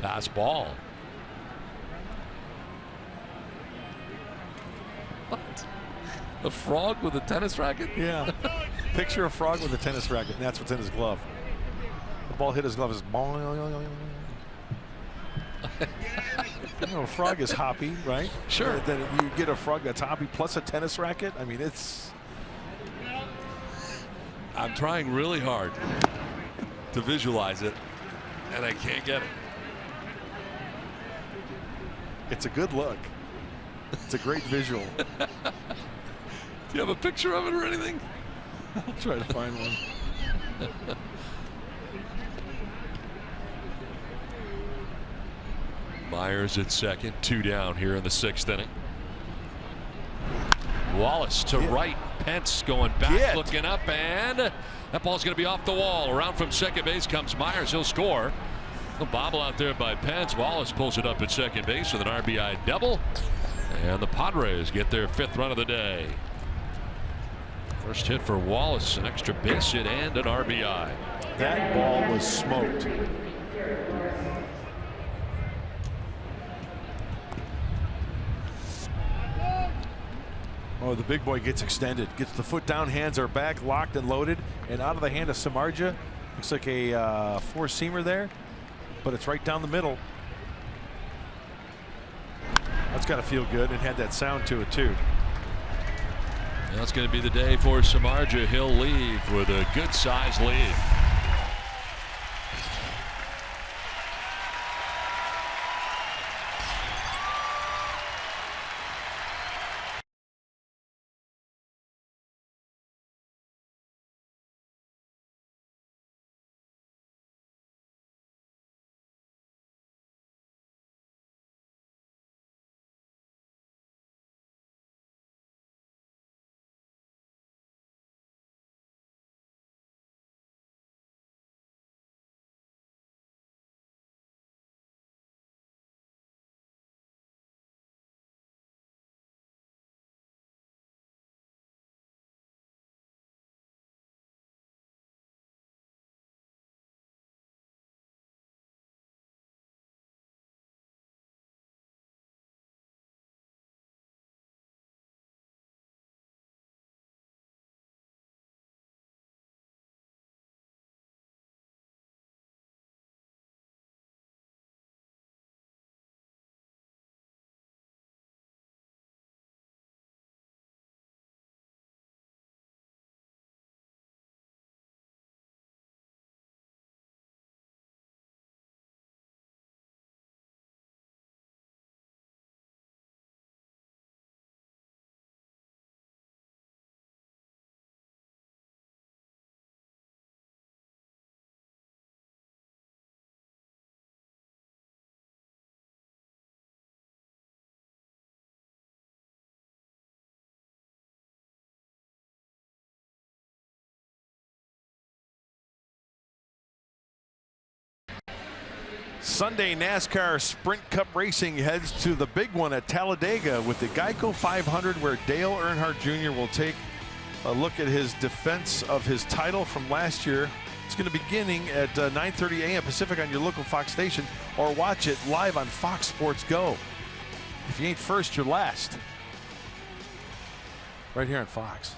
Pass ball. What? A frog with a tennis racket? Yeah. Picture a frog with a tennis racket, and that's what's in his glove. The ball hit his glove. Is you know, a frog is hoppy, right? Sure. Then you get a frog that's hoppy plus a tennis racket. I mean, it's. I'm trying really hard to visualize it, and I can't get it. It's a good look. It's a great visual. Do you have a picture of it or anything? I'll try to find one. Myers at second, 2 down here in the 6th inning. Wallace to right. Pence going back, looking up, and that ball's going to be off the wall. Around from second base comes Myers. He'll score. A bobble out there by Pence. Wallace pulls it up at second base with an RBI double. And the Padres get their 5th run of the day. First hit for Wallace, an extra base hit and an RBI. That ball was smoked. Oh, the big boy gets extended. Gets the foot down, hands are back, locked and loaded, and out of the hand of Samardzija. Looks like a four-seamer there, but it's right down the middle. That's got to feel good, and had that sound to it too. That's going to be the day for Samardzija. He'll leave with a good-sized lead. Sunday NASCAR Sprint Cup Racing heads to the big one at Talladega with the Geico 500, where Dale Earnhardt Jr. will take a look at his defense of his title from last year. It's going to be beginning at 9:30 a.m. Pacific on your local Fox station, or watch it live on Fox Sports Go. If you ain't first, you're last. Right here on Fox.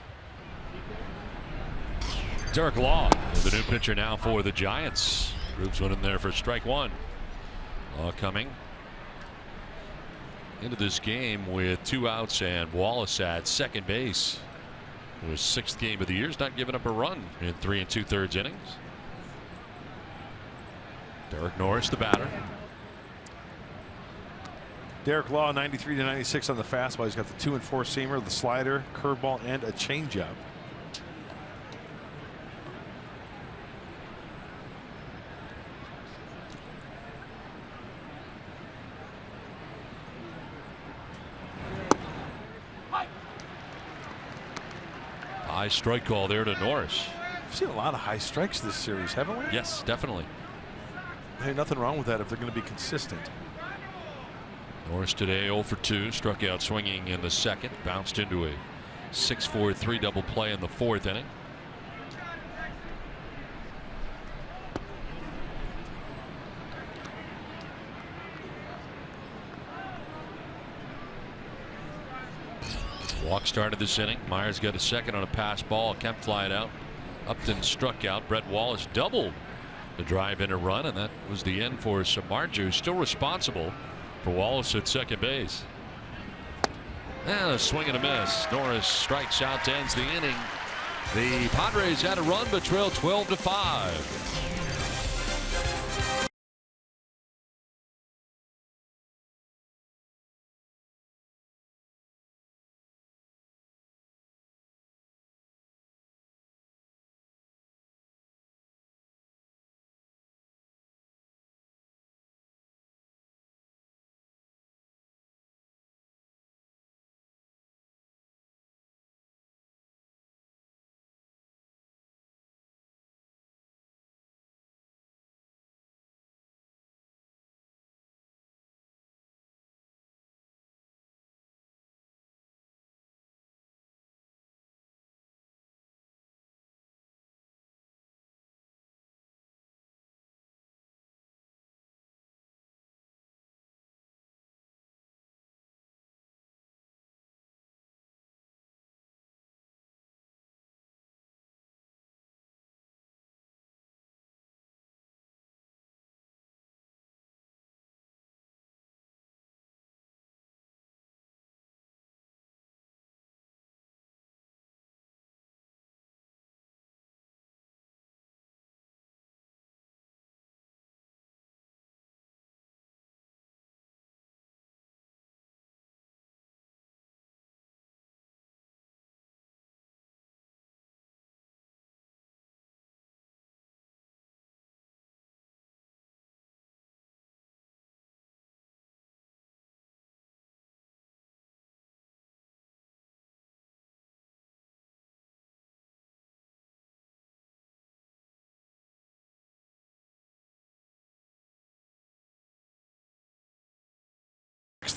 Derek Law, the new pitcher now for the Giants. Groups one in there for strike one. Law coming into this game with 2 outs and Wallace at second base. His 6th game of the year. He's not giving up a run in 3 2/3 innings. Derek Norris, the batter. Derek Law, 93 to 96 on the fastball. He's got the 2 and 4 seamer, the slider, curveball, and a changeup. High strike call there to Norris. We've seen a lot of high strikes this series, haven't we? Yes, definitely. Hey, nothing wrong with that if they're going to be consistent. Norris today 0 for 2, struck out swinging in the 2nd, bounced into a 6-4-3 double play in the 4th inning. Walk started this inning. Myers got a second on a pass ball. Kemp flying out. Upton struck out. Brett Wallace doubled the drive in a run, and that was the end for Samardzija, who's still responsible for Wallace at second base. And a swing and a miss. Norris strikes out to ends the inning. The Padres had a run but trailed 12-5.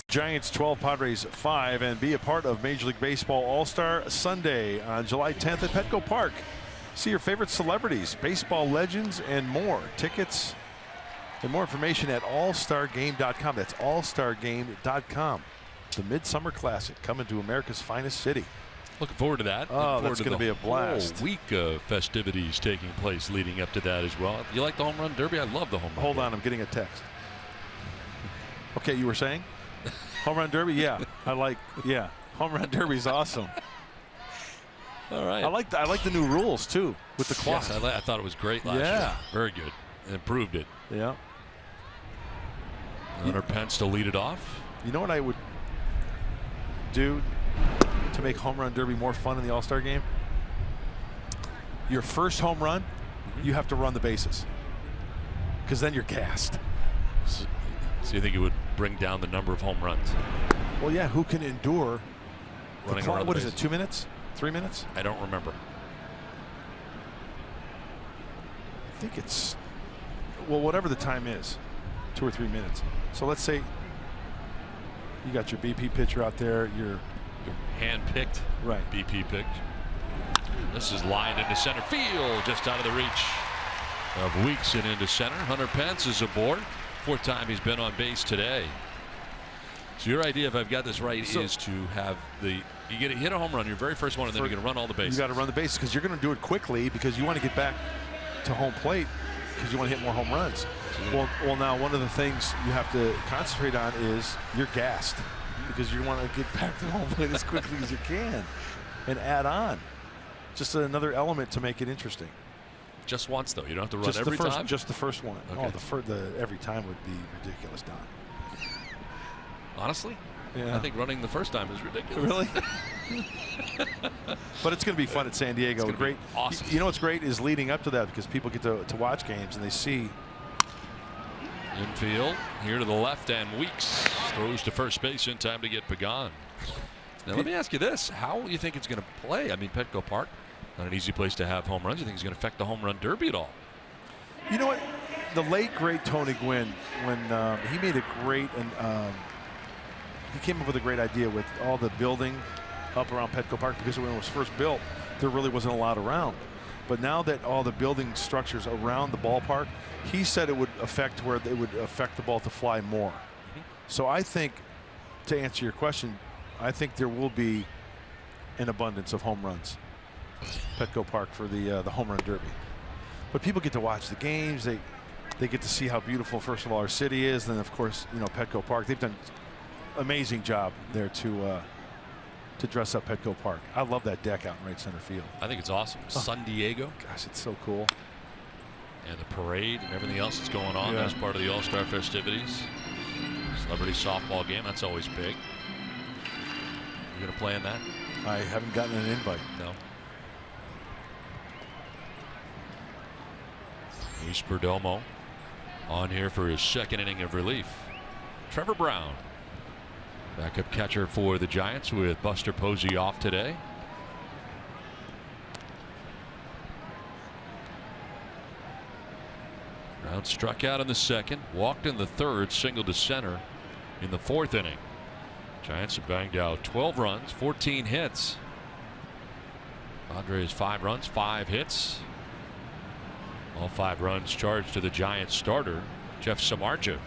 Giants 12, Padres 5, and be a part of Major League Baseball All-Star Sunday on July 10th at Petco Park. See your favorite celebrities, baseball legends, and more. Tickets and more information at allstargame.com. That's allstargame.com. The Midsummer Classic coming to America's finest city. Looking forward to that. Oh, that's going to be a blast. Whole week of festivities taking place leading up to that as well. You like the home run derby? I love the home run Hold derby. on, I'm getting a text. Okay, you were saying? Home run derby? Yeah. Yeah. Home run derby's awesome. All right. I like the new rules too with the clock. Yes, I thought it was great last year. Very good. Improved it. Yeah. Hunter Pence to lead it off. You know what I would do to make home run derby more fun in the All-Star game? Your first home run, you have to run the bases, because then you're gassed. So you think it would bring down the number of home runs? Well, yeah. Who can endure running the clock? around What the is it? bases? 2 minutes? 3 minutes? I don't remember. I think it's, well, whatever the time is, 2 or 3 minutes. So let's say you got your BP pitcher out there. Your hand-picked. Right. BP picked. This is lined into center field, just out of the reach of Weeks and into center. Hunter Pence is aboard. 4th time he's been on base today. So your idea, if I've got this right, is to have the You get hit a home run, your very first one, and then you're going to run all the bases. You got to run the bases because you're going to do it quickly because you want to get back to home plate because you want to hit more home runs. Well, now one of the things you have to concentrate on is you're gassed because you want to get back to home plate as quickly as you can and add on. Just another element to make it interesting. Just once, though. You don't have to run every time? Just the first one. Okay. Oh, the every time would be ridiculous, Don. Honestly? Yeah. I think running the first time is ridiculous. Really? But it's going to be fun at San Diego. Great. Awesome. You know what's great is leading up to that because people get to watch games and they see. Infield, here to the left, and Weeks throws to first base in time to get Pagan. Now, let me ask you this. How do you think it's going to play? I mean, Petco Park, not an easy place to have home runs. You think it's going to affect the home run derby at all? You know what? The late, great Tony Gwynn, when he made a great, he came up with a great idea with all the building up around Petco Park because when it was first built, there really wasn't a lot around. But now that all the building structures around the ballpark, he said it would affect where it would affect the ball to fly more. So I think, to answer your question, I think there will be an abundance of home runs, Petco Park, for the home run derby. But people get to watch the games. They get to see how beautiful, first of all, our city is. Then, of course, you know, Petco Park. They've done an amazing job there to dress up Petco Park. I love that deck out in right center field. I think it's awesome. San Diego. Gosh, it's so cool. And the parade and everything else that's going on as part of the All-Star festivities. Celebrity softball game. That's always big. You going to play in that? I haven't gotten an invite. No. Luis Perdomo on here for his second inning of relief. Trevor Brown, backup catcher for the Giants, with Buster Posey off today. Brown struck out in the second, walked in the third, singled to center in the fourth inning. Giants have banged out 12 runs, 14 hits. Padres 5 runs, 5 hits. All 5 runs charged to the Giants starter, Jeff Samardzija.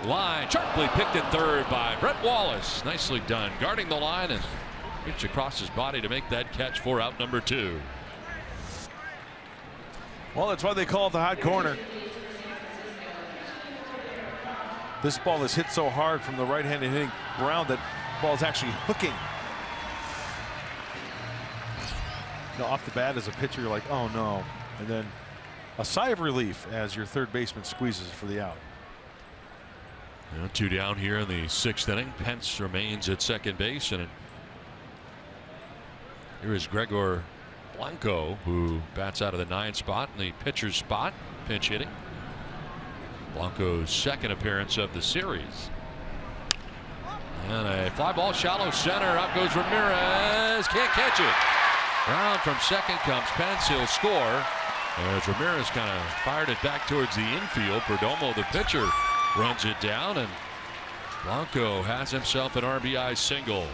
Line sharply picked at third by Brett Wallace. Nicely done, guarding the line and reached across his body to make that catch for out number 2. Well, that's why they call it the hot corner. This ball is hit so hard from the right-handed hitting Brown that ball is actually hooking. You know, off the bat as a pitcher, you're like, oh no. And then a sigh of relief as your third baseman squeezes for the out. 2 down here in the 6th inning. Pence remains at second base, and here is Gregor Blanco, who bats out of the 9 spot in the pitcher's spot, pinch hitting. Blanco's second appearance of the series. And a fly ball, shallow center. Out goes Ramirez. Can't catch it. Round from second comes Pence. He'll score. As Ramirez kind of fired it back towards the infield. Perdomo, the pitcher, runs it down, and Blanco has himself an RBI single.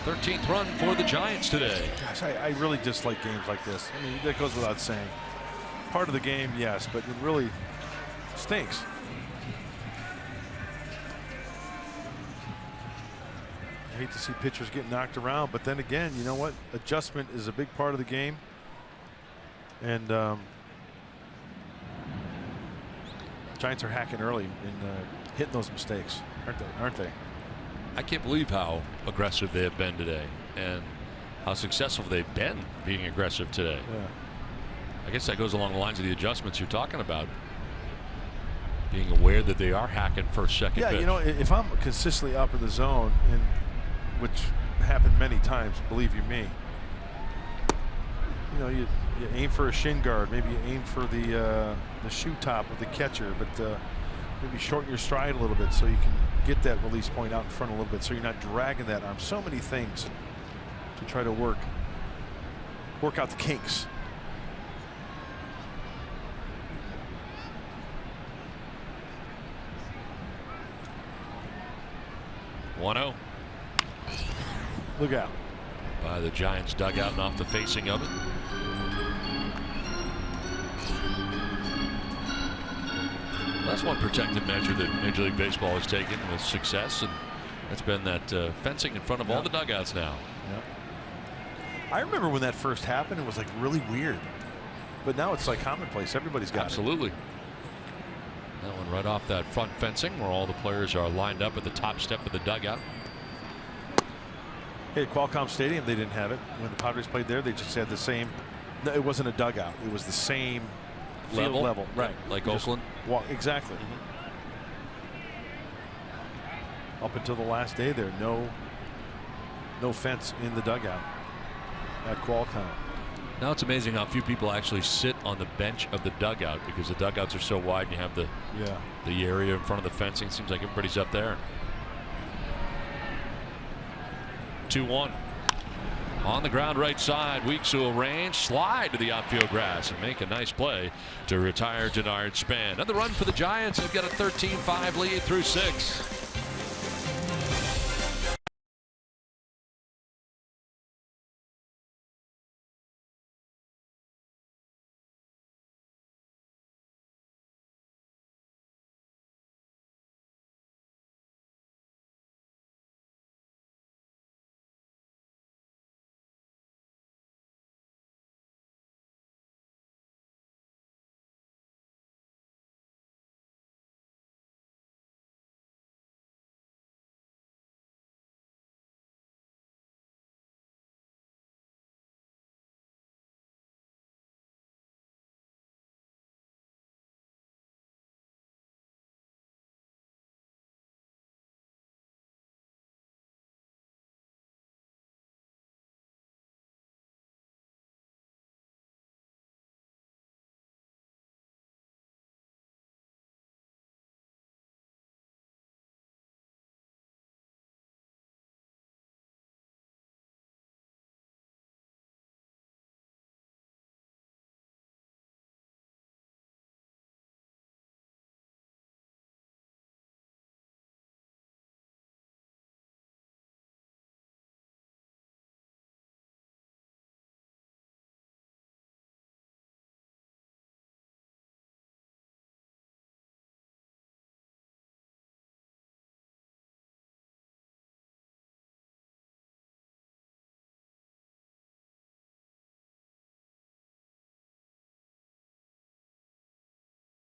'13th run for the Giants today. Gosh, I really dislike games like this. I mean, that goes without saying. Part of the game, yes, but it really stinks. I hate to see pitchers get knocked around, but then again, you know what? Adjustment is a big part of the game. And Giants are hacking early and hitting those mistakes, aren't they? I can't believe how aggressive they have been today and how successful they've been being aggressive today. Yeah. I guess that goes along the lines of the adjustments you're talking about. Being aware that they are hacking first, second pitch. You know, if I'm consistently up in the zone, and which happened many times, believe you me, you know, you aim for a shin guard, maybe you aim for the shoe top of the catcher, but maybe shorten your stride a little bit so you can get that release point out in front a little bit, so you're not dragging that arm. So many things to try to work out the kinks. (1-0). Look out. By the Giants dugout and off the facing of it. That's one protective measure that Major League Baseball has taken with success, and that's been that fencing in front of all the dugouts now. Yep. I remember when that first happened, it was like really weird. But now it's like commonplace. Everybody's got it. Absolutely. That one right off that front fencing where all the players are lined up at the top step of the dugout. Hey, at Qualcomm Stadium, they didn't have it. When the Padres played there, they just had the same. No, it wasn't a dugout. It was the same field level. Right. Like Oakland. Exactly. Up until the last day there, no fence in the dugout at Qualcomm. Now it's amazing how few people actually sit on the bench of the dugout because the dugouts are so wide and you have the area in front of the fencing. It seems like everybody's up there. 2-1. On the ground right side, Weeks will range, slide to the outfield grass and make a nice play to retire Denard Span. Another run for the Giants. They've got a 13-5 lead through 6.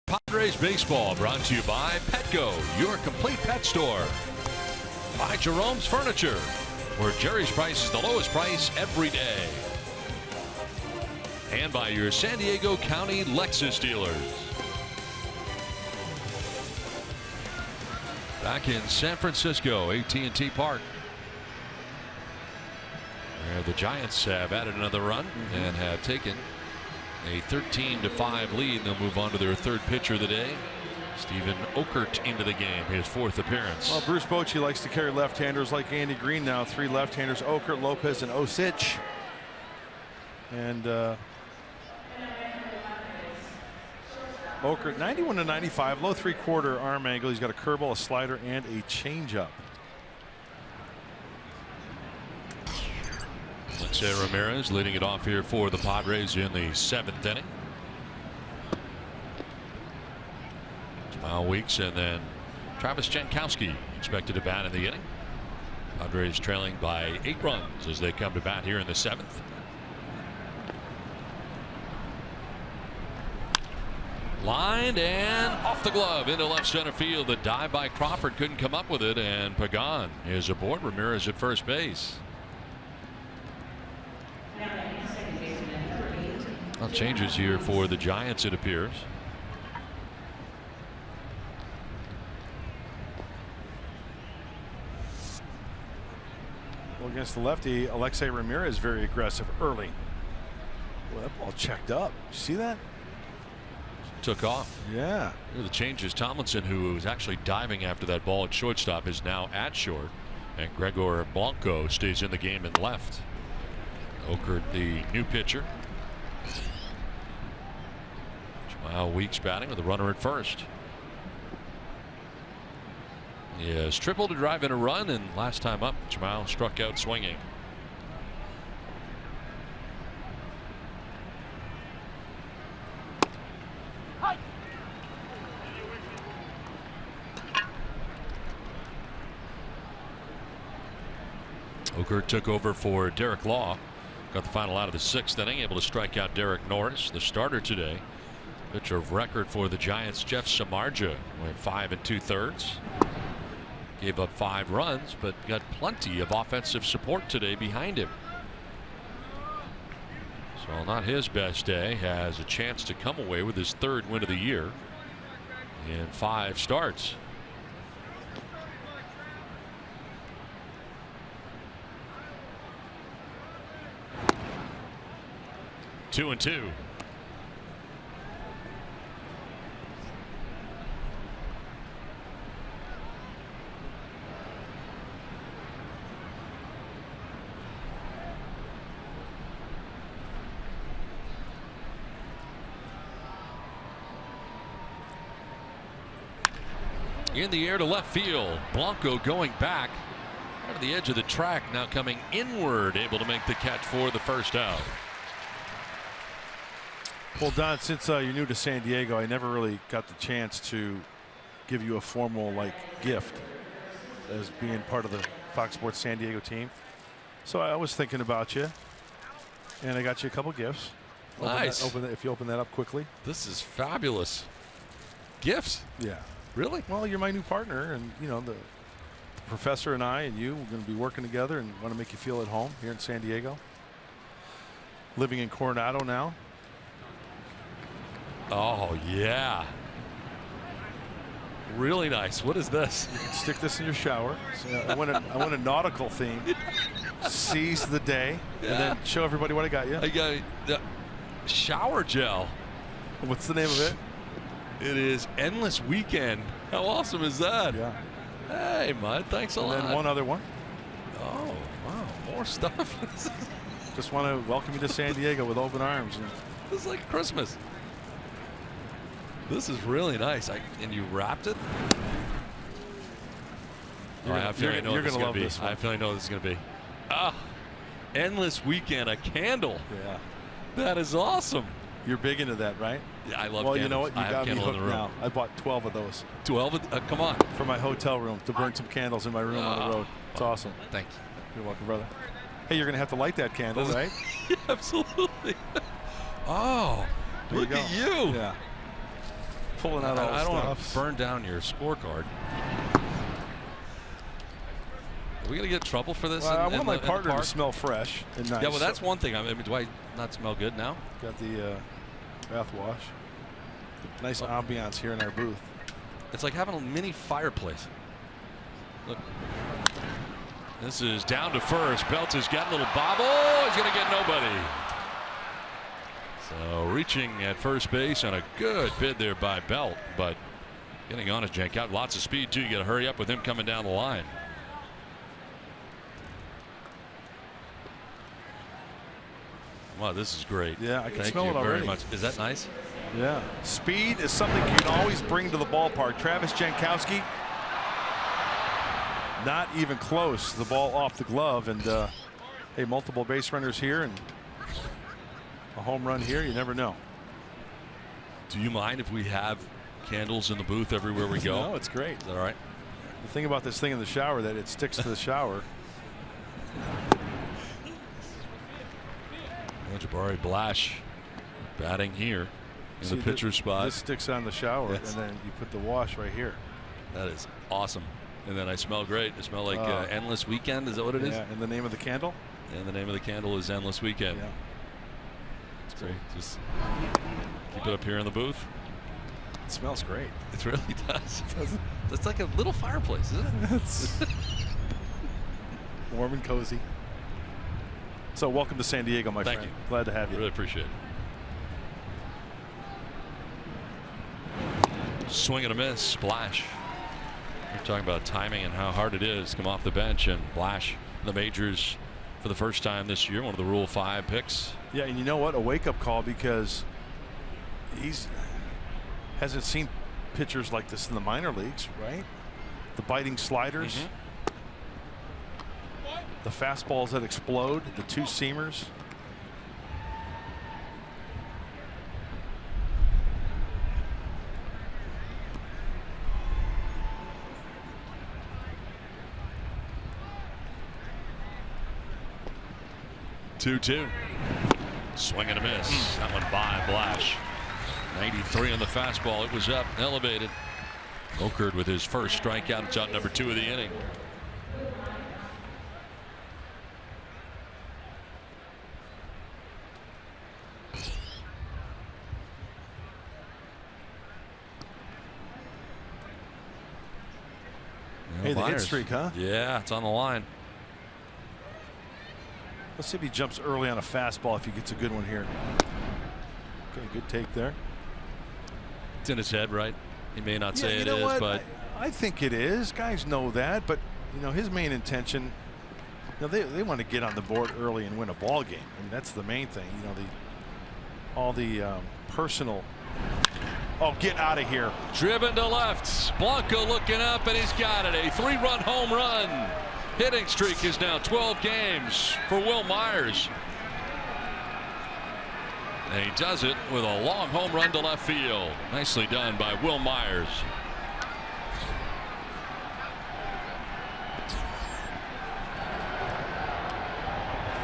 Padres baseball brought to you by Petco, your complete pet store. By Jerome's Furniture, where Jerry's price is the lowest price every day. And by your San Diego County Lexus dealers. Back in San Francisco, AT&T Park, where the Giants have added another run and have taken a 13-5 lead. They'll move on to their third pitcher of the day, Stephen Okert, into the game, his fourth appearance. Well, Bruce Bochy likes to carry left-handers like Andy Green now. 3 left-handers: Okert, Lopez, and Osich. And Okert, 91-95, low 3/4 arm angle. He's got a curveball, a slider, and a changeup. Alexei Ramirez leading it off here for the Padres in the 7th inning. Smile Weeks and then Travis Jankowski expected to bat in the inning. Padres trailing by 8 runs as they come to bat here in the 7th. Lined and off the glove into left center field. The dive by Crawford couldn't come up with it, and Pagan is aboard. Ramirez at first base. Well, changes here for the Giants, it appears. Well, against the lefty, Alexei Ramirez very aggressive early. Well, that ball checked up. Did you see that? Took off. Yeah. Here are the changes. Tomlinson, who was actually diving after that ball at shortstop, is now at short, and Gregor Blanco stays in the game in left. Okert, the new pitcher. Jamal Weeks batting with a runner at first. He has tripled to drive in a run, and last time up, Jamal struck out swinging. Oker took over for Derek Law. Got the final out of the 6th inning, able to strike out Derek Norris, the starter today. Pitcher of record for the Giants, Jeff Samardzija, went 5 2/3. Gave up 5 runs, but got plenty of offensive support today behind him. So not his best day. Has a chance to come away with his 3rd win of the year in 5 starts. Two and two. In the air to left field. Blanco going back out of the edge of the track, now coming inward, able to make the catch for the first out. Well, Don, since you're new to San Diego, I never really got the chance to give you a formal gift as being part of the Fox Sports San Diego team. So I was thinking about you, and I got you a couple gifts. Nice. If you open that up quickly. This is fabulous. Gifts? Yeah. Really? Well, you're my new partner, and the professor and I and you, we're going to be working together and want to make you feel at home here in San Diego. Living in Coronado now. Oh yeah. Really nice. What is this? You can stick this in your shower. So I want a nautical theme. Seize the day, and then show everybody what I got you. I got the shower gel. What's the name of it? It is Endless Weekend. How awesome is that? Yeah. Hey, Mud, thanks a lot. And then one other one. Oh, wow. More stuff. Just want to welcome you to San Diego with open arms. This is like Christmas. This is really nice. And you wrapped it? I feel I know what this is going to be. I feel I know what this is going to be. Ah, Endless Weekend, a candle. Yeah. That is awesome. You're big into that, right? Yeah, I love Well, candles. you know what? You got me hooked now. I bought 12 of those. 12? Come on. For my hotel room, to burn some candles in my room on the road. It's awesome. Thank you. You're welcome, brother. Hey, you're going to have to light that candle, right? Yeah, absolutely. Oh, look at you. Yeah. Pulling out all the stuff. I don't want to burn down your scorecard. Are we going to get in trouble for this? Well, I want my partner to smell fresh and nice. Yeah, well, that's one thing. I mean, do I not smell good now? Got the bath wash. Nice ambiance here in our booth. It's like having a mini fireplace. Look. This is down to first. Belt has got a little bobble. He's going to get nobody. So reaching at first base on a good bid there by Belt, but getting on his jank out. Lots of speed, too. You got to hurry up with him coming down the line. Wow, this is great. Yeah, I can Thank smell you it already. very much. Is that nice? Yeah. Speed is something you can always bring to the ballpark. Travis Jankowski, not even close. The ball off the glove, and hey, multiple base runners here and a home run here. You never know. Do you mind if we have candles in the booth everywhere we go? No, it's great. Is that all right? The thing about this thing in the shower that it sticks to the shower. Jabari Blash batting here in the pitcher spot. This sticks on the shower, and then you put the wash right here. That is awesome. And then I smell great. I smell like Endless Weekend. Is that what it is? Yeah, and the name of the candle? And the name of the candle is Endless Weekend. Yeah. It's great. Just keep it up here in the booth. It smells great. It really does. It's like a little fireplace, isn't it? It's warm and cozy. So welcome to San Diego, my friend. Thank you. Glad to have you. Really appreciate it. Swing and a miss. Splash. We're talking about timing and how hard it is to come off the bench, and Blash the majors for the first time this year, one of the Rule 5 picks. Yeah, and you know what? A wake-up call, because hasn't seen pitchers like this in the minor leagues, right? The biting sliders. Mm-hmm. The fastballs that explode, the two seamers. 2-2. Swing and a miss. That one by Blash. 93 on the fastball. It was up, elevated. Oakland with his first strikeout. It's out number 2 of the inning. Hey, the hit streak, huh? Yeah, it's on the line. Let's see if he jumps early on a fastball if he gets a good one here. Okay, good take there. It's in his head, right? He may not say it is, but I think it is. Guys know that, but you know his main intention. You know they want to get on the board early and win a ball game. I mean that's the main thing. You know all the personal. Oh, get out of here! Driven to left. Blanco looking up, and he's got it. A 3-run home run. Hitting streak is now 12 games for Wil Myers. And he does it with a long home run to left field. Nicely done by Wil Myers.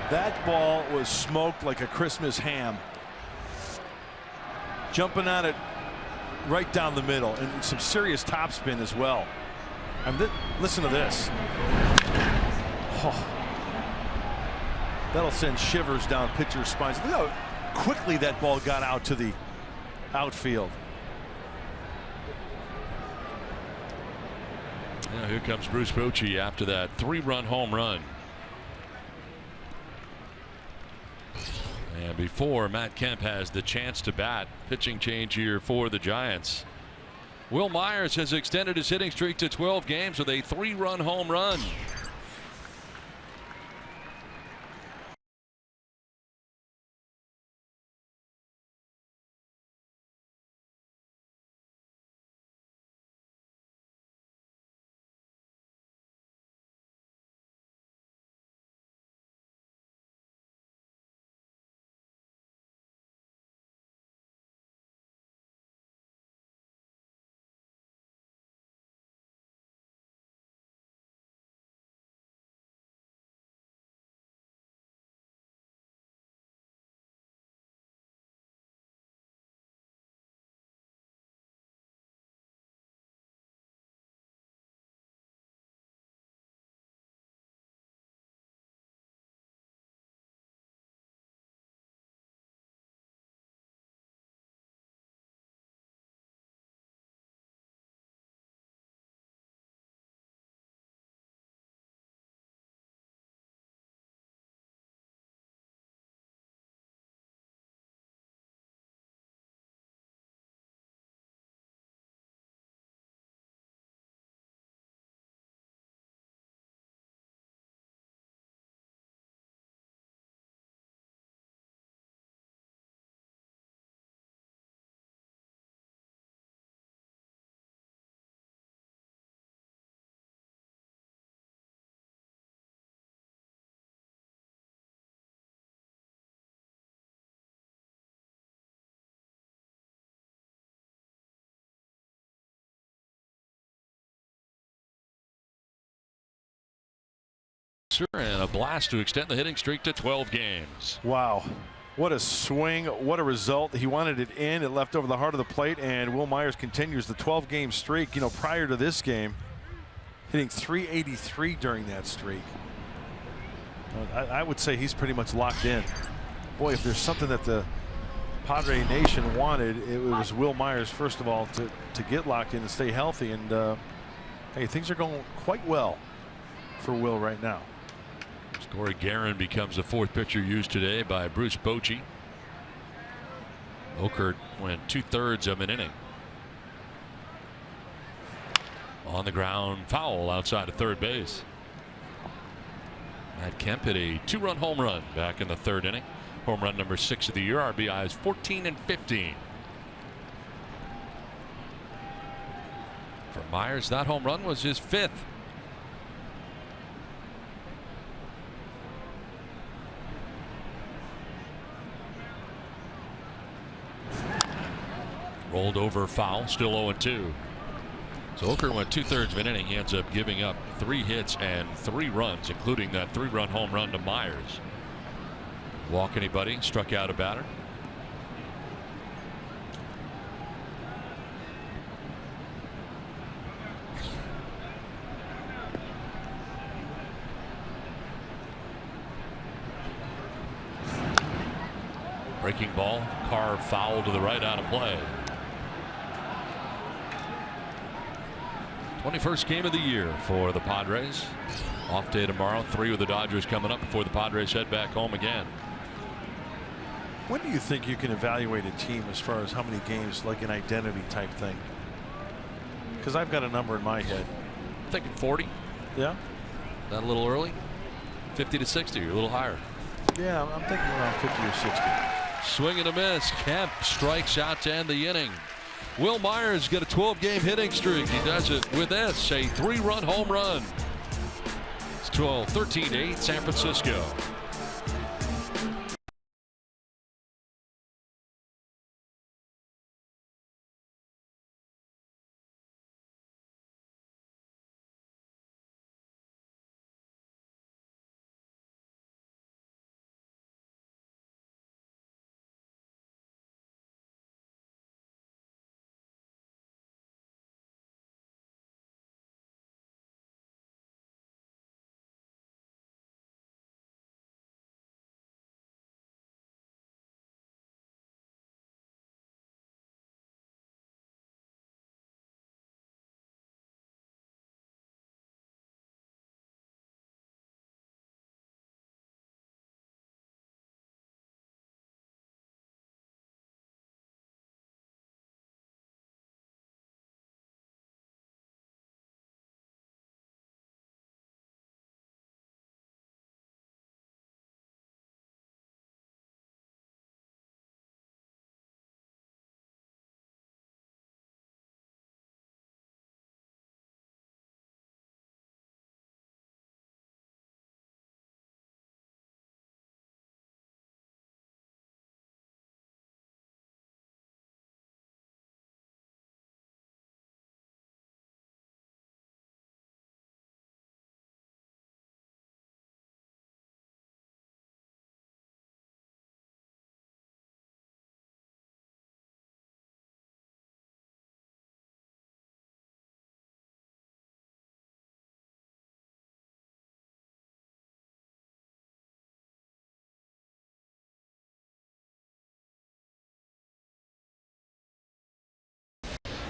That ball was smoked like a Christmas ham. Jumping on it right down the middle, and some serious topspin as well. And listen to this. Oh, that'll send shivers down pitchers' spines. Look how quickly that ball got out to the outfield. Now here comes Bruce Bochy after that 3-run home run. And before Matt Kemp has the chance to bat, pitching change here for the Giants. Wil Myers has extended his hitting streak to 12 games with a 3-run home run. And a blast to extend the hitting streak to 12 games. Wow. What a swing. What a result. He wanted it in. It left over the heart of the plate, and Wil Myers continues the 12-game streak. You know, prior to this game, hitting .383 during that streak. I would say he's pretty much locked in. Boy, if there's something that the Padre Nation wanted, it was Wil Myers, first of all, to get locked in and stay healthy. And, hey, things are going quite well for Wil right now. Corey Guerin becomes the 4th pitcher used today by Bruce Bochy. Oakland went 2/3 of an inning. On the ground, foul outside of third base. Matt Kemp hit a 2-run home run back in the 3rd inning. Home run number 6 of the year. RBIs 14 and 15. For Myers, that home run was his 5th. Rolled over, foul, still 0-2. So Oakland went 2/3 of an inning. He ends up giving up 3 hits and 3 runs, including that 3-run home run to Myers. walk anybody, struck out a batter. Breaking ball, carved foul to the right, out of play. 21st game of the year for the Padres. Off day tomorrow. 3 with the Dodgers coming up before the Padres head back home again. When do you think you can evaluate a team as far as how many games, like an identity type thing? Because I've got a number in my head. I'm thinking 40. Yeah. That a little early? 50 to 60, or a little higher. Yeah, I'm thinking around 50 or 60. Swing and a miss. Kemp strikes out to end the inning. Will Myers got a 12-game hitting streak. He does it with this, a 3-run home run. It's 13-8 San Francisco.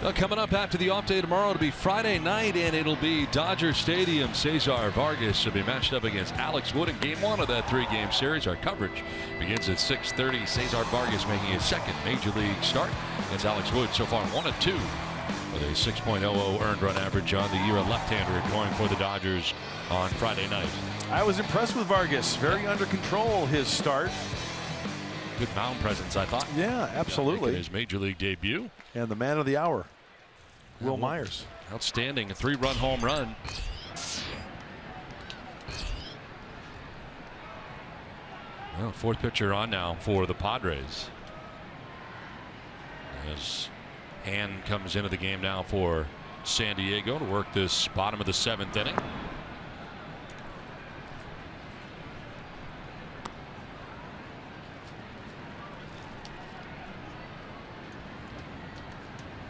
Well, coming up after the off day tomorrow, it'll be Friday night, and it'll be Dodger Stadium. Cesar Vargas will be matched up against Alex Wood in Game 1 of that 3-game series. Our coverage begins at 6:30. Cesar Vargas making his second Major League start against Alex Wood. So far 1-2 with a 6.00 earned run average on the year. A left-hander going for the Dodgers on Friday night. I was impressed with Vargas. Very under control his start. Good mound presence, I thought. Yeah, absolutely. His Major League debut. And the man of the hour, Will Myers. Outstanding. A 3-run home run. Well, 4th pitcher on now for the Padres. As Hand comes into the game now for San Diego to work this bottom of the 7th inning.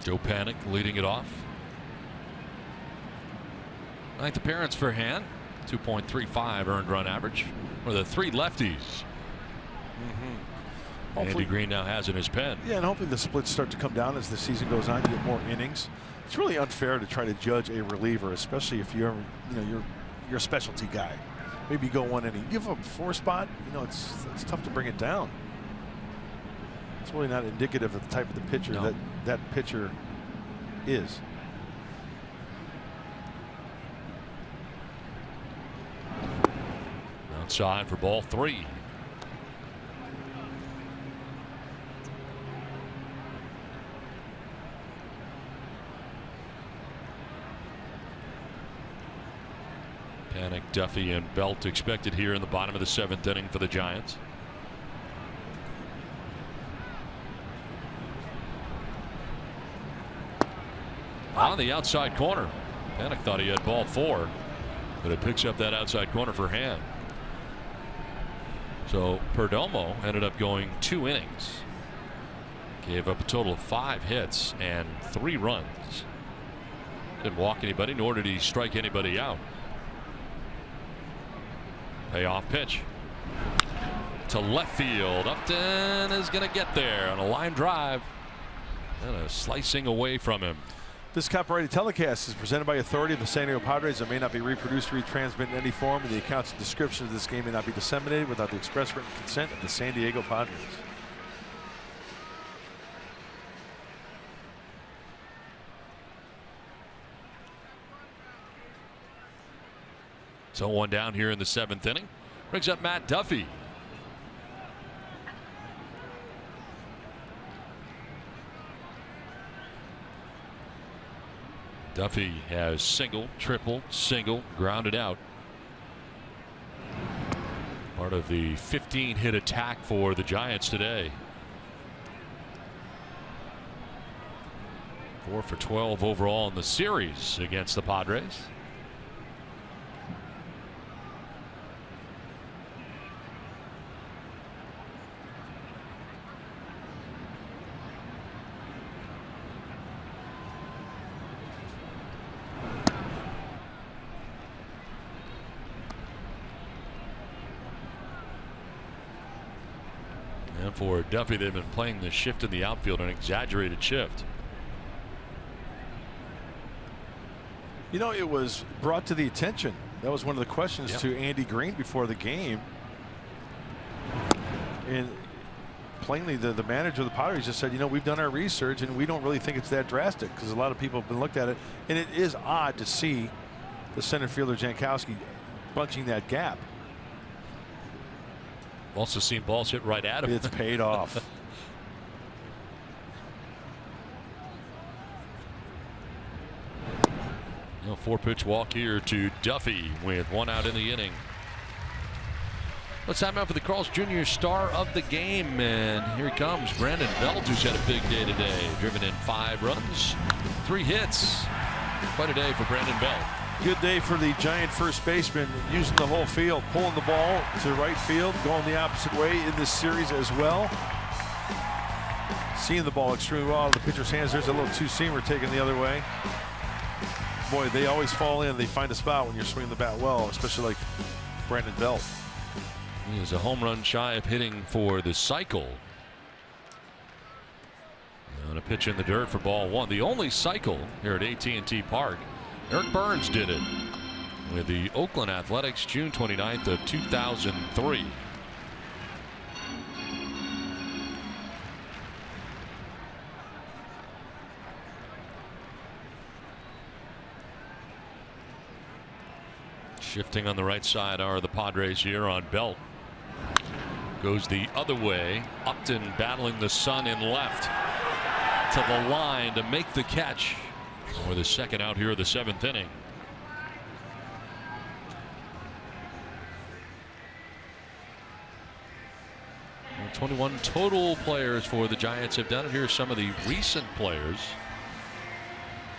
Joe Panik leading it off. 9th appearance for Hand. 2.35 earned run average for the 3 lefties. Andy Green now has in his pen. Yeah, and hopefully the splits start to come down as the season goes on. You get more innings. It's really unfair to try to judge a reliever, especially if you're, you're a specialty guy. Maybe you go 1 inning, give up 4 spot. It's tough to bring it down. It's really not indicative of the type of the pitcher that pitcher is. Outside for ball 3. Panik, Duffy, and Belt expected here in the bottom of the 7th inning for the Giants. On the outside corner. Panik thought he had ball 4, but it picks up that outside corner for Hand. So Perdomo ended up going 2 innings. Gave up a total of 5 hits and 3 runs. Didn't walk anybody, nor did he strike anybody out. Payoff pitch to left field. Upton is going to get there on a line drive. And a slicing away from him. This copyrighted telecast is presented by authority of the San Diego Padres and may not be reproduced or retransmitted in any form, and the accounts and descriptions of this game may not be disseminated without the express written consent of the San Diego Padres. So 1 down here in the 7th inning. Brings up Matt Duffy. Duffy has single, triple, single, grounded out. Part of the 15-hit attack for the Giants today. 4 for 12 overall in the series against the Padres. And for Duffy, they've been playing the shift in the outfield, an exaggerated shift. You know, it was brought to the attention. That was one of the questions to Andy Green before the game. And plainly, the manager of the Padres just said, you know, we've done our research and we don't really think it's that drastic, because a lot of people have been looked at it. And it is odd to see the center fielder Jankowski bunching that gap. Also seen balls hit right at him. It's paid off. 4-pitch walk here to Duffy with 1 out in the inning. Let's time out for the Carl's Jr. star of the game, and here he comes, Brandon Belt, who's had a big day today, driven in 5 runs, 3 hits. Quite a day for Brandon Belt. Good day for the Giant first baseman, using the whole field, pulling the ball to right field, going the opposite way in this series as well. Seeing the ball extremely well out of the pitcher's hands. There's a little two-seamer taken the other way. Boy, they always fall in. They find a spot when you're swinging the bat well, especially like Brandon Belt. He is a home run shy of hitting for the cycle. And a pitch in the dirt for ball 1. The only cycle here at AT&T Park. Eric Burns did it with the Oakland Athletics, June 29th of 2003. Shifting on the right side are the Padres here on Belt. Goes the other way. Upton battling the sun in left to the line to make the catch. For the second out here of the 7th inning. And 21 total players for the Giants have done it. Here are some of the recent players.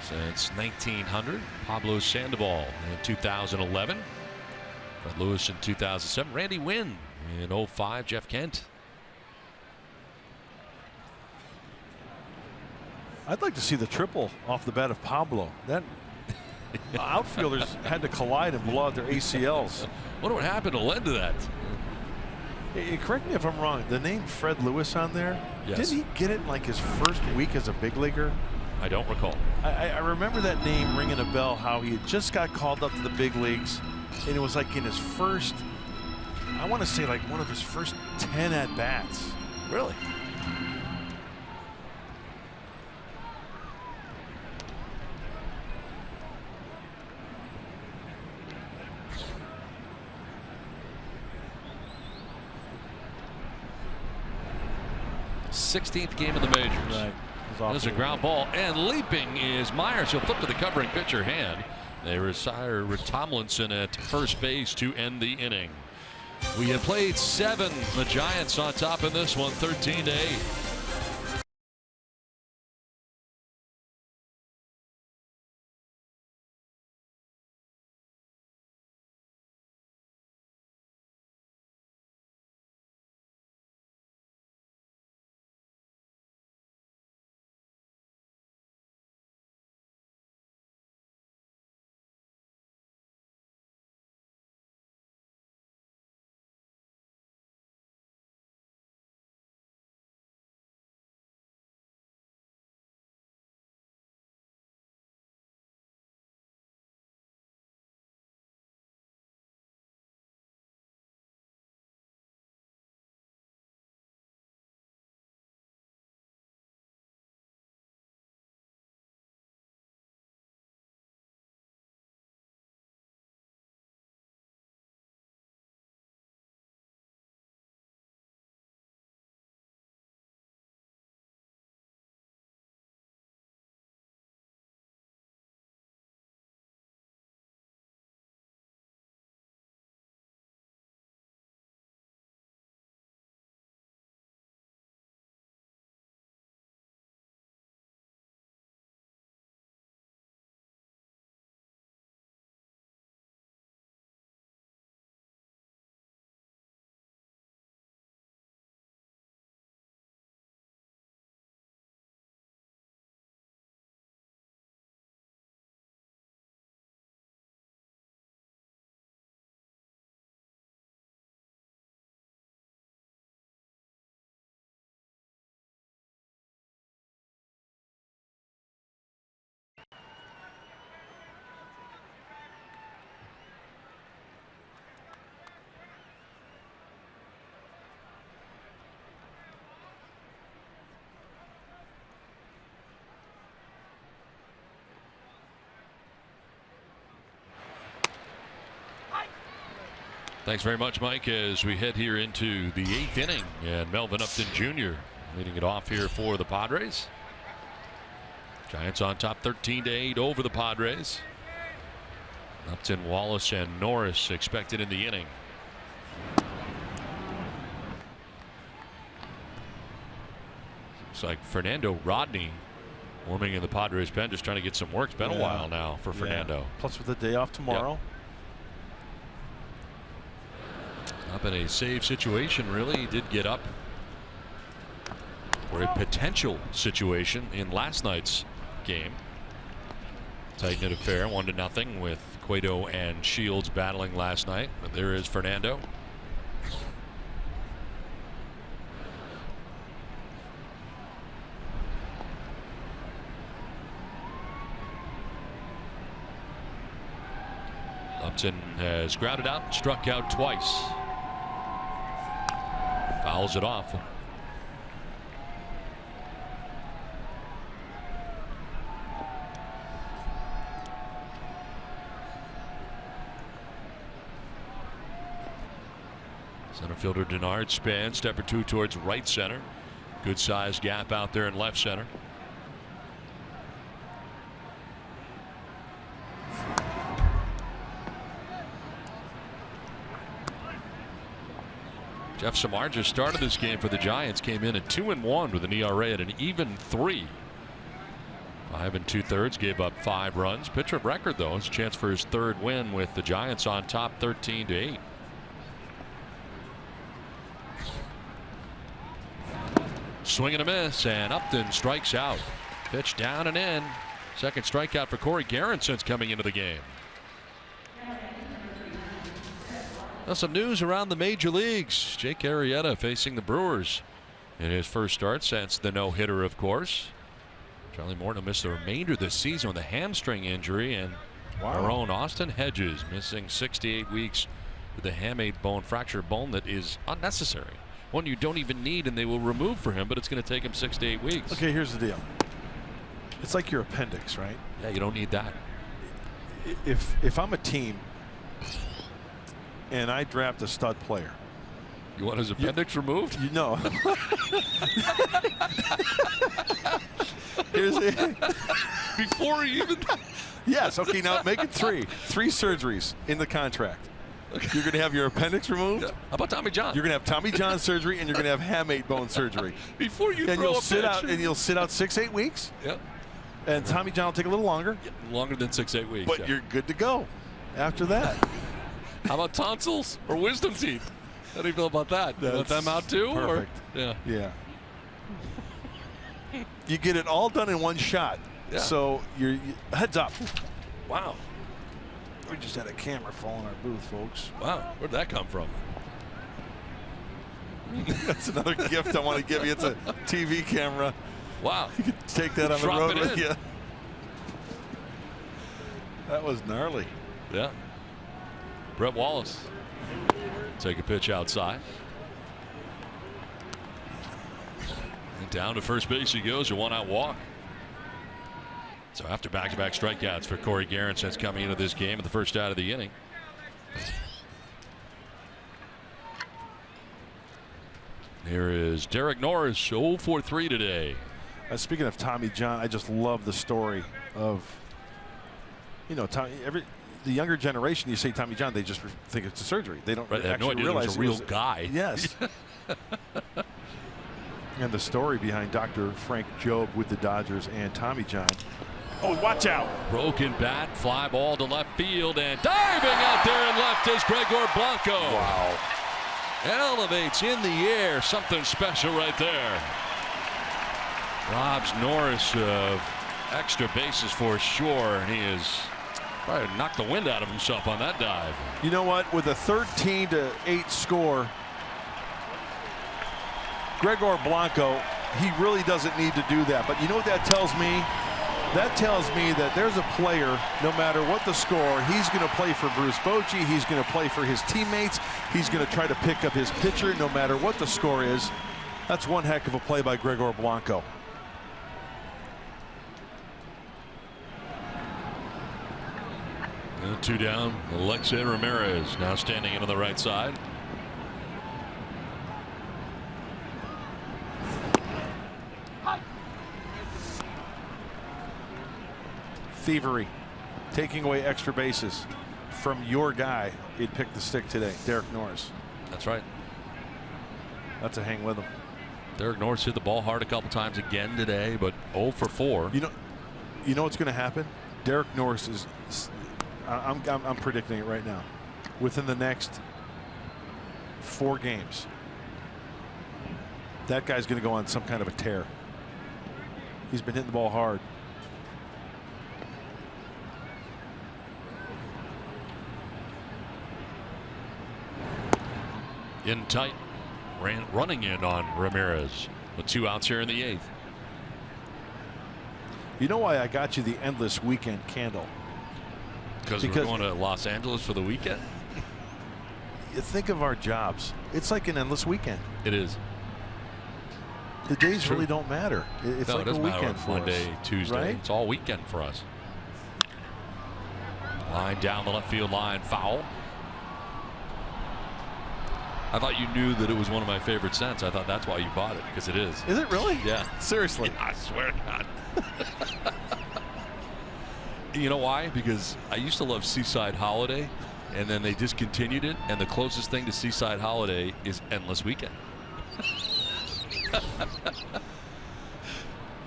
Since 1900, Pablo Sandoval in 2011. Fred Lewis in 2007. Randy Wynn in 05. Jeff Kent. I'd like to see the triple off the bat of Pablo. That outfielders had to collide and blow out their ACLs. Wonder what happened to led to that. Hey, correct me if I'm wrong. The name Fred Lewis on there, yes. Didn't he get it like his first week as a big leaguer? I don't recall. I remember that name ringing a bell, how he had just got called up to the big leagues, and it was like in his first, I want to say like one of his first 10 at-bats. Really? th game of the majors. Right. There's a ground ball, and leaping is Myers. He'll flip to the covering pitcher hand. They retire Tomlinson at first base to end the inning. We have played 7. The Giants on top in this one, 13-8. Thanks very much, Mike, as we head here into the 8th inning. And Melvin Upton Jr. leading it off here for the Padres. Giants on top 13-8 over the Padres. Upton, Wallace, and Norris expected in the inning. Looks like Fernando Rodney warming in the Padres pen, just trying to get some work. It's been a while now for Fernando. Plus with the day off tomorrow. Not been a save situation, really. He did get up for a potential situation in last night's game. Tight knit affair, 1-0 with Cueto and Shields battling last night. But there is Fernando. Upton has grounded out, struck out twice. Fouls it off. Center fielder Denard spans step or two towards right center. Good sized gap out there in left center. Jeff Samardzija started this game for the Giants, came in at 2-1 with an ERA at an even 3. 5 2/3, gave up 5 runs. Pitcher of record, though. It's a chance for his 3rd win with the Giants on top 13-8. Swing and a miss, and Upton strikes out. Pitch down and in. Second strikeout for Corey Guerin since coming into the game. Now some news around the major leagues. Jake Arrieta facing the Brewers in his first start since the no-hitter, of course. Charlie Morton will miss the remainder of the season with a hamstring injury, and our own Austin Hedges missing 68 weeks with a hamate bone, fractured bone that is unnecessary. One you don't even need, and they will remove for him, but it's going to take him 6 to 8 weeks. Okay, here's the deal. It's like your appendix, right? Yeah, you don't need that. If I'm a team and I draft a stud player, you want his appendix removed? You know. Here's it. Before you even. Yes. Okay. Now make it 3 surgeries in the contract. You're going to have your appendix removed. How about Tommy John? You're going to have Tommy John surgery, and you're going to have hamate bone surgery. Before you and throw you'll a sit pitch. out, and you'll sit out 6-8 weeks. Yep. And Tommy John will take a little longer. Yep. Longer than 6-8 weeks. But you're good to go after that. How about tonsils or wisdom teeth? How do you feel about that? Let them out too? Perfect. Or? Yeah. You get it all done in one shot. Yeah. So you're heads up. Wow. We just had a camera fall in our booth, folks. Wow. Where'd that come from? That's another gift I want to give you. It's a TV camera. Wow. You could take that on the Drop road it with in. you. That was gnarly. Yeah. Brett Wallace. Take a pitch outside. And down to first base he goes, a 1-out walk. So after back-to-back strikeouts for Corey Guerin since coming into this game at the first out of the inning. Here is Derek Norris, 0 for 3 today. Speaking of Tommy John, I just love the story of, you know, the younger generation. You say Tommy John, they just think it's a surgery. They don't They have no actually idea realize it was a real guy. Yes. And the story behind Dr. Frank Jobe with the Dodgers and Tommy John. Oh, watch out. Broken bat, fly ball to left field, and diving out there in left is Gregor Blanco. Wow. Elevates in the air, something special right there. Robs Norris of extra bases for sure, and he is probably knocked the wind out of himself on that dive. You know what? With a 13-8 score, Gregor Blanco, he really doesn't need to do that. But you know what that tells me? That tells me that there's a player, no matter what the score, he's going to play for Bruce Bochy. He's going to play for his teammates. He's going to try to pick up his pitcher no matter what the score is. That's one heck of a play by Gregor Blanco. Two down. Alexei Ramirez now standing into the right side. Thievery, taking away extra bases from your guy. He'd pick the stick today, Derek Norris. That's right. That's a hang with him. Derek Norris hit the ball hard a couple times again today, but 0 for 4. You know what's going to happen? Derek Norris is. I'm predicting it right now. Within the next 4 games, that guy's going to go on some kind of a tear. He's been hitting the ball hard. In tight, running in on Ramirez with 2 outs here in the 8th. You know why I got you the endless weekend candle? Because we're going to Los Angeles for the weekend. You think of our jobs. It's like an endless weekend. It is. The days really don't matter. It's no, like it doesn't a weekend matter for Monday, us, Tuesday. right? It's all weekend for us. Line down the left field line, foul. I thought you knew that it was one of my favorite scents. I thought that's why you bought it, because it is. Is it really? Yeah. Seriously? Yeah, I swear to God. You know why? Because I used to love Seaside Holiday, and then they discontinued it, and the closest thing to Seaside Holiday is Endless Weekend.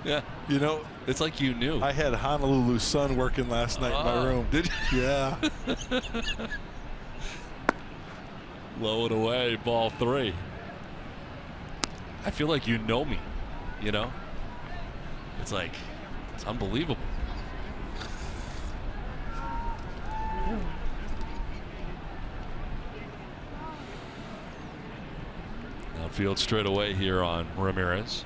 Yeah. You know, it's like you knew. I had Honolulu Sun working last night in my room. Did you? Yeah. Low and away, ball 3. I feel like you know me, you know? It's like, it's unbelievable. Outfield straight away here on Ramirez.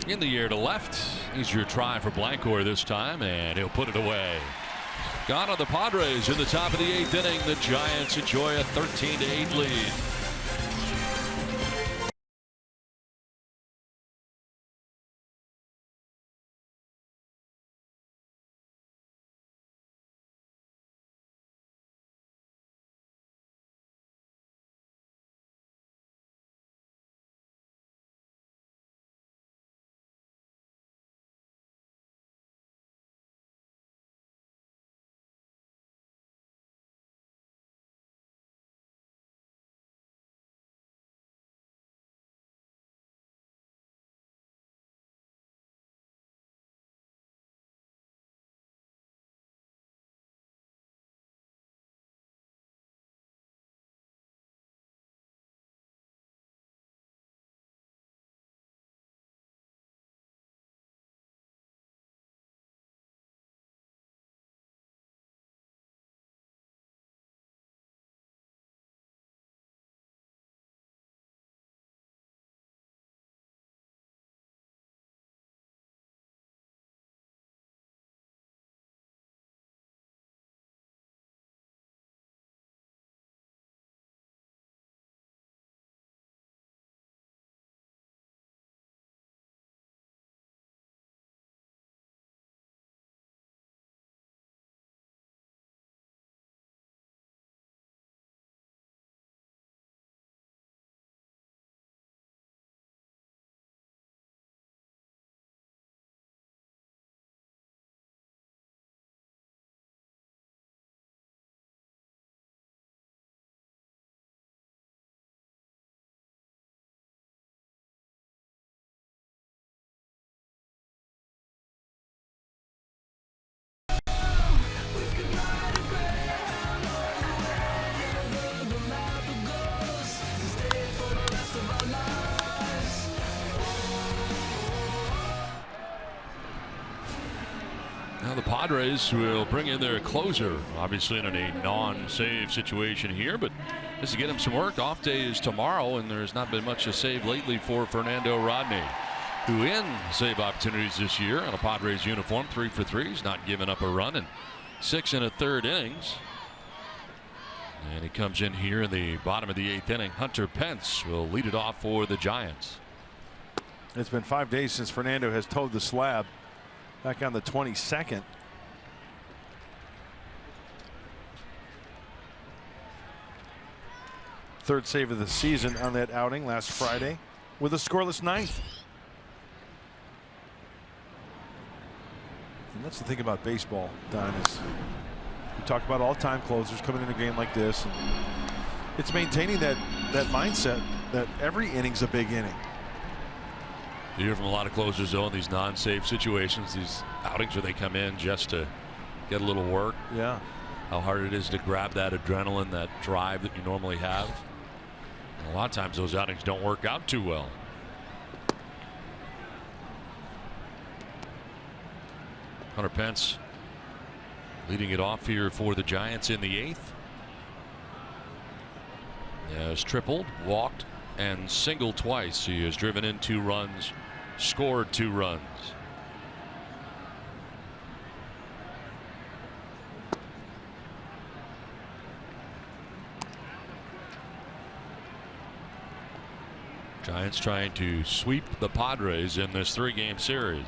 In the air to left. Easier try for Blancor this time, and he'll put it away. Gone are the Padres in the top of the 8th inning. The Giants enjoy a 13-8 lead. Now the Padres will bring in their closer, obviously in a non-save situation here, but this will get him some work. Off day is tomorrow, and there's not been much to save lately for Fernando Rodney, who in save opportunities this year on a Padres uniform, 3 for 3. He's not giving up a run in 6 1/3 innings. And he comes in here in the bottom of the 8th inning. Hunter Pence will lead it off for the Giants. It's been 5 days since Fernando has towed the slab. back on the 22nd. Third save of the season on that outing last Friday with a scoreless ninth. And that's the thing about baseball, Don, is we talk about all-time closers coming in a game like this. And it's maintaining that mindset that every inning's a big inning. You hear from a lot of closers, though, in these non-save situations, these outings where they come in just to get a little work. Yeah. How hard it is to grab that adrenaline, that drive that you normally have. And a lot of times those outings don't work out too well. Hunter Pence leading it off here for the Giants in the 8th. He has tripled, walked, and singled twice. He has driven in 2 runs, scored 2 runs. Giants trying to sweep the Padres in this 3-game series.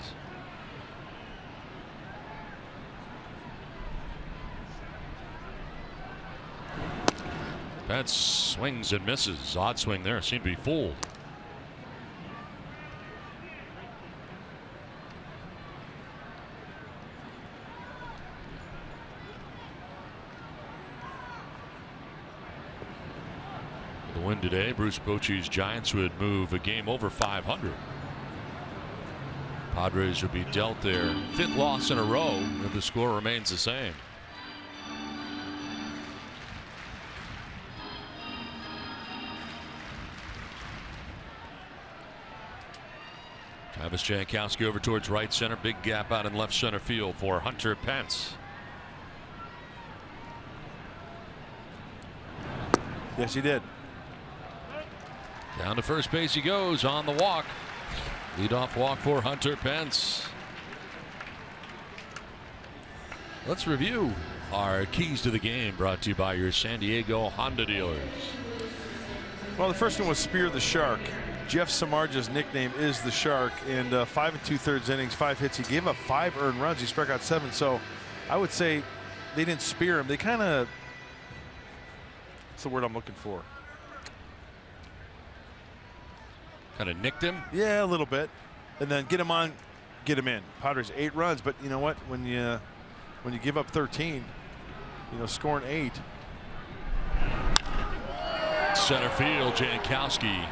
Pence swings and misses. Odd swing there. Seemed to be fooled. The win today, Bruce Bochy's Giants would move a game over 500. Padres would be dealt their 5th loss in a row if the score remains the same. Travis Jankowski over towards right center. Big gap out in left center field for Hunter Pence. Yes, he did. Down to first base he goes on the walk. Leadoff walk for Hunter Pence. Let's review our keys to the game, brought to you by your San Diego Honda dealers. Well, the first one was Spear the Shark. Jeff Samardzij's nickname is the Shark, and 5 2/3 innings, 5 hits. He gave up 5 earned runs. He struck out 7. So I would say they didn't spear him. They kind of, what's the word I'm looking for? Kind of nicked him? Yeah, a little bit. And then get him on, get him in. Padres 8 runs, but you know what? When you give up 13, scoring 8. Center field, Jankowski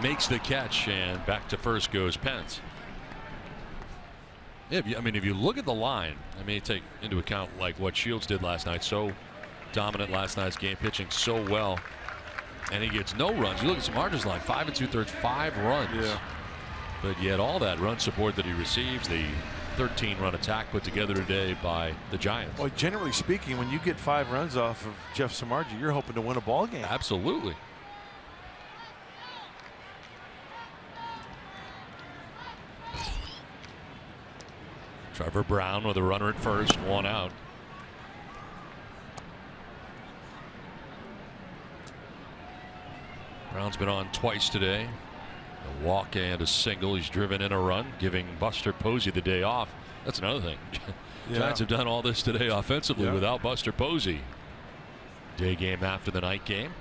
makes the catch, and back to first goes Pence. Yeah, if you look at the line, take into account like what Shields did last night, so dominant last night's game, pitching so well, and he gets no runs. You look at Samardzij's line, 5 2/3, 5 runs. Yeah. But yet all that run support that he receives, the 13-run attack put together today by the Giants. Well, generally speaking, when you get 5 runs off of Jeff Samardzij, you're hoping to win a ball game. Absolutely. Trevor Brown with a runner at first, 1 out. Brown's been on twice today. A walk and a single. He's driven in a run, giving Buster Posey the day off. That's another thing. Yeah. Giants have done all this today offensively without Buster Posey. Day game after the night game.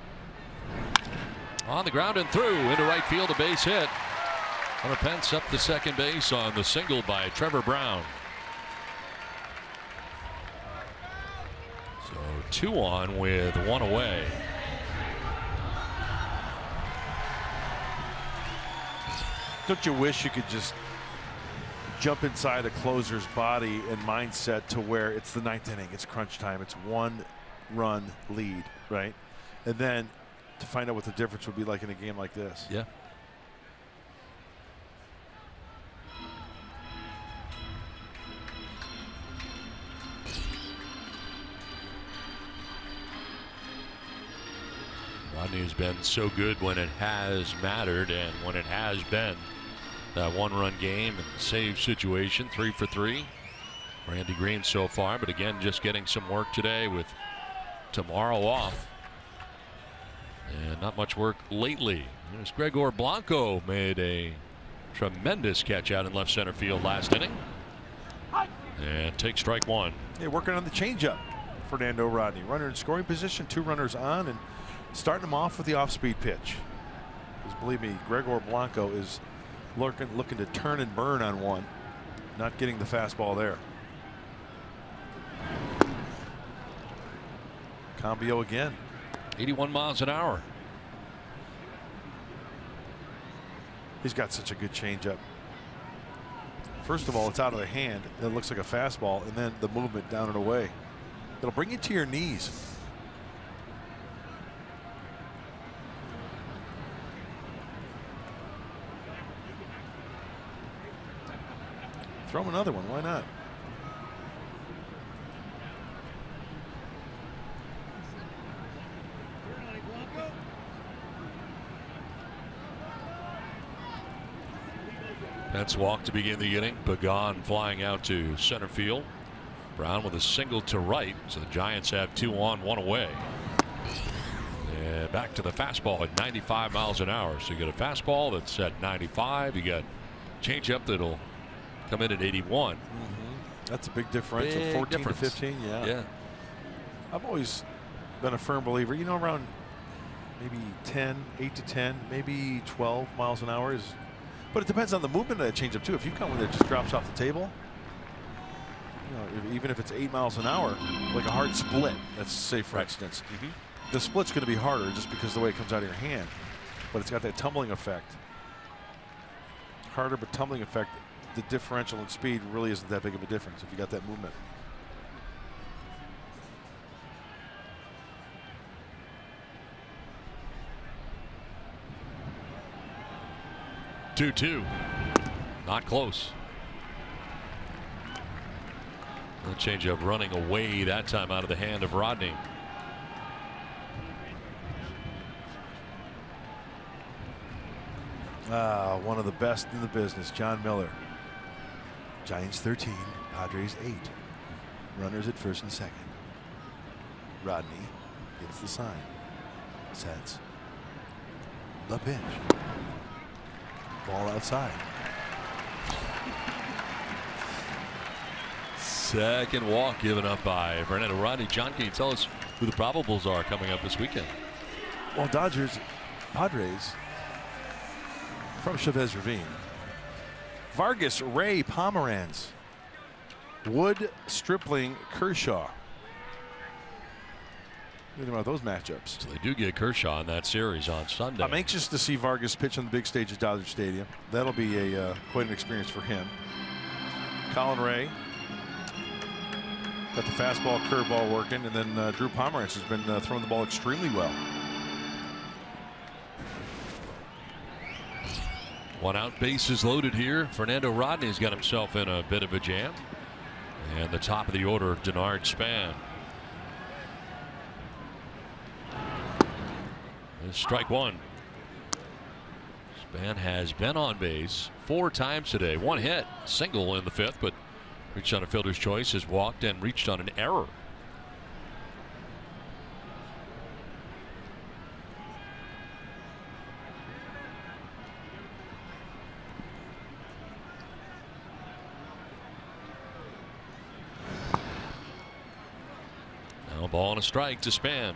On the ground and through into right field, a base hit. Hunter Pence up to second base on the single by Trevor Brown. So 2 on with 1 away. Don't you wish you could just jump inside a closer's body and mindset to where it's the 9th inning, it's crunch time, it's 1-run lead, right? And then to find out what the difference would be like in a game like this. Yeah. Rodney has been so good when it has mattered, and when it has been that 1-run game and save situation. 3 for 3 for Andy Green so far, but again just getting some work today with tomorrow off, and not much work lately. As Gregor Blanco made a tremendous catch out in left center field last inning. And take strike one. Hey, working on the changeup. Fernando Rodney. Runner in scoring position, 2 runners on, and starting them off with the off-speed pitch. Because believe me, Gregor Blanco is looking to turn and burn on one. Not getting the fastball there. Cambio again. 81 miles an hour. He's got such a good changeup. First of all, it's out of the hand. It looks like a fastball, and then the movement down and away. It'll bring you to your knees. Throw him another one. Why not? Pence walk to begin the inning. Pagan flying out to center field. Brown with a single to right. So the Giants have 2 on, 1 away. And back to the fastball at 95 miles an hour. So you get a fastball that's at 95. You got changeup that'll come in at 81. That's a big difference. Big 14 difference. to 15. Yeah. I've always been a firm believer. You know, around maybe 8 to 10, maybe 12 miles an hour is. But it depends on the movement of that changeup too. If you come when it just drops off the table, you know, even if it's 8 miles an hour, like a hard split, let's say for instance, the split's going to be harder just because of the way it comes out of your hand. But it's got that tumbling effect. Harder but tumbling effect. The differential in speed really isn't that big of a difference if you got that movement. Two. Not close. The changeup running away that time out of the hand of Rodney. One of the best in the business, John Miller. Giants 13, Padres 8. Runners at first and second. Rodney gets the sign. Sets the pitch. Ball outside. Second walk given up by Fernando Rodney. John, can you tell us who the probables are coming up this weekend? Well, Padres from Chavez Ravine. Vargas, Ray, Pomeranz, Wood, Stripling, Kershaw. Think about those matchups. So they do get Kershaw in that series on Sunday. I'm anxious to see Vargas pitch on the big stage at Dodger Stadium. That'll be quite an experience for him. Colin Ray got the fastball, curveball working, and then Drew Pomeranz has been throwing the ball extremely well. 1 out, bases loaded here. Fernando Rodney's got himself in a bit of a jam. And the top of the order, Denard Span. Strike one. Span has been on base 4 times today. 1 hit, single in the 5th, but reached on a fielder's choice, has walked and reached on an error. Now a ball and a strike to Span.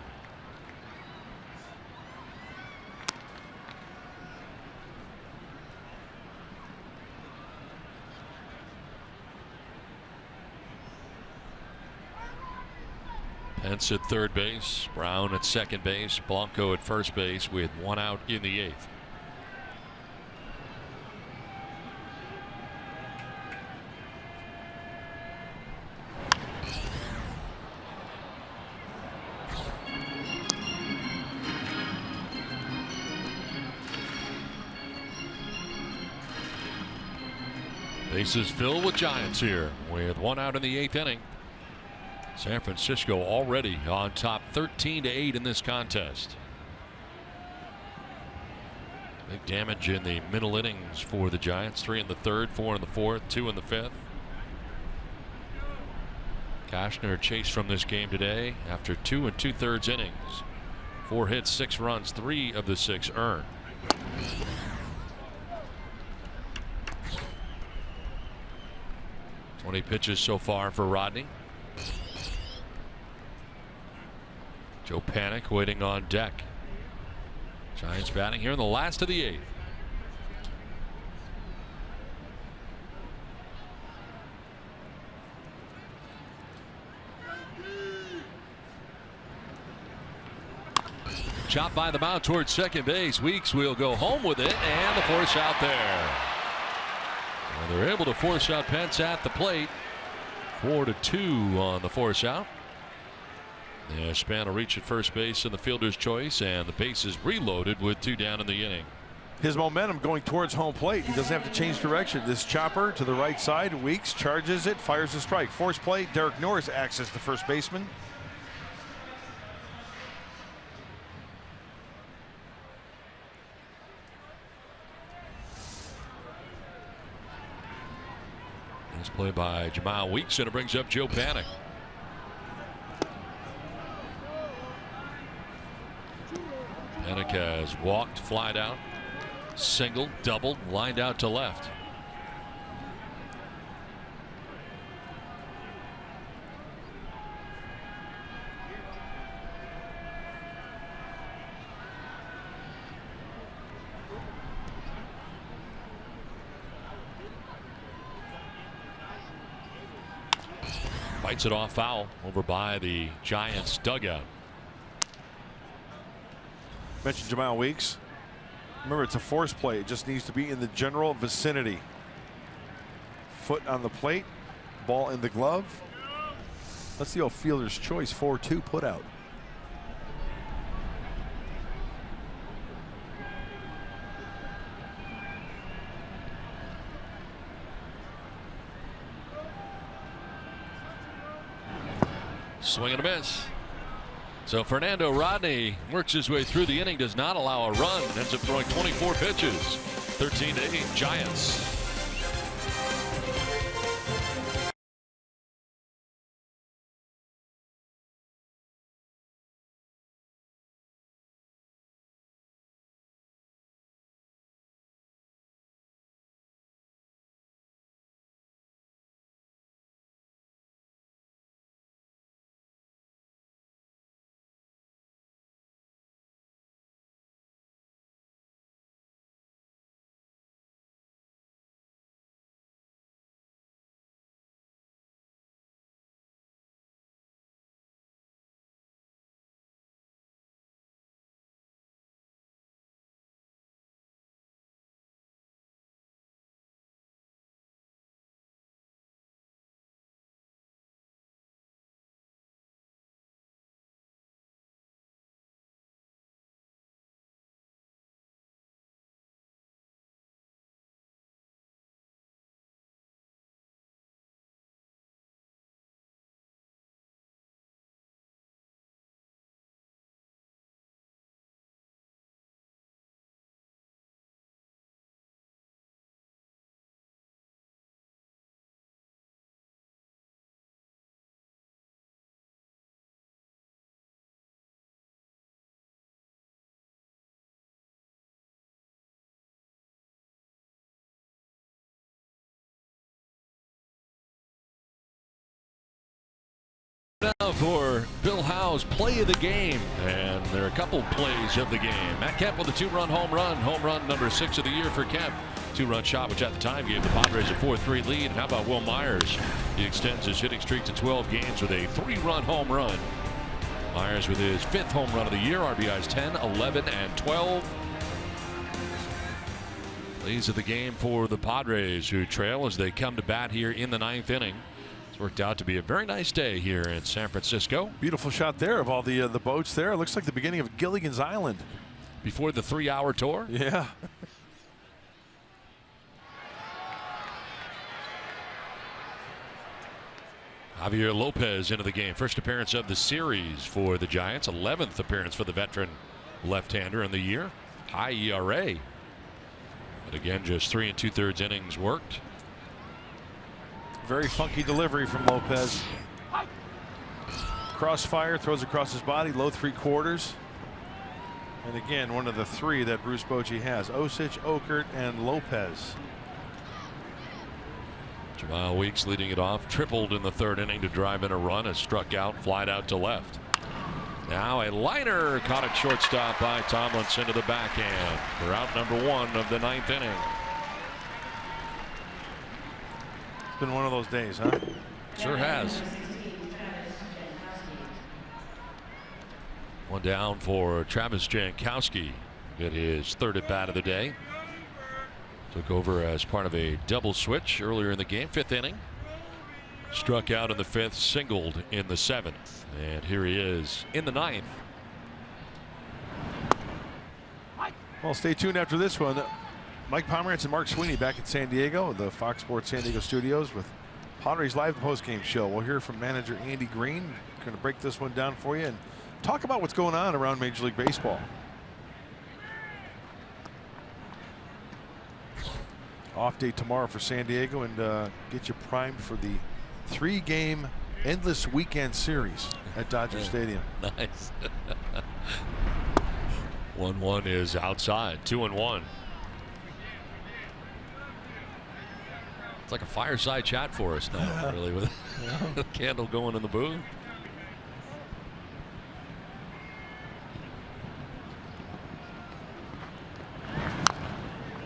Pence at third base, Brown at second base, Blanco at first base with 1 out in the 8th. Bases filled with Giants here with 1 out in the 8th inning. San Francisco already on top 13-8 in this contest. Big damage in the middle innings for the Giants. 3 in the 3rd, 4 in the 4th, 2 in the 5th. Cashner chased from this game today after 2 2/3 innings. 4 hits, 6 runs, 3 of the 6 earned. 20 pitches so far for Rodney. Joe Panik waiting on deck. Giants batting here in the last of the 8th. Chopped by the mound towards second base. Weeks will go home with it, and the force out there. And they're able to force out Pence at the plate. 4-2 on the force out. Yeah, Span will reach at first base in the fielder's choice, and the base is reloaded with 2 down in the inning. His momentum going towards home plate. He doesn't have to change direction. This chopper to the right side. Weeks charges it, fires a strike. Force play. Derek Norris acts as the first baseman. Nice play by Jamal Weeks, and it brings up Joe Panik. Panik has walked, flied out, singled, doubled, lined out to left. Bites it off foul over by the Giants dugout. Mentioned Jamal Weeks. Remember, it's a force play. It just needs to be in the general vicinity. Foot on the plate, ball in the glove. That's the old fielder's choice. 4-2 put out. Swing and a miss. So Fernando Rodney works his way through the inning, does not allow a run, ends up throwing 24 pitches. 13-8 Giants. Now for Bill Howe's play of the game, and there are a couple plays of the game. Matt Kemp with a 2-run home run number 6 of the year for Kemp. 2-run shot, which at the time gave the Padres a 4-3 lead. And how about Will Myers? He extends his hitting streak to 12 games with a 3-run home run. Myers with his 5th home run of the year. RBIs 10, 11, and 12. Plays of the game for the Padres, who trail as they come to bat here in the 9th inning. It's worked out to be a very nice day here in San Francisco. Beautiful shot there of all the boats there. It looks like the beginning of Gilligan's Island. Before the 3-hour tour? Yeah. Javier Lopez into the game. First appearance of the series for the Giants. 11th appearance for the veteran left-hander in the year. High ERA. But again, just 3 2/3 innings worked. Very funky delivery from Lopez. Crossfire, throws across his body, low 3/4. And again, one of the 3 that Bruce Bochy has. Osich, Okert, and Lopez. Jamal Weeks leading it off, tripled in the third inning to drive in a run, has struck out, flied out to left. Now a liner caught at shortstop by Tomlinson to the backhand for out number 1 of the 9th inning. It's been one of those days, huh? Sure has. One down for Travis Jankowski. Get his 3rd at bat of the day. Took over as part of a double switch earlier in the game, 5th inning. Struck out in the 5th, singled in the 7th. And here he is in the 9th. Well, stay tuned after this one. Mike Pomerantz and Mark Sweeney back at San Diego, the Fox Sports San Diego studios with Padres Live postgame show. We'll hear from manager Andy Green. Going to break this one down for you and talk about what's going on around Major League Baseball. Off day tomorrow for San Diego, and get you primed for the 3-game endless weekend series at Dodger Stadium. Nice. 1-1 is outside. 2-1. It's like a fireside chat for us now, really, with the candle going in the booth.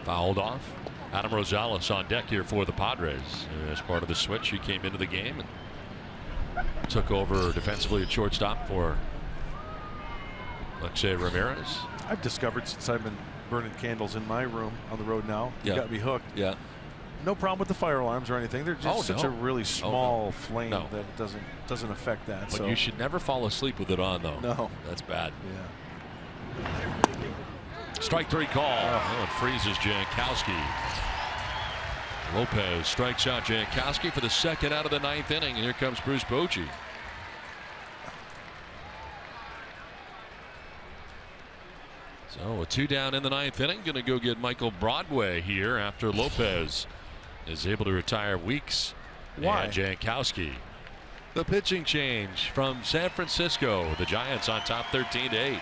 Fouled off. Adam Rosales on deck here for the Padres. As part of the switch, he came into the game and took over defensively at shortstop for Alexei Ramirez. I've discovered since I've been burning candles in my room on the road now, you got me hooked. Yeah. No problem with the fire alarms or anything. They're just such a really small flame that it doesn't affect that. But you should never fall asleep with it on, though. No. That's bad. Yeah. Strike 3 call. Oh, it freezes Jankowski. Lopez strikes out Jankowski for the 2nd out of the 9th inning. And here comes Bruce Bochy. So a 2 down in the 9th inning. Going to go get Michael Broadway here after Lopez is able to retire Weeks. Why? And Jankowski. The pitching change from San Francisco. The Giants on top 13-8.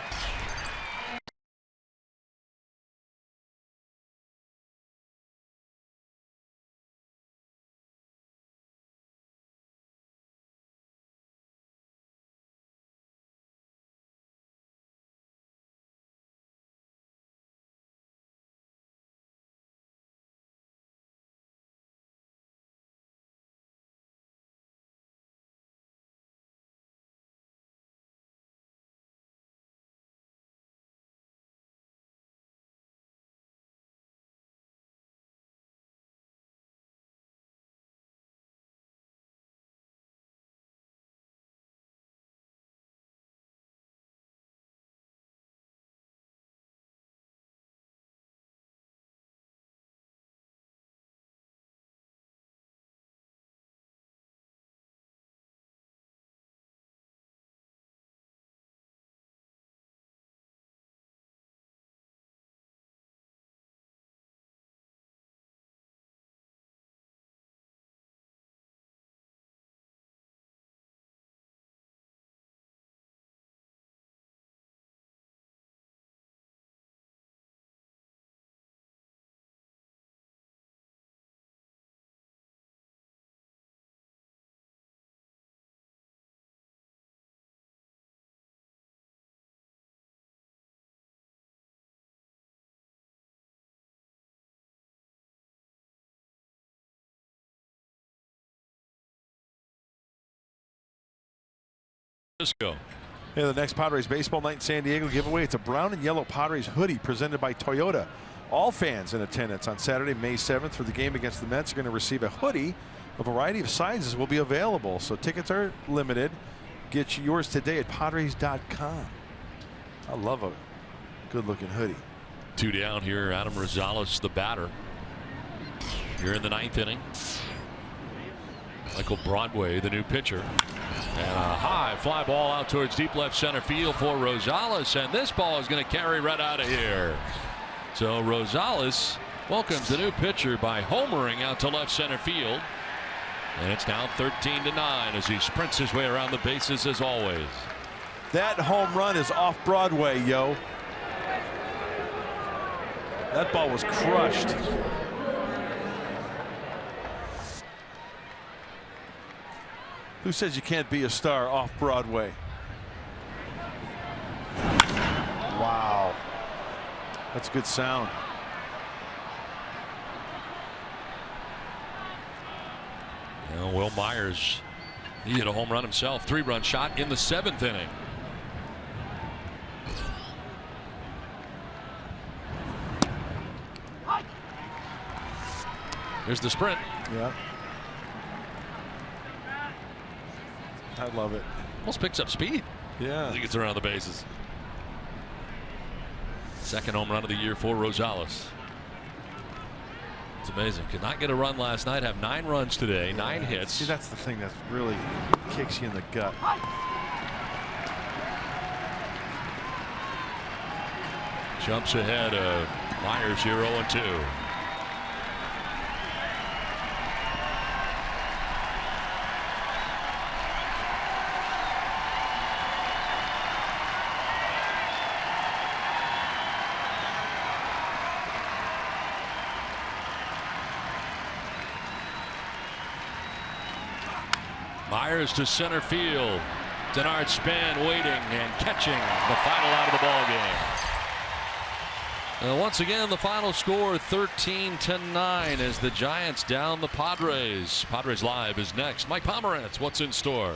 Hey, the next Padres baseball night in San Diego giveaway. It's a brown and yellow Padres hoodie presented by Toyota. All fans in attendance on Saturday, May 7th for the game against the Mets are going to receive a hoodie. A variety of sizes will be available, so tickets are limited. Get yours today at Padres.com. I love a good-looking hoodie. 2 down here. Adam Rosales, the batter. Here in the 9th inning. Michael Broadway, the new pitcher. And a high fly ball out towards deep left center field for Rosales. And this ball is going to carry right out of here. So Rosales welcomes the new pitcher by homering out to left center field. And it's now 13-9 as he sprints his way around the bases as always. That home run is off Broadway, yo. That ball was crushed. Who says you can't be a star off Broadway? Wow. That's good sound. Well, Will Myers, he hit a home run himself. 3-run shot in the 7th inning. Here's the sprint. Yeah. I love it. Almost picks up speed. Yeah. As he gets around the bases. Second home run of the year for Rosales. It's amazing. Could not get a run last night. Have 9 runs today. 9 hits. See, that's the thing that really kicks you in the gut. Jumps ahead of Myers here 0-2. Myers to center field. Denard Span waiting and catching the final out of the ball game. Once again, the final score 13-9 as the Giants down the Padres. Padres Live is next. Mike Pomerantz, what's in store?